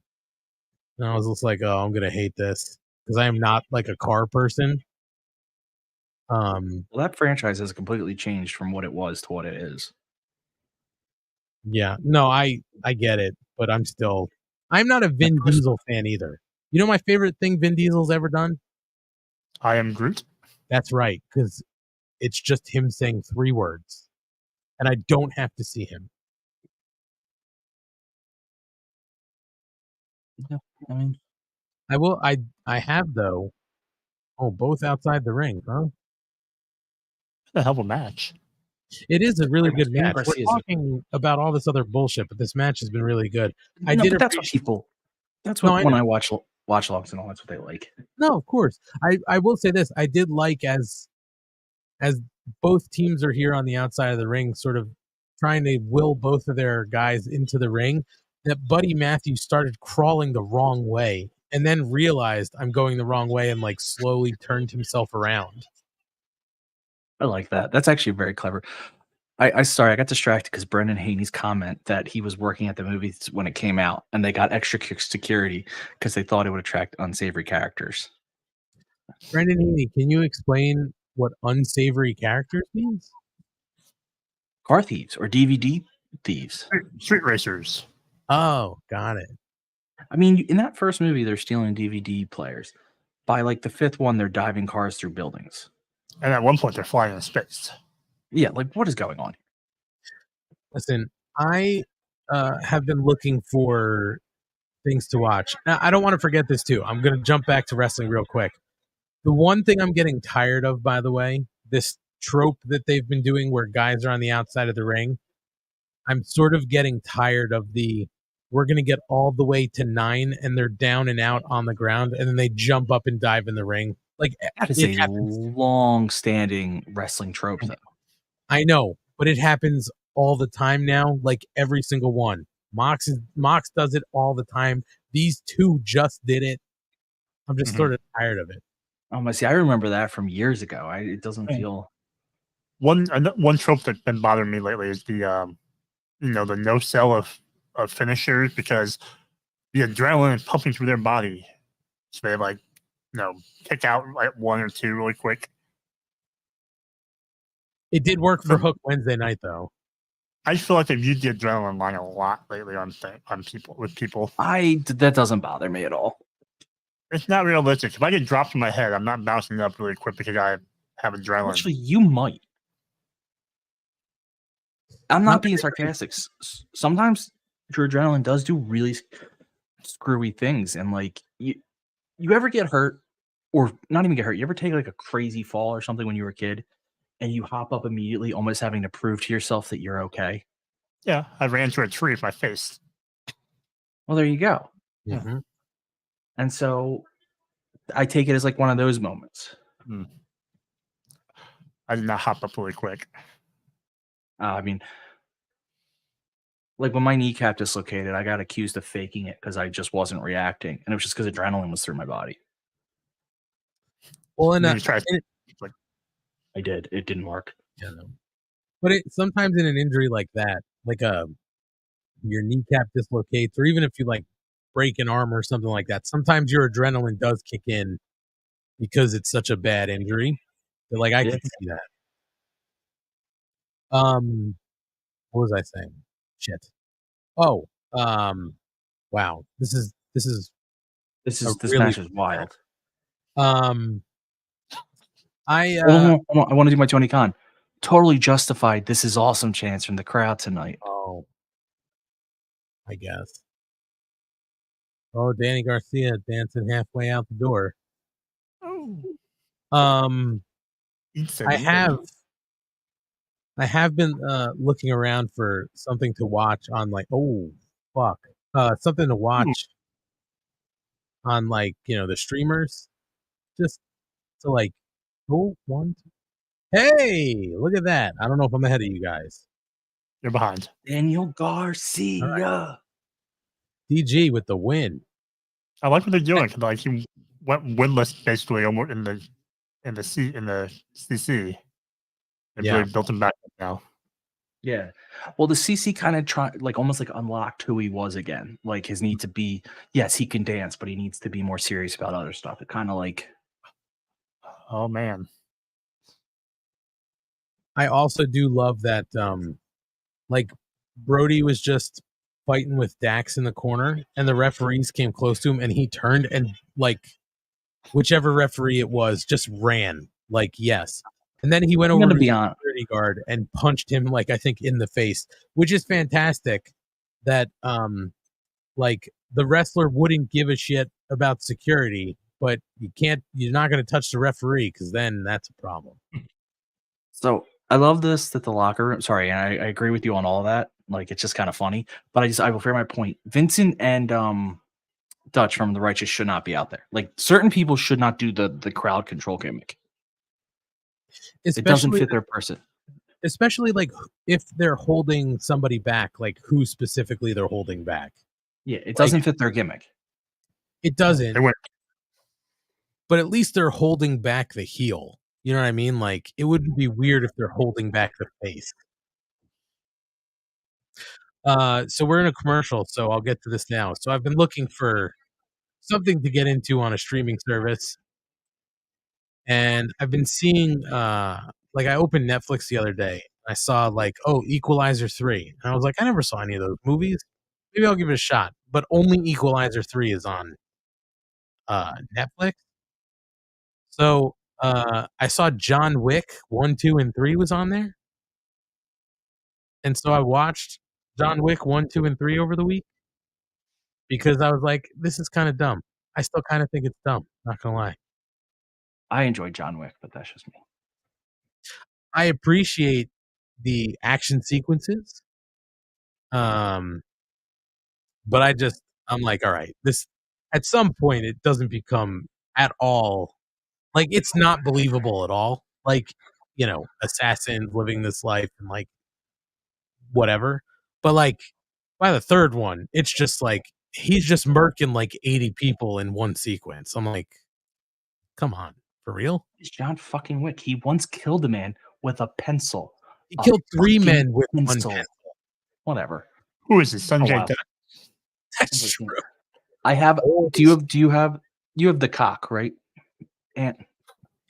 And I was just like, oh, I'm gonna hate this because I am not like a car person. Well, that franchise has completely changed from what it was to what it is. Yeah, no, I get it, but I'm not a Vin Diesel fan either. You know my favorite thing Vin Diesel's ever done? I Am Groot. That's right, because it's just him saying 3 words, and I don't have to see him. Yeah, I mean, I will. I have though. Oh, both outside the ring, huh? A hell of a match. It is a really good Daniel match. We're Garcia's talking about all this other bullshit, but this match has been really good. I no, did but that's what appreciate. people. That's No, what I when know. I watch logs and all, that's what they like. No, of course. I will say this. I did like as both teams are here on the outside of the ring, sort of trying to will both of their guys into the ring, that Buddy Matthews started crawling the wrong way and then realized I'm going the wrong way and like slowly turned himself around. I like that. That's actually very clever. I sorry, I got distracted because Brendan Haney's comment that he was working at the movies when it came out and they got extra security because they thought it would attract unsavory characters. Brendan Haney, can you explain what unsavory characters means? Car thieves or DVD thieves. Street racers. Oh, got it. I mean, in that first movie, they're stealing DVD players. By like the 5th one, they're diving cars through buildings. And at one point, they're flying in space. Yeah, like what is going on? Listen, I have been looking for things to watch. Now, I don't want to forget this too. I'm going to jump back to wrestling real quick. The one thing I'm getting tired of, by the way, this trope that they've been doing where guys are on the outside of the ring, I'm sort of getting tired of we're going to get all the way to 9 and they're down and out on the ground and then they jump up and dive in the ring. Like That is a long-standing wrestling trope, though. I know, but it happens all the time now, like every single one. Mox does it all the time. These two just did it. I'm just sort of tired of it. I remember that from years ago. It doesn't feel one trope that's been bothering me lately is the the no sell of finishers, because the adrenaline is pumping through their body, so they like kick out like 1 or 2 really quick. It did work for Hook Wednesday night, though. I feel like they've used the adrenaline line a lot lately on people. That doesn't bother me at all. It's not realistic. If I get dropped in my head, I'm not bouncing up really quick because I have adrenaline. Actually, you might. I'm not being sarcastic. Sometimes your adrenaline does do really screwy things, and like you ever get hurt, or not even get hurt. You ever take like a crazy fall or something when you were a kid, and you hop up immediately, almost having to prove to yourself that you're okay? Yeah, I ran into a tree with my face. Well, there you go. Mm-hmm. And so I take it as like one of those moments. I did not hop up really quick. I mean, like when my kneecap dislocated, I got accused of faking it because I just wasn't reacting, and it was just because adrenaline was through my body. Well, I did. It didn't work. Yeah, no. But sometimes in an injury like that, like your kneecap dislocates, or even if you like break an arm or something like that, sometimes your adrenaline does kick in because it's such a bad injury. But like I can see that. What was I saying? Shit. Oh, wow. This match is wild. I want to do my Tony Khan. Totally justified. This is awesome chants from the crowd tonight. Oh, I guess. Oh, Danny Garcia dancing halfway out the door. I have been looking around for something to watch on something to watch on the streamers, just to one. Hey, look at that! I don't know if I'm ahead of you guys. You're behind. Daniel Garcia. Right. DG with the win. I like what they're doing. Like he went winless basically almost in the CC. They really built him back up now. Yeah. Well, the CC kind of almost unlocked who he was again. Like his need to be, yes, he can dance, but he needs to be more serious about other stuff. It kind of oh man. I also do love that Brody was just fighting with Dax in the corner and the referees came close to him and he turned and whichever referee it was just ran yes. And then he went over to the security guard and punched him I think in the face, which is fantastic that the wrestler wouldn't give a shit about security, but you're not going to touch the referee because then that's a problem. So I love this that the locker room. Sorry, and I agree with you on all of that. It's just kind of funny, but I will fair my point. Vincent and Dutch from The Righteous should not be out there. Certain people should not do the crowd control gimmick. It doesn't fit their person. Especially if they're holding somebody back, who specifically they're holding back. Yeah, it doesn't fit their gimmick. It doesn't. But at least they're holding back the heel. You know what I mean? It wouldn't be weird if they're holding back the face. So we're in a commercial, so I'll get to this now. So I've been looking for something to get into on a streaming service. And I've been seeing, I opened Netflix the other day. I saw Equalizer 3. And I was like, I never saw any of those movies. Maybe I'll give it a shot. But only Equalizer 3 is on Netflix. So I saw John Wick 1, 2, and 3 was on there. And so I watched John Wick 1, 2, and 3 over the week because I was like, this is kind of dumb. I still kind of think it's dumb, not gonna lie. I enjoy John Wick, but that's just me. I appreciate the action sequences. But I'm like, all right, this at some point it doesn't become at all it's not believable at all. Assassins living this life and whatever. But by the third one, it's just he's just murking 80 people in one sequence. I'm like, come on, for real? It's John fucking Wick. He once killed a man with a pencil. He killed 3 men with one pencil. Whatever. Who is this? Sanjay Dutt? That's true. I have. Do you have the cock, right? And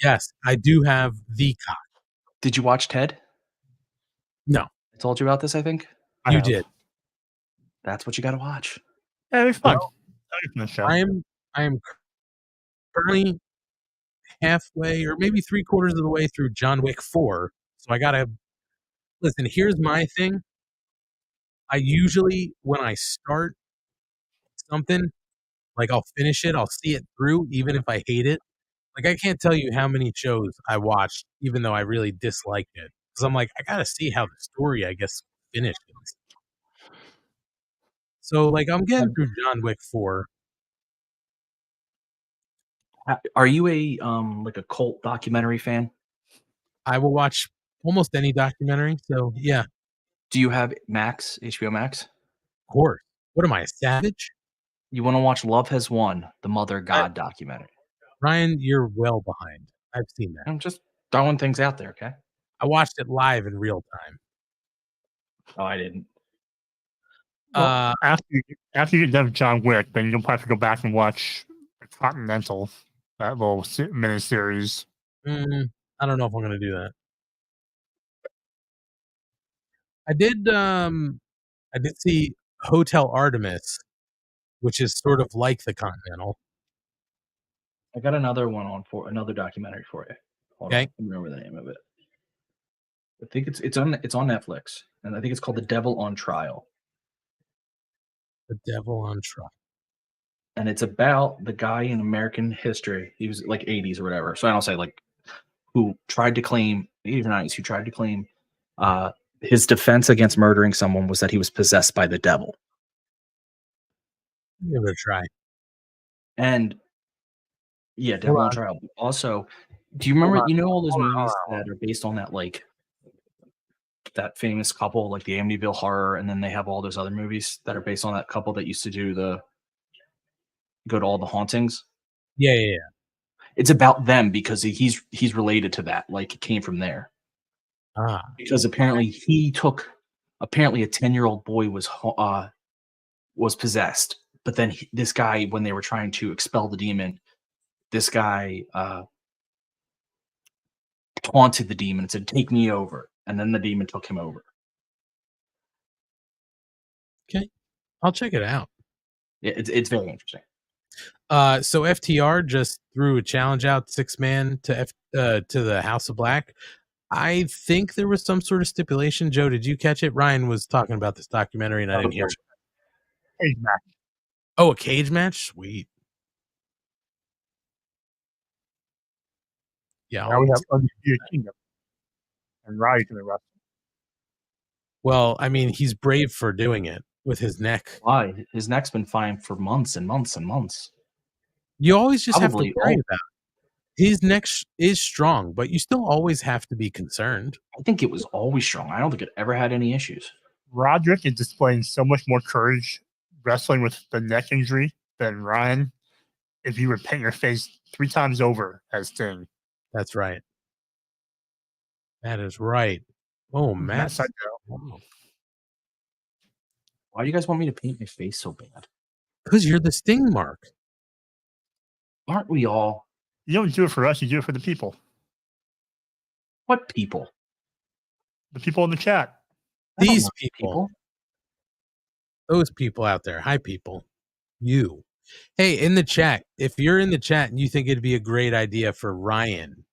yes, I do have the cock. Did you watch Ted? No. I told you about this, I think. You did. That's what you got to watch. Yeah, it'll be fun. I am currently halfway or maybe 3/4 of the way through John Wick 4. So I got to listen. Here's my thing. I usually, when I start something, I'll finish it. I'll see it through, even if I hate it. I can't tell you how many shows I watched, even though I really disliked it. Because I'm I got to see how the story, I guess, finishes. So, I'm getting through John Wick 4. Are you a cult documentary fan? I will watch almost any documentary. So, yeah. Do you have Max, HBO Max? Of course. What am I, a savage? You want to watch Love Has Won, the Mother God documentary? Ryan, you're well behind. I've seen that. I'm just throwing things out there, okay? I watched it live in real time. Oh, I didn't. Well, after you get done with John Wick, then you'll have to go back and watch Continental, that little mini-series. I don't know if I'm going to do that. I did see Hotel Artemis, which is sort of like the Continental. I got another one for another documentary for you. Hold on, I remember the name of it. I think it's on Netflix, and I think it's called The Devil on Trial. The Devil on Trial. And it's about the guy in American history. He was 80s or whatever. So I don't say who tried to claim his defense against murdering someone was that he was possessed by the devil. Give it a try. And yeah, Devil on Trial. Also, do you remember? You know all those movies that are based on that, like that famous couple, like the Amityville Horror, and then they have all those other movies that are based on that couple that used to go to all the hauntings. Yeah. It's about them because he's related to that. Like it came from there. Because apparently a 10-year-old boy was possessed, but then this guy, when they were trying to expel the demon, this guy taunted the demon and said, "Take me over," and then the demon took him over. Okay, I'll check it out. It's very interesting. So FTR just threw a challenge out 6-man to the House of Black. I think there was some sort of stipulation. Joe, did you catch it? Ryan was talking about this documentary, and I didn't hear it. Cage match. Oh, a cage match? Sweet. Yeah. Now we have Undisputed Kingdom and Rise in the wrestling. Well, I mean, he's brave for doing it with his neck. Why? His neck's been fine for months and months and months. You always just Probably have to worry about it. His neck is strong, but you still always have to be concerned. I think it was always strong. I don't think it ever had any issues. Roderick is displaying so much more courage wrestling with the neck injury than Ryan. If you would paint your face 3 times over as Sting. That's right. That is right. Oh, Matt. Why do you guys want me to paint my face so bad? Because you're the Sting, Mark. Aren't we all? You don't do it for us. You do it for the people. What people? The people in the chat. These people. Those people out there. Hi, people. You. Hey, in the chat, if you're in the chat and you think it'd be a great idea for Ryan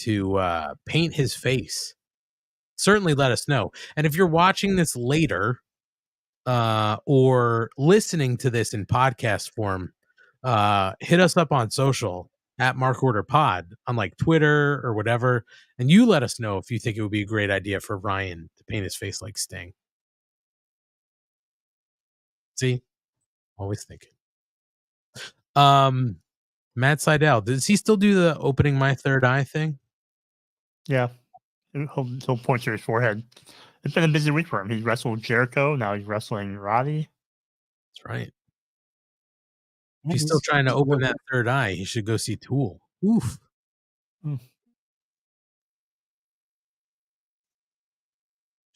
to paint his face, certainly let us know. And if you're watching this later or listening to this in podcast form, hit us up on social at Mark Order Pod on like Twitter or whatever, and you let us know if you think it would be a great idea for Ryan to paint his face like Sting. See, always thinking. Matt Seidel, does he still do the opening my third eye thing? Yeah, he'll point to his forehead. It's been a busy week for him. He wrestled Jericho. Now he's wrestling Roddy. That's right. If he's still trying to open that third eye, he should go see Tool. Oof.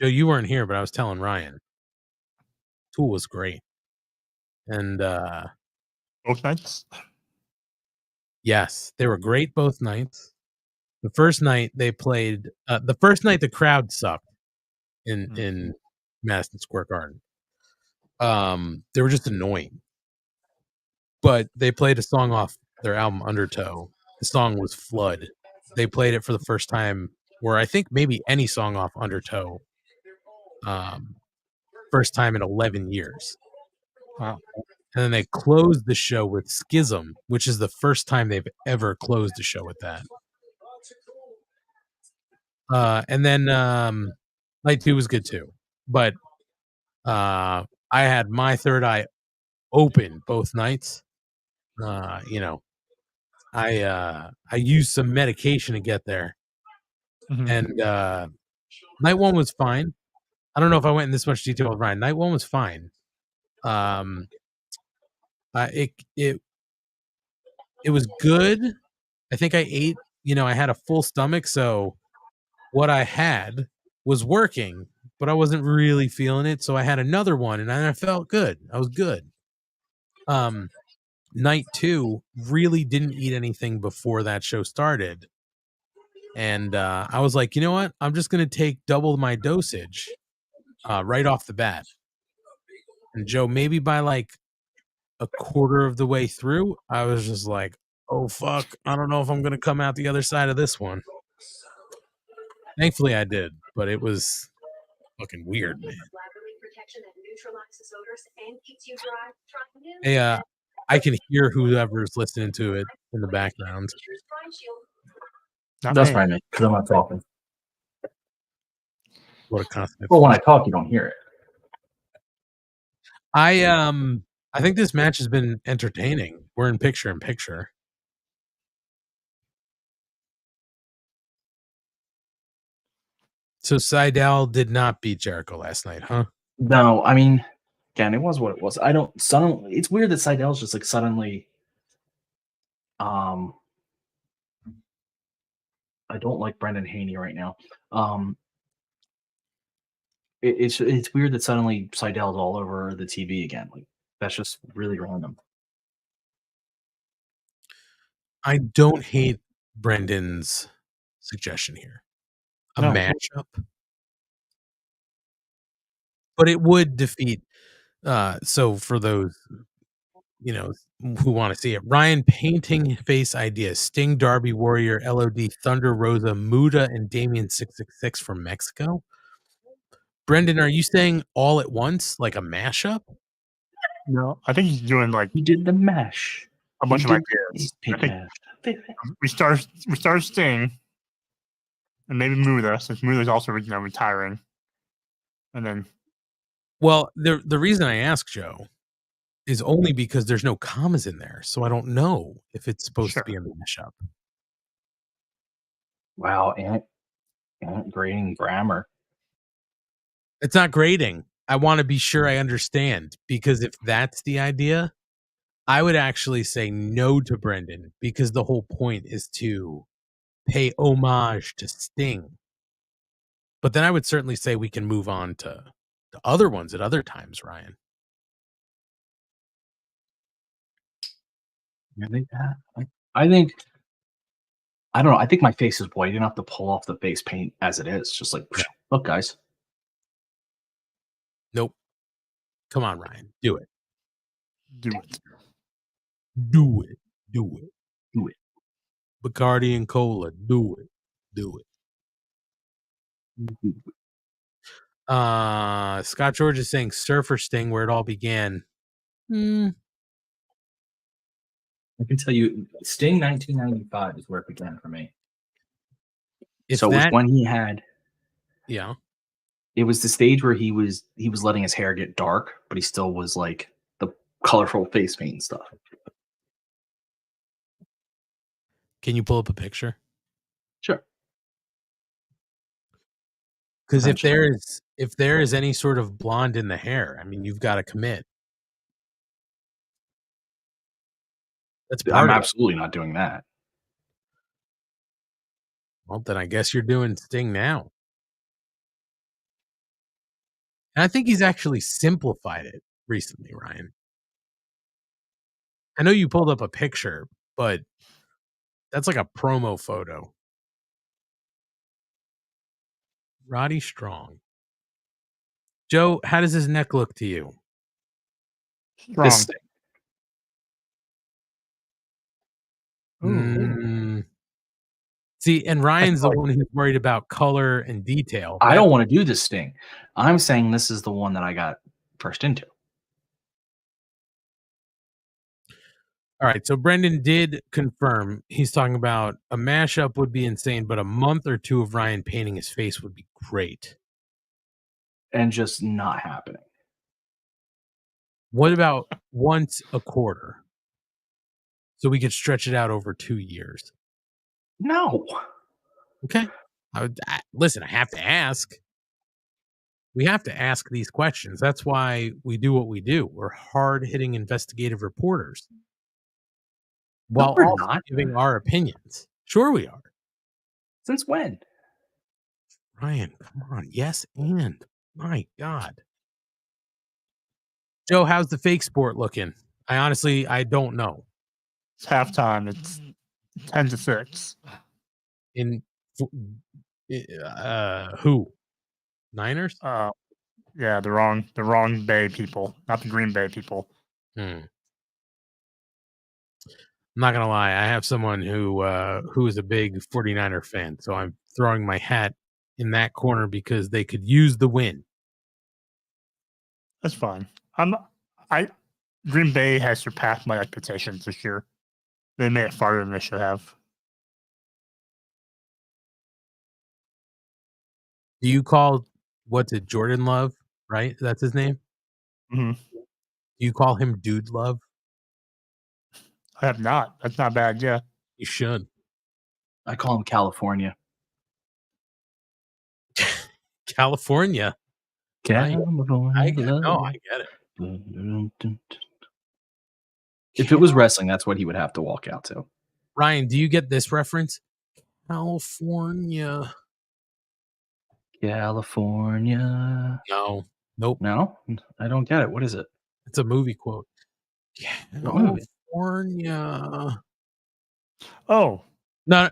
Joe, you weren't here, but I was telling Ryan. Tool was great. And both nights? Yes, they were great both nights. The first night they played the first night the crowd sucked in Madison Square Garden. They were just annoying. But they played a song off their album Undertow. The song was Flood. They played it for the first time, or I think maybe any song off Undertow. First time in 11 years. Wow. And then they closed the show with Schism, which is the first time they've ever closed a show with that. And then night 2 was good too. But I had my third eye open both nights. I used some medication to get there. And night 1 was fine. I don't know if I went in this much detail with Ryan. Night 1 was fine. It was good. I think I ate, I had a full stomach, so what I had was working, but I wasn't really feeling it, so I had another one and I felt good. I was good. Night 2 really didn't eat anything before that show started. And I was like, you know what? I'm just going to take double my dosage right off the bat. And Joe, maybe by like a quarter of the way through, I was just like, oh, fuck. I don't know if I'm going to come out the other side of this one. Thankfully, I did, but it was fucking weird, man. Hey, I can hear whoever's listening to it in the background. That's what I meant, because I'm not talking. What a constant. Well, when I talk, you don't hear it. I think this match has been entertaining. We're in picture. So Seidel did not beat Jericho last night, huh? No, I mean, again, it was what it was. I don't suddenly. It's weird that Seidel's just like suddenly. I don't like Brendan Haney right now. It's weird that suddenly Seidel's all over the TV again. Like that's just really random. I don't hate Brendan's suggestion here. A matchup. But it would defeat so for those who want to see it, Ryan painting face ideas: Sting, Darby Warrior, LOD, Thunder Rosa, Muda, and Damien 666 from Mexico. Brendan, are you saying all at once, like a mashup? No, I think he's doing like he did the mesh. A bunch of ideas. We start Sting, and maybe Muda, since Muda's also retiring, and then. Well, the reason I ask, Joe, is only because there's no commas in there, so I don't know if it's supposed to be a mashup. Wow, Ant grading grammar. It's not grading. I want to be sure I understand, because if that's the idea, I would actually say no to Brendan, because the whole point is to pay homage to Sting. But then I would certainly say we can move on to the other ones at other times, Ryan. I think I don't know. I think my face is white enough to pull off the face paint as it is. Just like, look, guys. Nope. Come on, Ryan. Do it. Do it. Do it. Do it. Do it. Bacardi and Cola. Do it. Do it. Scott George is saying Surfer Sting, where it all began. I can tell you, Sting 1995 is where it began for me. It was when he had. Yeah. It was the stage where he was letting his hair get dark, but he still was like the colorful face paint and stuff. Can you pull up a picture? Sure. Because if there is any sort of blonde in the hair, I mean, you've got to commit. I'm absolutely not doing that. Well, then I guess you're doing Sting now. And I think he's actually simplified it recently, Ryan. I know you pulled up a picture, but that's like a promo photo. Roddy Strong. Joe, how does his neck look to you? Strong. See, and Ryan's the one who's worried about color and detail. I don't want to do this Sting. I'm saying this is the one that I got first into. All right, so Brendan did confirm he's talking about a mashup would be insane, but a month or two of Ryan painting his face would be great. And just not happening. What about once a quarter? So we could stretch it out over 2 years. No. Okay. Listen, I have to ask. We have to ask these questions. That's why we do what we do. We're hard-hitting investigative reporters. While we're also not giving our opinions. Sure we are. Since when? Ryan, come on. Yes, and. My God. Joe, how's the fake sport looking? I don't know. It's halftime. It's 10-6. Who? Niners? Yeah, the wrong Bay people, not the Green Bay people. I'm not gonna lie, I have someone who is a big 49er fan, so I'm throwing my hat in that corner because they could use the win. That's fine. Green Bay has surpassed my expectations this year. They made it farther than they should have. Do you call what's it, Jordan Love, right? That's his name? Mm-hmm. Do you call him Dude Love? I have not. That's not bad, yeah. You should. I call him California. California. California. I get it. If it was wrestling, that's what he would have to walk out to. Ryan, do you get this reference? California. California. No. Nope. No, I don't get it. What is it? It's a movie quote. What movie? California. Oh. No,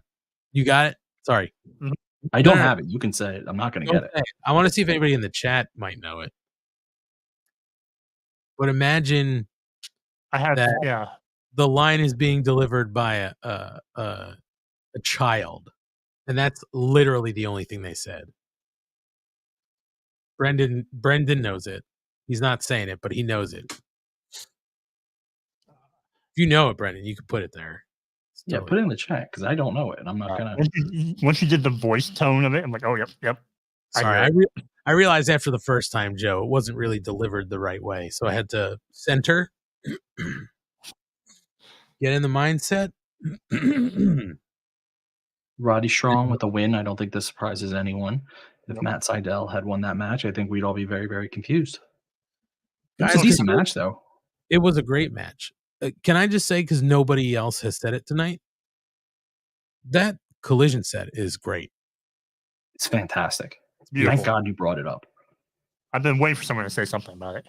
you got it? Sorry. I don't have it. You can say it. I'm not going to get it. I want to see if anybody in the chat might know it. But imagine I have that yeah. the line is being delivered by a child. And that's literally the only thing they said. Brendan knows it. He's not saying it, but he knows it. If you know it, Brendan, you can put it there. Yeah, put it in the chat because I don't know it. I'm not gonna. Once you did the voice tone of it, I'm like, oh, yep. Sorry, I realized after the first time, Joe, it wasn't really delivered the right way, so I had to center, get in the mindset. Roddy Strong with a win. I don't think this surprises anyone. If Matt Sydal had won that match, I think we'd all be very, very confused. It's a decent match, though. It was a great match. Can I just say, because nobody else has said it tonight, that Collision set is great. It's fantastic. It's beautiful. Thank God you brought it up. I've been waiting for someone to say something about it.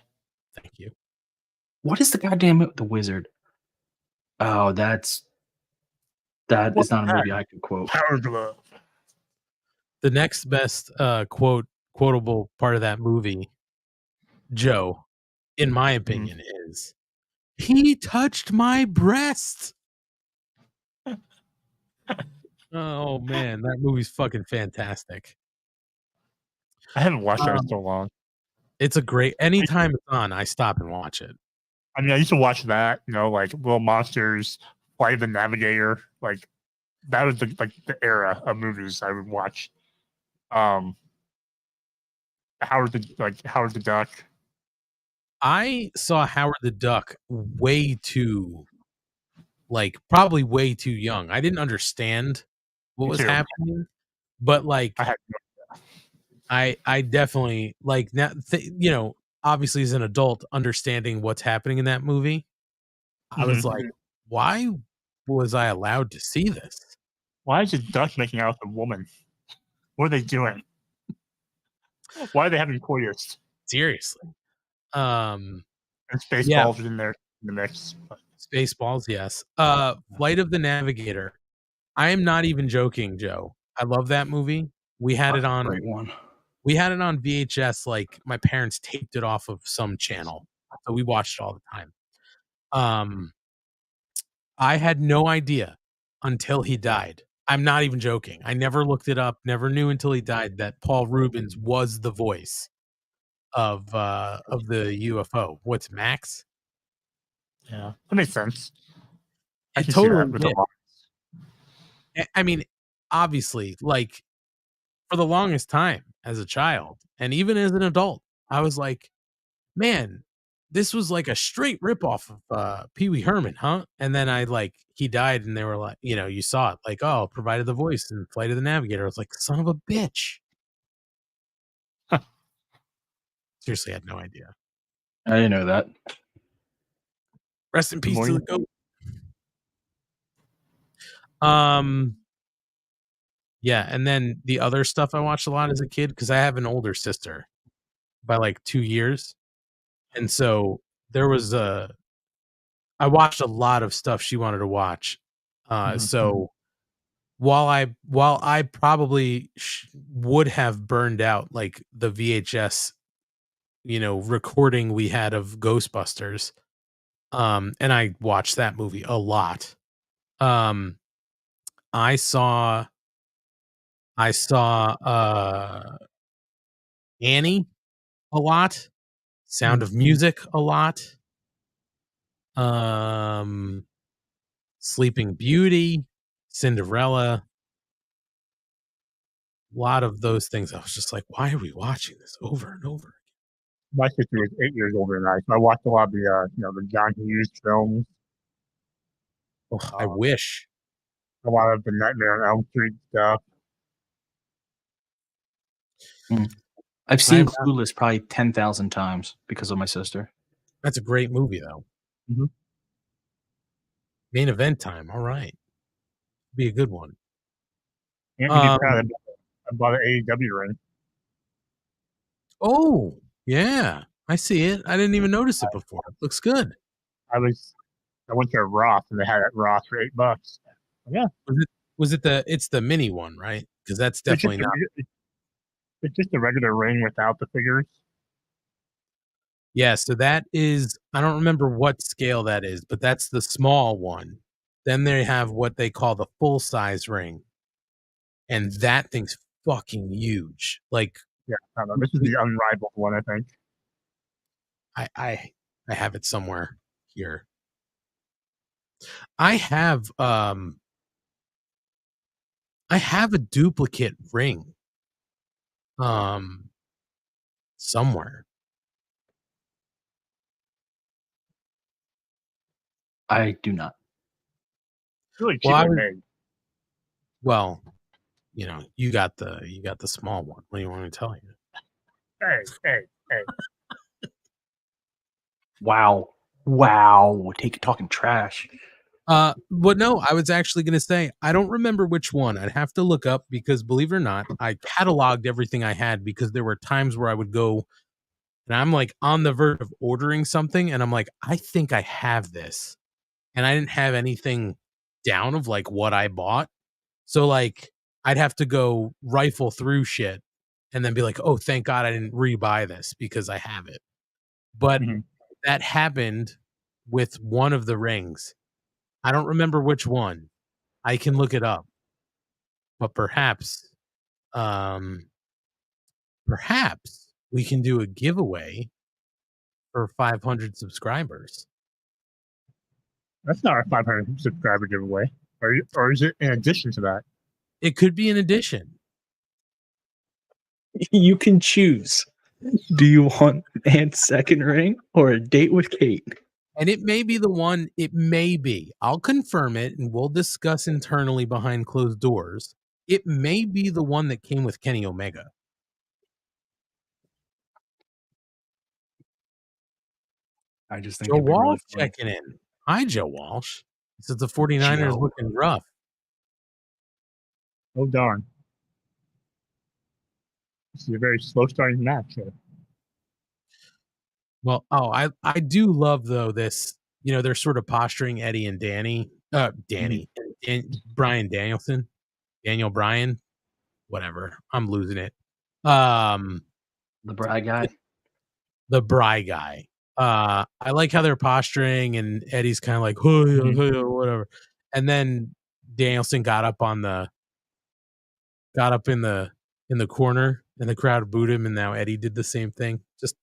Thank you. What is the goddamn the Wizard? Oh, that is not a movie I could quote. Power Glove. The next best quotable part of that movie, Joe, in my opinion, is he touched my breast. Oh man, that movie's fucking fantastic. I haven't watched it in so long. It's a great. Anytime it's on, I stop and watch it. I mean, I used to watch that. Like Little Monsters, Flight of the Navigator. Like that was the era of movies I would watch. Howard the Duck. I saw Howard the Duck probably way too young. I didn't understand what was happening, but I definitely now, obviously as an adult understanding what's happening in that movie, I was like, why was I allowed to see this? Why is a duck making out with a woman? What are they doing? Why are they having coitus? Seriously. And Spaceballs in there in the mix. Spaceballs, yes. Flight of the Navigator. I am not even joking, Joe. I love that movie. We had it on. Great one. We had it on VHS. Like my parents taped it off of some channel, so we watched it all the time. I had no idea until he died. I'm not even joking. I never looked it up. Never knew until he died that Paul Rubens was the voice of the UFO. What's Max? Yeah, that makes sense. I totally did. I mean, obviously, like for the longest time as a child and even as an adult, I was like, man, this was like a straight ripoff of Pee Wee Herman, huh? And then he died and they were like, you saw it like, oh, provided the voice in Flight of the Navigator. I was like, son of a bitch. Seriously, I had no idea. I didn't know that. Rest in peace to the goat. Yeah, and then the other stuff I watched a lot as a kid, because I have an older sister by like 2 years. And so there was I watched a lot of stuff she wanted to watch. So while I probably would have burned out like the VHS, recording we had of Ghostbusters, and I watched that movie a lot. I saw Annie a lot, Sound of Music a lot, Sleeping Beauty, Cinderella. lot of those things, I was just like, why are we watching this over and over? My sister was 8 years older than I, so I watched a lot of the John Hughes films. Oh, I wish. A lot of the Nightmare on Elm Street stuff. I've seen Clueless probably 10,000 times because of my sister. That's a great movie, though. Mm-hmm. Main event time. All right. Be a good one. I bought an AEW ring. Oh, yeah. I see it. I didn't even notice it before. It looks good. I went to Ross and they had it at Ross for $8. Yeah. It's the mini one, right? Because that's definitely not. It's just a regular ring without the figures. Yeah, so that is, I don't remember what scale that is, but that's the small one. Then they have what they call the full size ring. And that thing's fucking huge. Like, yeah, I don't know. This is the unrivaled one, I think. I have it somewhere here. I have a duplicate ring somewhere. I do not. Really cheaply made. Well, you got the small one. What do you want me to tell you? Hey. Wow. Talking trash. But no, I was actually going to say, I don't remember which one. I'd have to look up because, believe it or not, I cataloged everything I had because there were times where I would go and I'm like on the verge of ordering something and I'm like, I think I have this. And I didn't have anything down of like what I bought. So like I'd have to go rifle through shit and then be like, oh, thank God I didn't rebuy this because I have it. But that happened with one of the rings. I don't remember which one. I can look it up. But perhaps we can do a giveaway for 500 subscribers. That's not a 500 subscriber giveaway. Or is it in addition to that? It could be an addition. You can choose. Do you want Ant's second ring or a date with Kate? And it may be the one, it may be. I'll confirm it and we'll discuss internally behind closed doors. It may be the one that came with Kenny Omega. I just think Joe Walsh checking in. Hi, Joe Walsh. He says the 49ers looking rough. Oh, darn. This is a very slow starting match here. Well, I do love though this, they're sort of posturing Eddie and Brian Danielson, Daniel Bryan, whatever. I'm losing it. The Bry guy. The Bry guy. I like how they're posturing and Eddie's kind of like, whatever. And then Danielson got up in the corner and the crowd booed him. And now Eddie did the same thing. Just,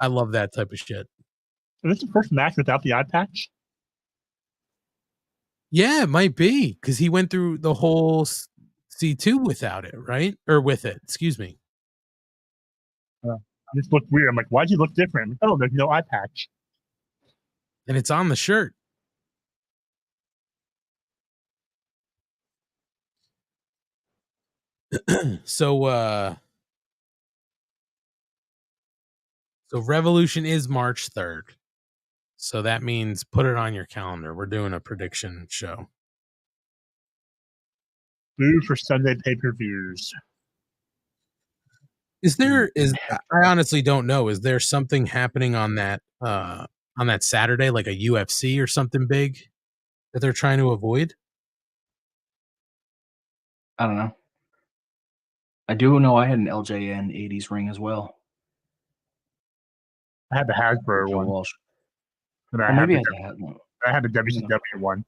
I love that type of shit. Is this the first match without the eye patch? Yeah, it might be because he went through the whole C2 without it, right? Or with it, excuse me. This looked weird. I'm like, why'd you look different? Oh, there's no eye patch. And it's on the shirt. So Revolution is March 3rd. So that means put it on your calendar. We're doing a prediction show. Boo for Sunday pay-per-views. I honestly don't know. Is there something happening on that Saturday, like a UFC or something big that they're trying to avoid? I don't know. I do know I had an LJN 80s ring as well. I had the Hasbro one. Walsh. But I had the WCW one.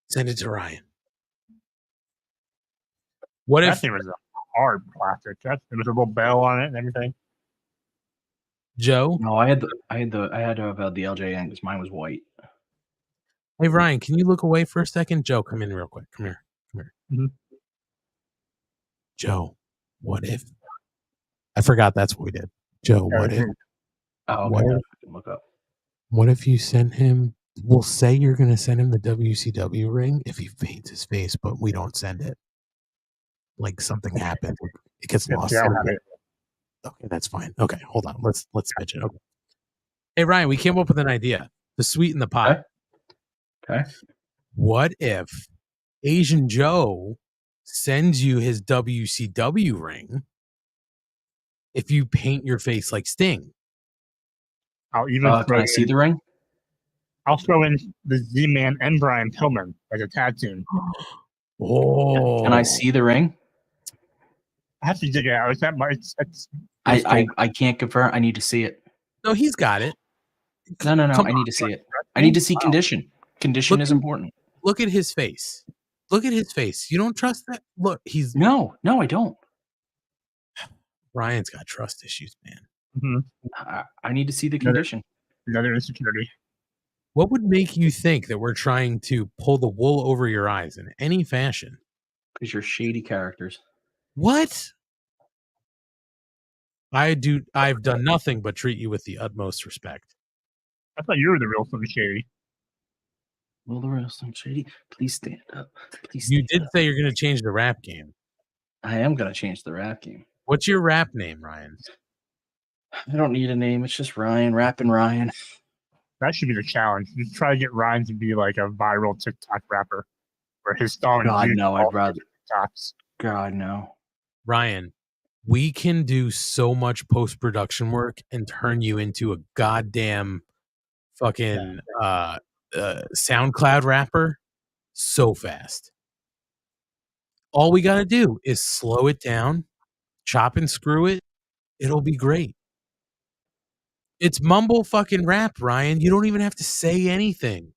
Send it to Ryan. What if that thing was a hard plastic? There was a little bell on it and everything. Joe? No, I had to have the LJN because mine was white. Hey Ryan, can you look away for a second? Joe, come in real quick. Come here. Mm-hmm. Joe, what if? I forgot that's what we did. Joe, what if? Oh, What okay. if? Look up. What if you send him? We'll say you're going to send him the WCW ring if he paints his face, but we don't send it. Like something happens, it gets lost. Okay, that's fine. Okay, hold on. Let's pitch it. Okay. Hey Ryan, we came up with an idea to sweeten the pot. Okay. What if Asian Joe sends you his WCW ring if you paint your face like Sting? I'll even can I see the ring? I'll throw in the Z-Man and Brian Pillman as a tag team. Can I see the ring? I have to dig it out. It's that much. I can't confirm. I need to see it. No, he's got it. No. I need to see it. I need to see condition. Condition is important. Look at his face. Look at his face. You don't trust that? Look, he's no, I don't. Ryan's got trust issues, man. Mm-hmm. I need to see the condition. Another insecurity. What would make you think that we're trying to pull the wool over your eyes in any fashion? Because you're shady characters. What? I've done nothing but treat you with the utmost respect. I thought you were the real Slim Shady. Well, the real Slim Shady. Please stand up. You did say you're going to change the rap game. I am going to change the rap game. What's your rap name, Ryan? I don't need a name. It's just Ryan. Rapping Ryan. That should be the challenge. Just try to get Ryan to be like a viral TikTok rapper, where his song. God no, I'd rather. TikToks. God no. Ryan, we can do so much post-production work and turn you into a goddamn fucking SoundCloud rapper so fast. All we got to do is slow it down, chop and screw it. It'll be great. It's mumble fucking rap, Ryan. You don't even have to say anything.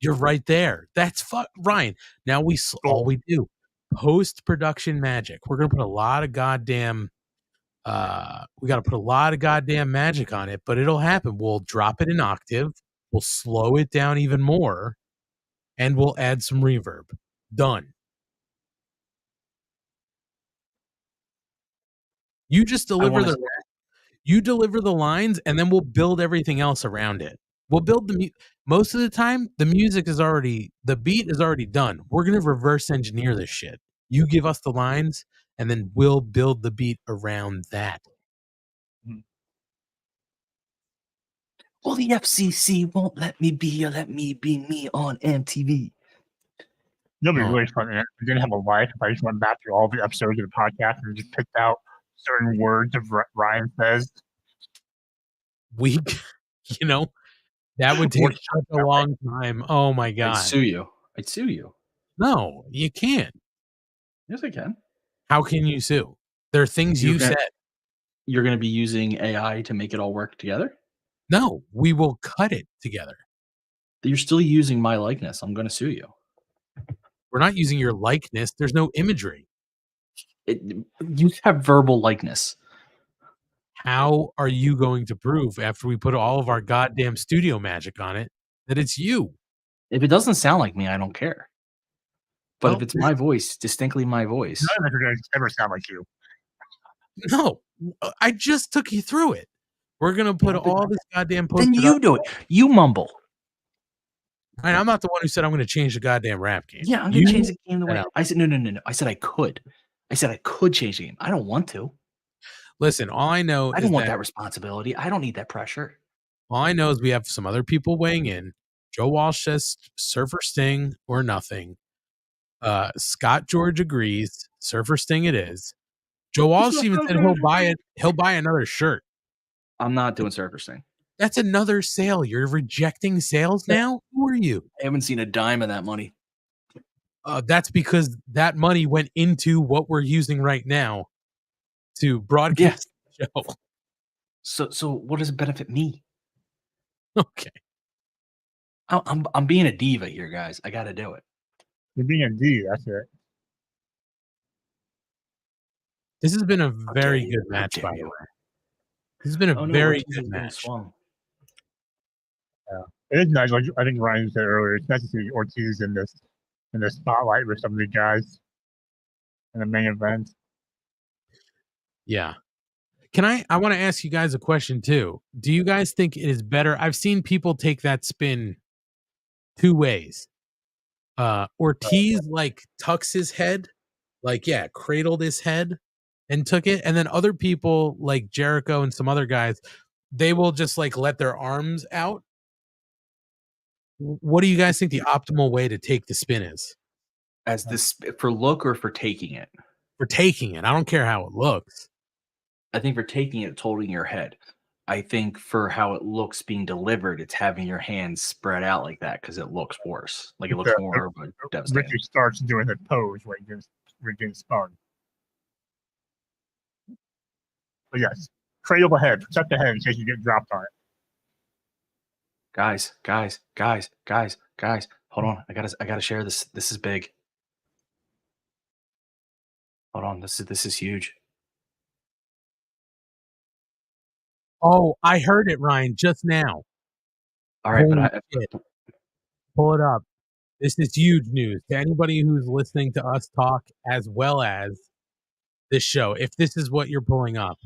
You're right there. That's Ryan. Now all we do post-production magic. We're gonna put a lot of goddamn. We got to put a lot of goddamn magic on it, but it'll happen. We'll drop it an octave. We'll slow it down even more, and we'll add some reverb. Done. You just deliver the lines, and then we'll build everything else around it. We'll build most of the time. The beat is already done. We're gonna reverse engineer this shit. You give us the lines, and then we'll build the beat around that. Well, the FCC won't let me be me on MTV. Nobody really fun. I didn't have a life. If I just went back through all the episodes of the podcast and just picked out certain words of Ryan says. That would take such a long time. Oh my God. I'd sue you. No, you can't. Yes, I can. How can you sue? There are things you said. You're going to be using AI to make it all work together? No, we will cut it together. You're still using my likeness. I'm going to sue you. We're not using your likeness. There's no imagery. You have verbal likeness. How are you going to prove after we put all of our goddamn studio magic on it that it's you? If it doesn't sound like me, I don't care. But if it's my voice, distinctly my voice. None of it going to ever sound like you. No, I just took you through it. We're going to put all this goddamn post. Then you do it. You mumble. And I'm not the one who said I'm going to change the goddamn rap game. Yeah, I'm going to change the game the way. I said, no. I said I could. I said I could change the game. I don't want to. Listen, all I know I don't want that responsibility. I don't need that pressure. All I know is we have some other people weighing in. Joe Walsh says Surfer Sting or nothing. Scott George agrees. Surfer Sting it is. Joe Walsh even said he'll buy another shirt. I'm not doing Surfer Sting. That's another sale. You're rejecting sales now? Who are you? I haven't seen a dime of that money. That's because that money went into what we're using right now to broadcast the show. So what does it benefit me? Okay. I'm being a diva here, guys. I got to do it. You're being a diva. That's it. This has been a very good match, by the way. This has been a very good match. Yeah. It is nice. Like I think Ryan said earlier, it's nice to see Ortiz in this in the spotlight with some of the guys in the main event. Yeah. I want to ask you guys a question too. Do you guys think it is better? I've seen people take that spin two ways. Ortiz like tucks his head, cradled his head and took it. And then other people like Jericho and some other guys, they will just like let their arms out. What do you guys think the optimal way to take the spin is? As this for look or for taking it? For taking it. I don't care how it looks. I think for taking it, it's holding your head. I think for how it looks being delivered, it's having your hands spread out like that because it looks worse. Like it looks more devastating. Ricky starts doing the pose where he gets spun. But yes, cradle the head, protect the head in case you get dropped on it. Guys. Hold on. I gotta share this. This is big. Hold on. This is huge. Oh, I heard it, Ryan, just now. All right, pull it up. This is huge news to anybody who's listening to us talk as well as this show. If this is what you're pulling up.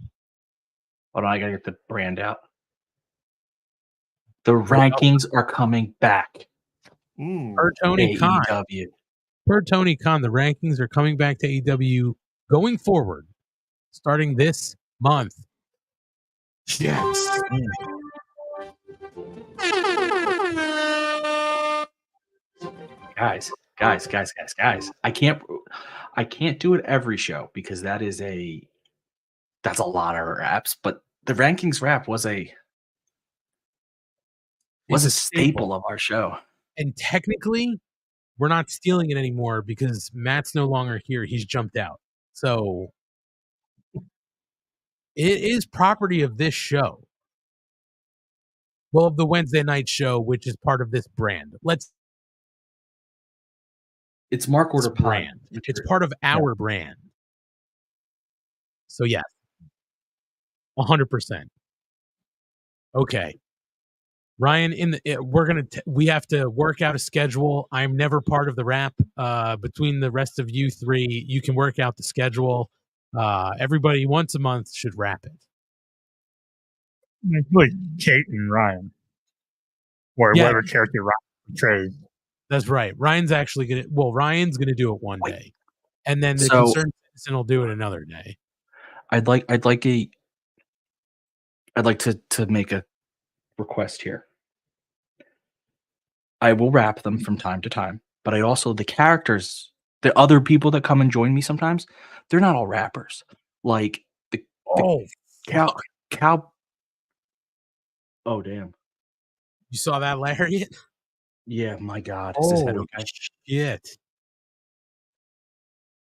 Hold on, I gotta get the brand out. The rankings are coming back. Per Tony Khan. Per Tony Khan, the rankings are coming back to AEW going forward, starting this month. Yes. Guys. I can't do it every show because that's a lot of raps, but the rankings rap was a staple of our show. And technically, we're not stealing it anymore because Matt's no longer here. He's jumped out. So it is property of this show. Well, of the Wednesday night show, which is part of this brand. It's Mark Order brand. It's part of our brand. So yes, 100%. Okay, Ryan. We have to work out a schedule. I'm never part of the rap. Between the rest of you three, you can work out the schedule. Everybody once a month should rap it. It's like Kate and Ryan, or whatever character Ryan portrays. That's right. Ryan's gonna do it one day, and then the concerned citizen will do it another day. I'd like to make a request here. I will rap them from time to time, but the characters, the other people that come and join me sometimes, they're not all rappers. Like the cow. Oh damn! You saw that lariat? Yeah, my God. Is his head okay? Shit.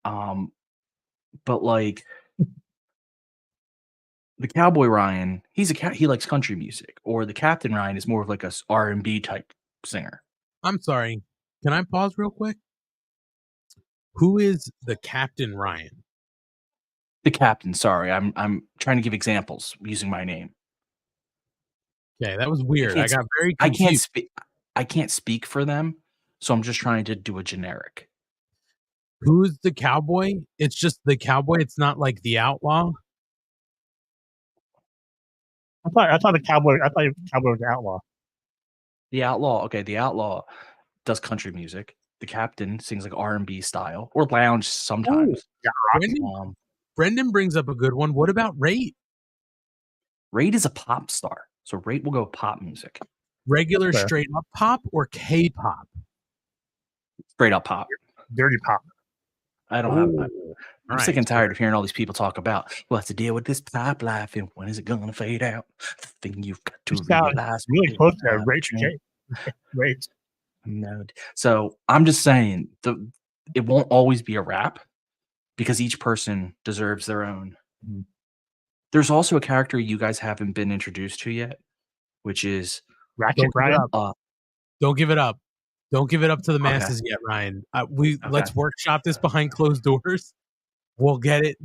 But like the Cowboy Ryan, he likes country music, or the Captain Ryan is more of like a R&B type singer. I'm sorry. Can I pause real quick? Who is the Captain Ryan? The Captain. Sorry, I'm trying to give examples using my name. Okay, that was weird. I got very confused. I can't speak for them, so I'm just trying to do a generic. Who's the cowboy? It's just the cowboy. It's not like the outlaw. I thought the cowboy was the outlaw. The outlaw. Okay, the outlaw does country music. The Captain sings like R&B style or lounge sometimes. Brendan brings up a good one. What about Rate? Rate is a pop star, so Rate will go pop music. Regular straight up pop or K-pop? Straight up pop. Dirty pop. I don't have. I'm sick and tired of hearing all these people talk about we'll have to deal with this pop life and when is it going to fade out? The thing you've got to realize. Really close to Rate. No. So I'm just saying it won't always be a rap because each person deserves their own. Mm-hmm. There's also a character you guys haven't been introduced to yet, which is Ratchet Ryan. Don't give it up. Don't give it up to the masses yet, Ryan. Let's workshop this behind closed doors. We'll get it.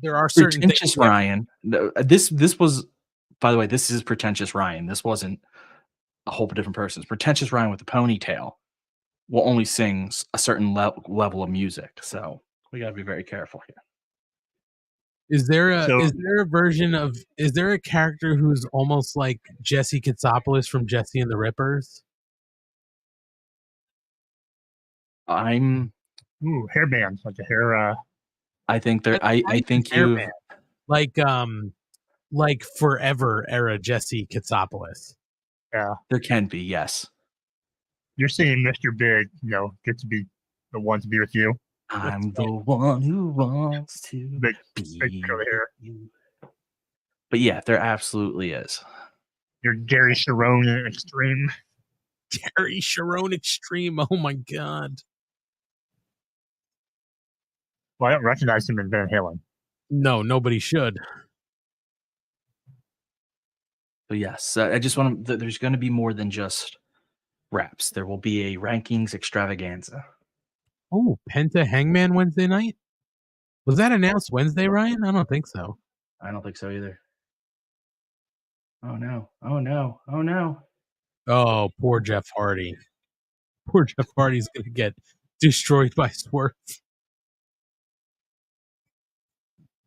There are certain Pretentious things. Ryan. This was, by the way, this is Pretentious Ryan. This wasn't a whole different person. It's Pretentious Ryan with the ponytail will only sing a certain level of music. So we got to be very careful here. Is there a version of is there a character who's almost like Jesse Katsopoulos from Jesse and the Rippers? Hairbands, like a hair. I think there. I think you like forever era Jesse Katsopoulos. Yeah, there can be. Yes, you're seeing Mr. Big. Get to be the one to be with you. I'm the one who wants to big be curly hair. you. But yeah, there absolutely is. You're Gary Sharon in Extreme. Gary Sharon Extreme. Oh my god. Well, I don't recognize him in Van Halen. No, nobody should. But yes, I just want to. There's going to be more than just raps. There will be a rankings extravaganza. Oh, Penta Hangman Wednesday night? Was that announced Wednesday, Ryan? I don't think so. I don't think so either. Oh no. Oh no. Oh no. Oh, poor Jeff Hardy. Poor Jeff Hardy's going to get destroyed by Swerve.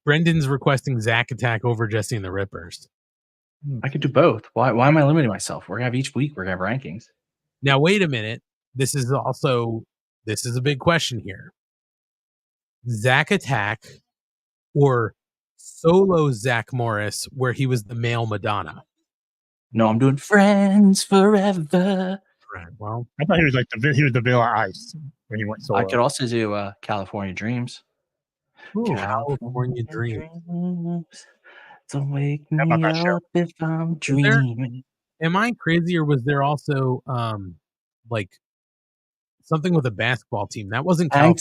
Brendan's requesting Zack Attack over Jesse and the Rippers. I could do both. Why am I limiting myself? We're going to have each week, we're going to have rankings. Now, wait a minute. This is a big question here. Zack Attack or solo Zach Morris, where he was the male Madonna? No, I'm doing Friends Forever. Right. Well, I thought he was he was the Vanilla Ice when he went solo. I could also do California Dreams. Ooh, California Dreams. Don't wake me up if I'm dreaming. Am I crazy, or was there also like something with a basketball team that wasn't Hang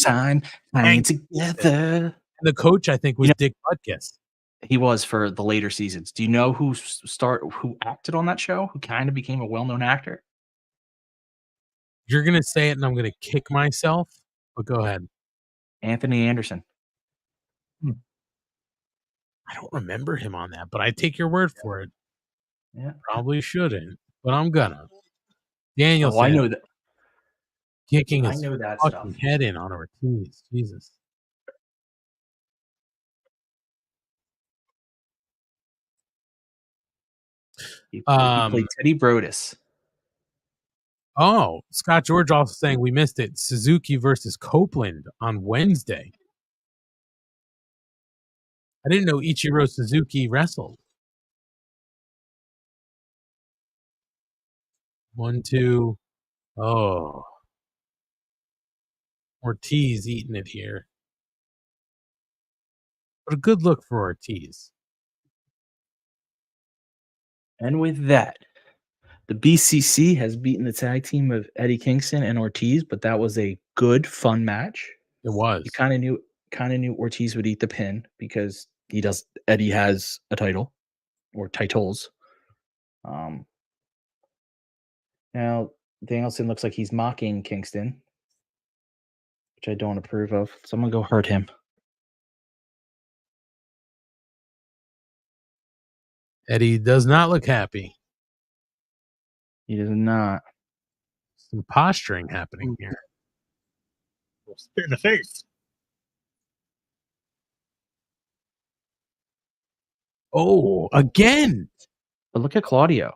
together? And the coach, I think, was Dick Butkus. He was for the later seasons. Do you know who acted on that show? Who kind of became a well-known actor? You're gonna say it, and I'm gonna kick myself. But go ahead. Anthony Anderson. I don't remember him on that, but I take your word for it. Yeah, probably shouldn't, but I'm gonna. Daniel, I know that. Kicking his fucking head in on Ortiz. Jesus. He played Teddy Brodus. Oh, Scott George also saying we missed it. Suzuki versus Copeland on Wednesday. I didn't know Ichiro Suzuki wrestled. 1, 2. Oh. Ortiz eating it here. But a good look for Ortiz. And with that, the BCC has beaten the tag team of Eddie Kingston and Ortiz, but that was a good, fun match. It was. You kind of knew Ortiz would eat the pin because Eddie has a title or titles. Now Danielson looks like he's mocking Kingston, which I don't approve of. So I'm gonna go hurt him. Eddie does not look happy. He does not. Some posturing happening here. Spit in the face. Oh, again. But look at Claudio.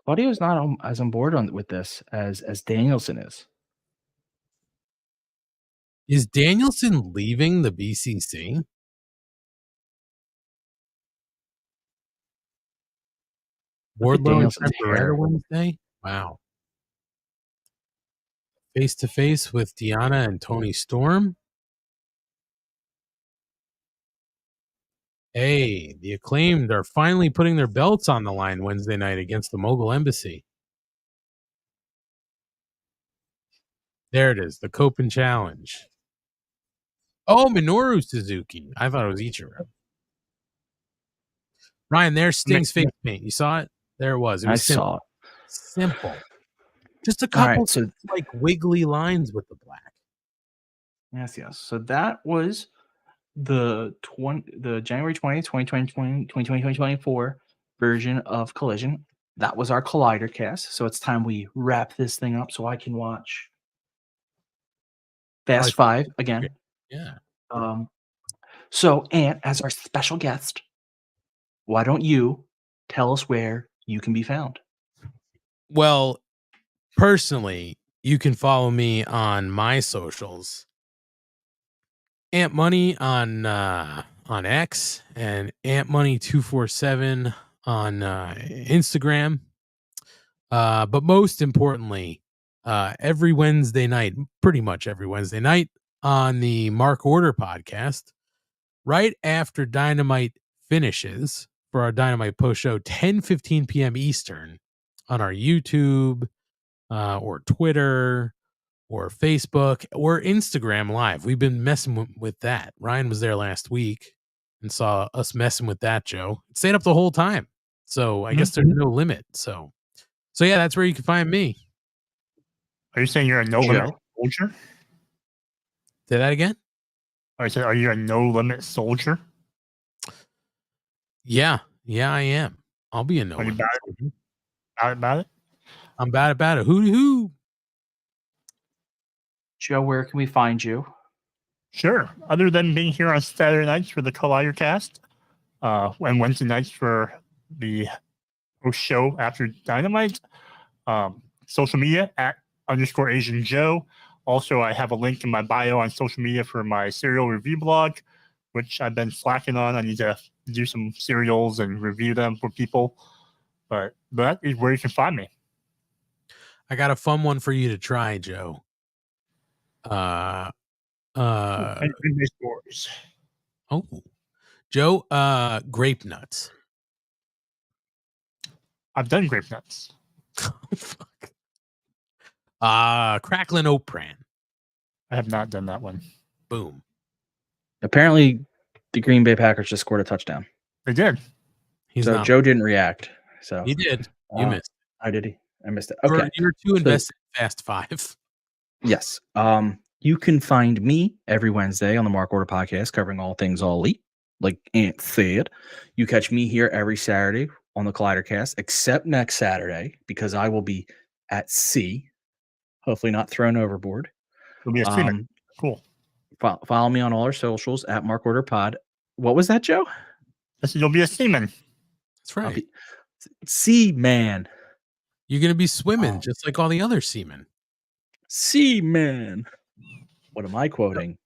Claudio's not as on board with this as Danielson is. Is Danielson leaving the BCC? Wardlow and Ferreira Wednesday? Wow. Face to face with Deanna and Tony Storm. Hey, the Acclaimed are finally putting their belts on the line Wednesday night against the Mogul Embassy. There it is, the Copen Challenge. Oh, Minoru Suzuki. I thought it was Ichiro. Ryan, there's Sting's face paint. You saw it? There it was. It was saw it. Simple. Just a couple like wiggly lines with the black. Yes. So that was the January 20th, 2024 version of Collision. that was our Collidercast. So it's time we wrap this thing up so I can watch Fast Five again. Yeah. So, Ant, as our special guest, why don't you tell us where you can be found? Well, personally, you can follow me on my socials. AntMoney on X and AntMoney247 on Instagram. But most importantly, every Wednesday night, pretty much every Wednesday night on the Mark Order podcast, right after Dynamite finishes for our Dynamite post show, 10:15 p.m. Eastern on our YouTube or Twitter or Facebook or Instagram Live. We've been messing with that. Ryan was there last week and saw us messing with that, Joe. It stayed up the whole time. So I guess there's no limit. So yeah, that's where you can find me. Are you saying you're a no limit soldier? Say that again? Are you a no limit soldier? Yeah, I am. I'll be a no limit soldier. About it? I'm bad about it. Who? Joe, where can we find you? Sure. Other than being here on Saturday nights for the Collidercast, and Wednesday nights for the post show after Dynamite, social media @_Asian Joe. Also, I have a link in my bio on social media for my cereal review blog, which I've been slacking on. I need to do some cereals and review them for people. But that is where you can find me. I got a fun one for you to try, Joe. Stories. Oh, Joe, grape nuts. I've done grape nuts. Oh, fuck. Cracklin' oat bran. I have not done that one. Boom. Apparently, the Green Bay Packers just scored a touchdown. They did. Joe didn't react. So he did. You missed. I did. I missed it. Okay. You're too invested in Fast Five. Yes. You can find me every Wednesday on the Mark Order podcast covering all things All Elite. Like Ant said, you catch me here every Saturday on the Collidercast, except next Saturday because I will be at sea, hopefully not thrown overboard. It'll be a streamer. Cool. Follow me on all our socials at Mark Order Pod. What was that, Joe? You'll be a seaman. That's right. Seaman. You're going to be swimming just like all the other seamen. Seaman. What am I quoting?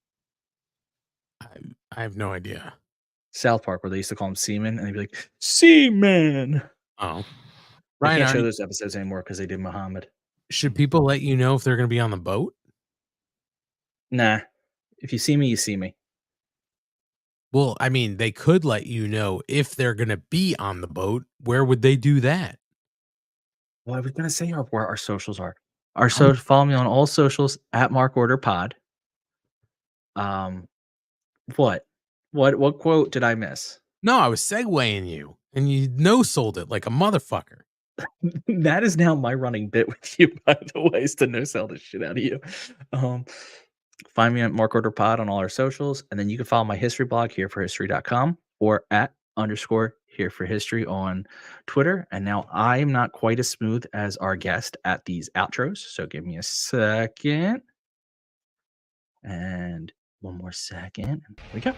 I have no idea. South Park, where they used to call him Seaman, and they'd be like, Seaman. Oh. Ryan, I can't show those episodes anymore because they did Muhammad. Should people let you know if they're going to be on the boat? Nah. If you see me, you see me. Well, I mean, they could let you know if they're going to be on the boat. Where would they do that? Well, I was going to say where our socials are. Follow me on all socials at Mark Order Pod. What quote did I miss? No, I was segueing you, and you no-sold it like a motherfucker. That is now my running bit with you, by the way, is to no-sell the shit out of you. Find me at Mark Order Pod on all our socials, and then you can follow my history blog, hereforhistory.com, or @_hereforhistory on Twitter. And now I am not quite as smooth as our guest at these outros, so give me a second. And one more second. And here we go.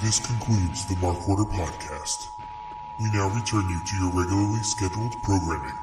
This concludes the Mark Order podcast. We now return you to your regularly scheduled programming.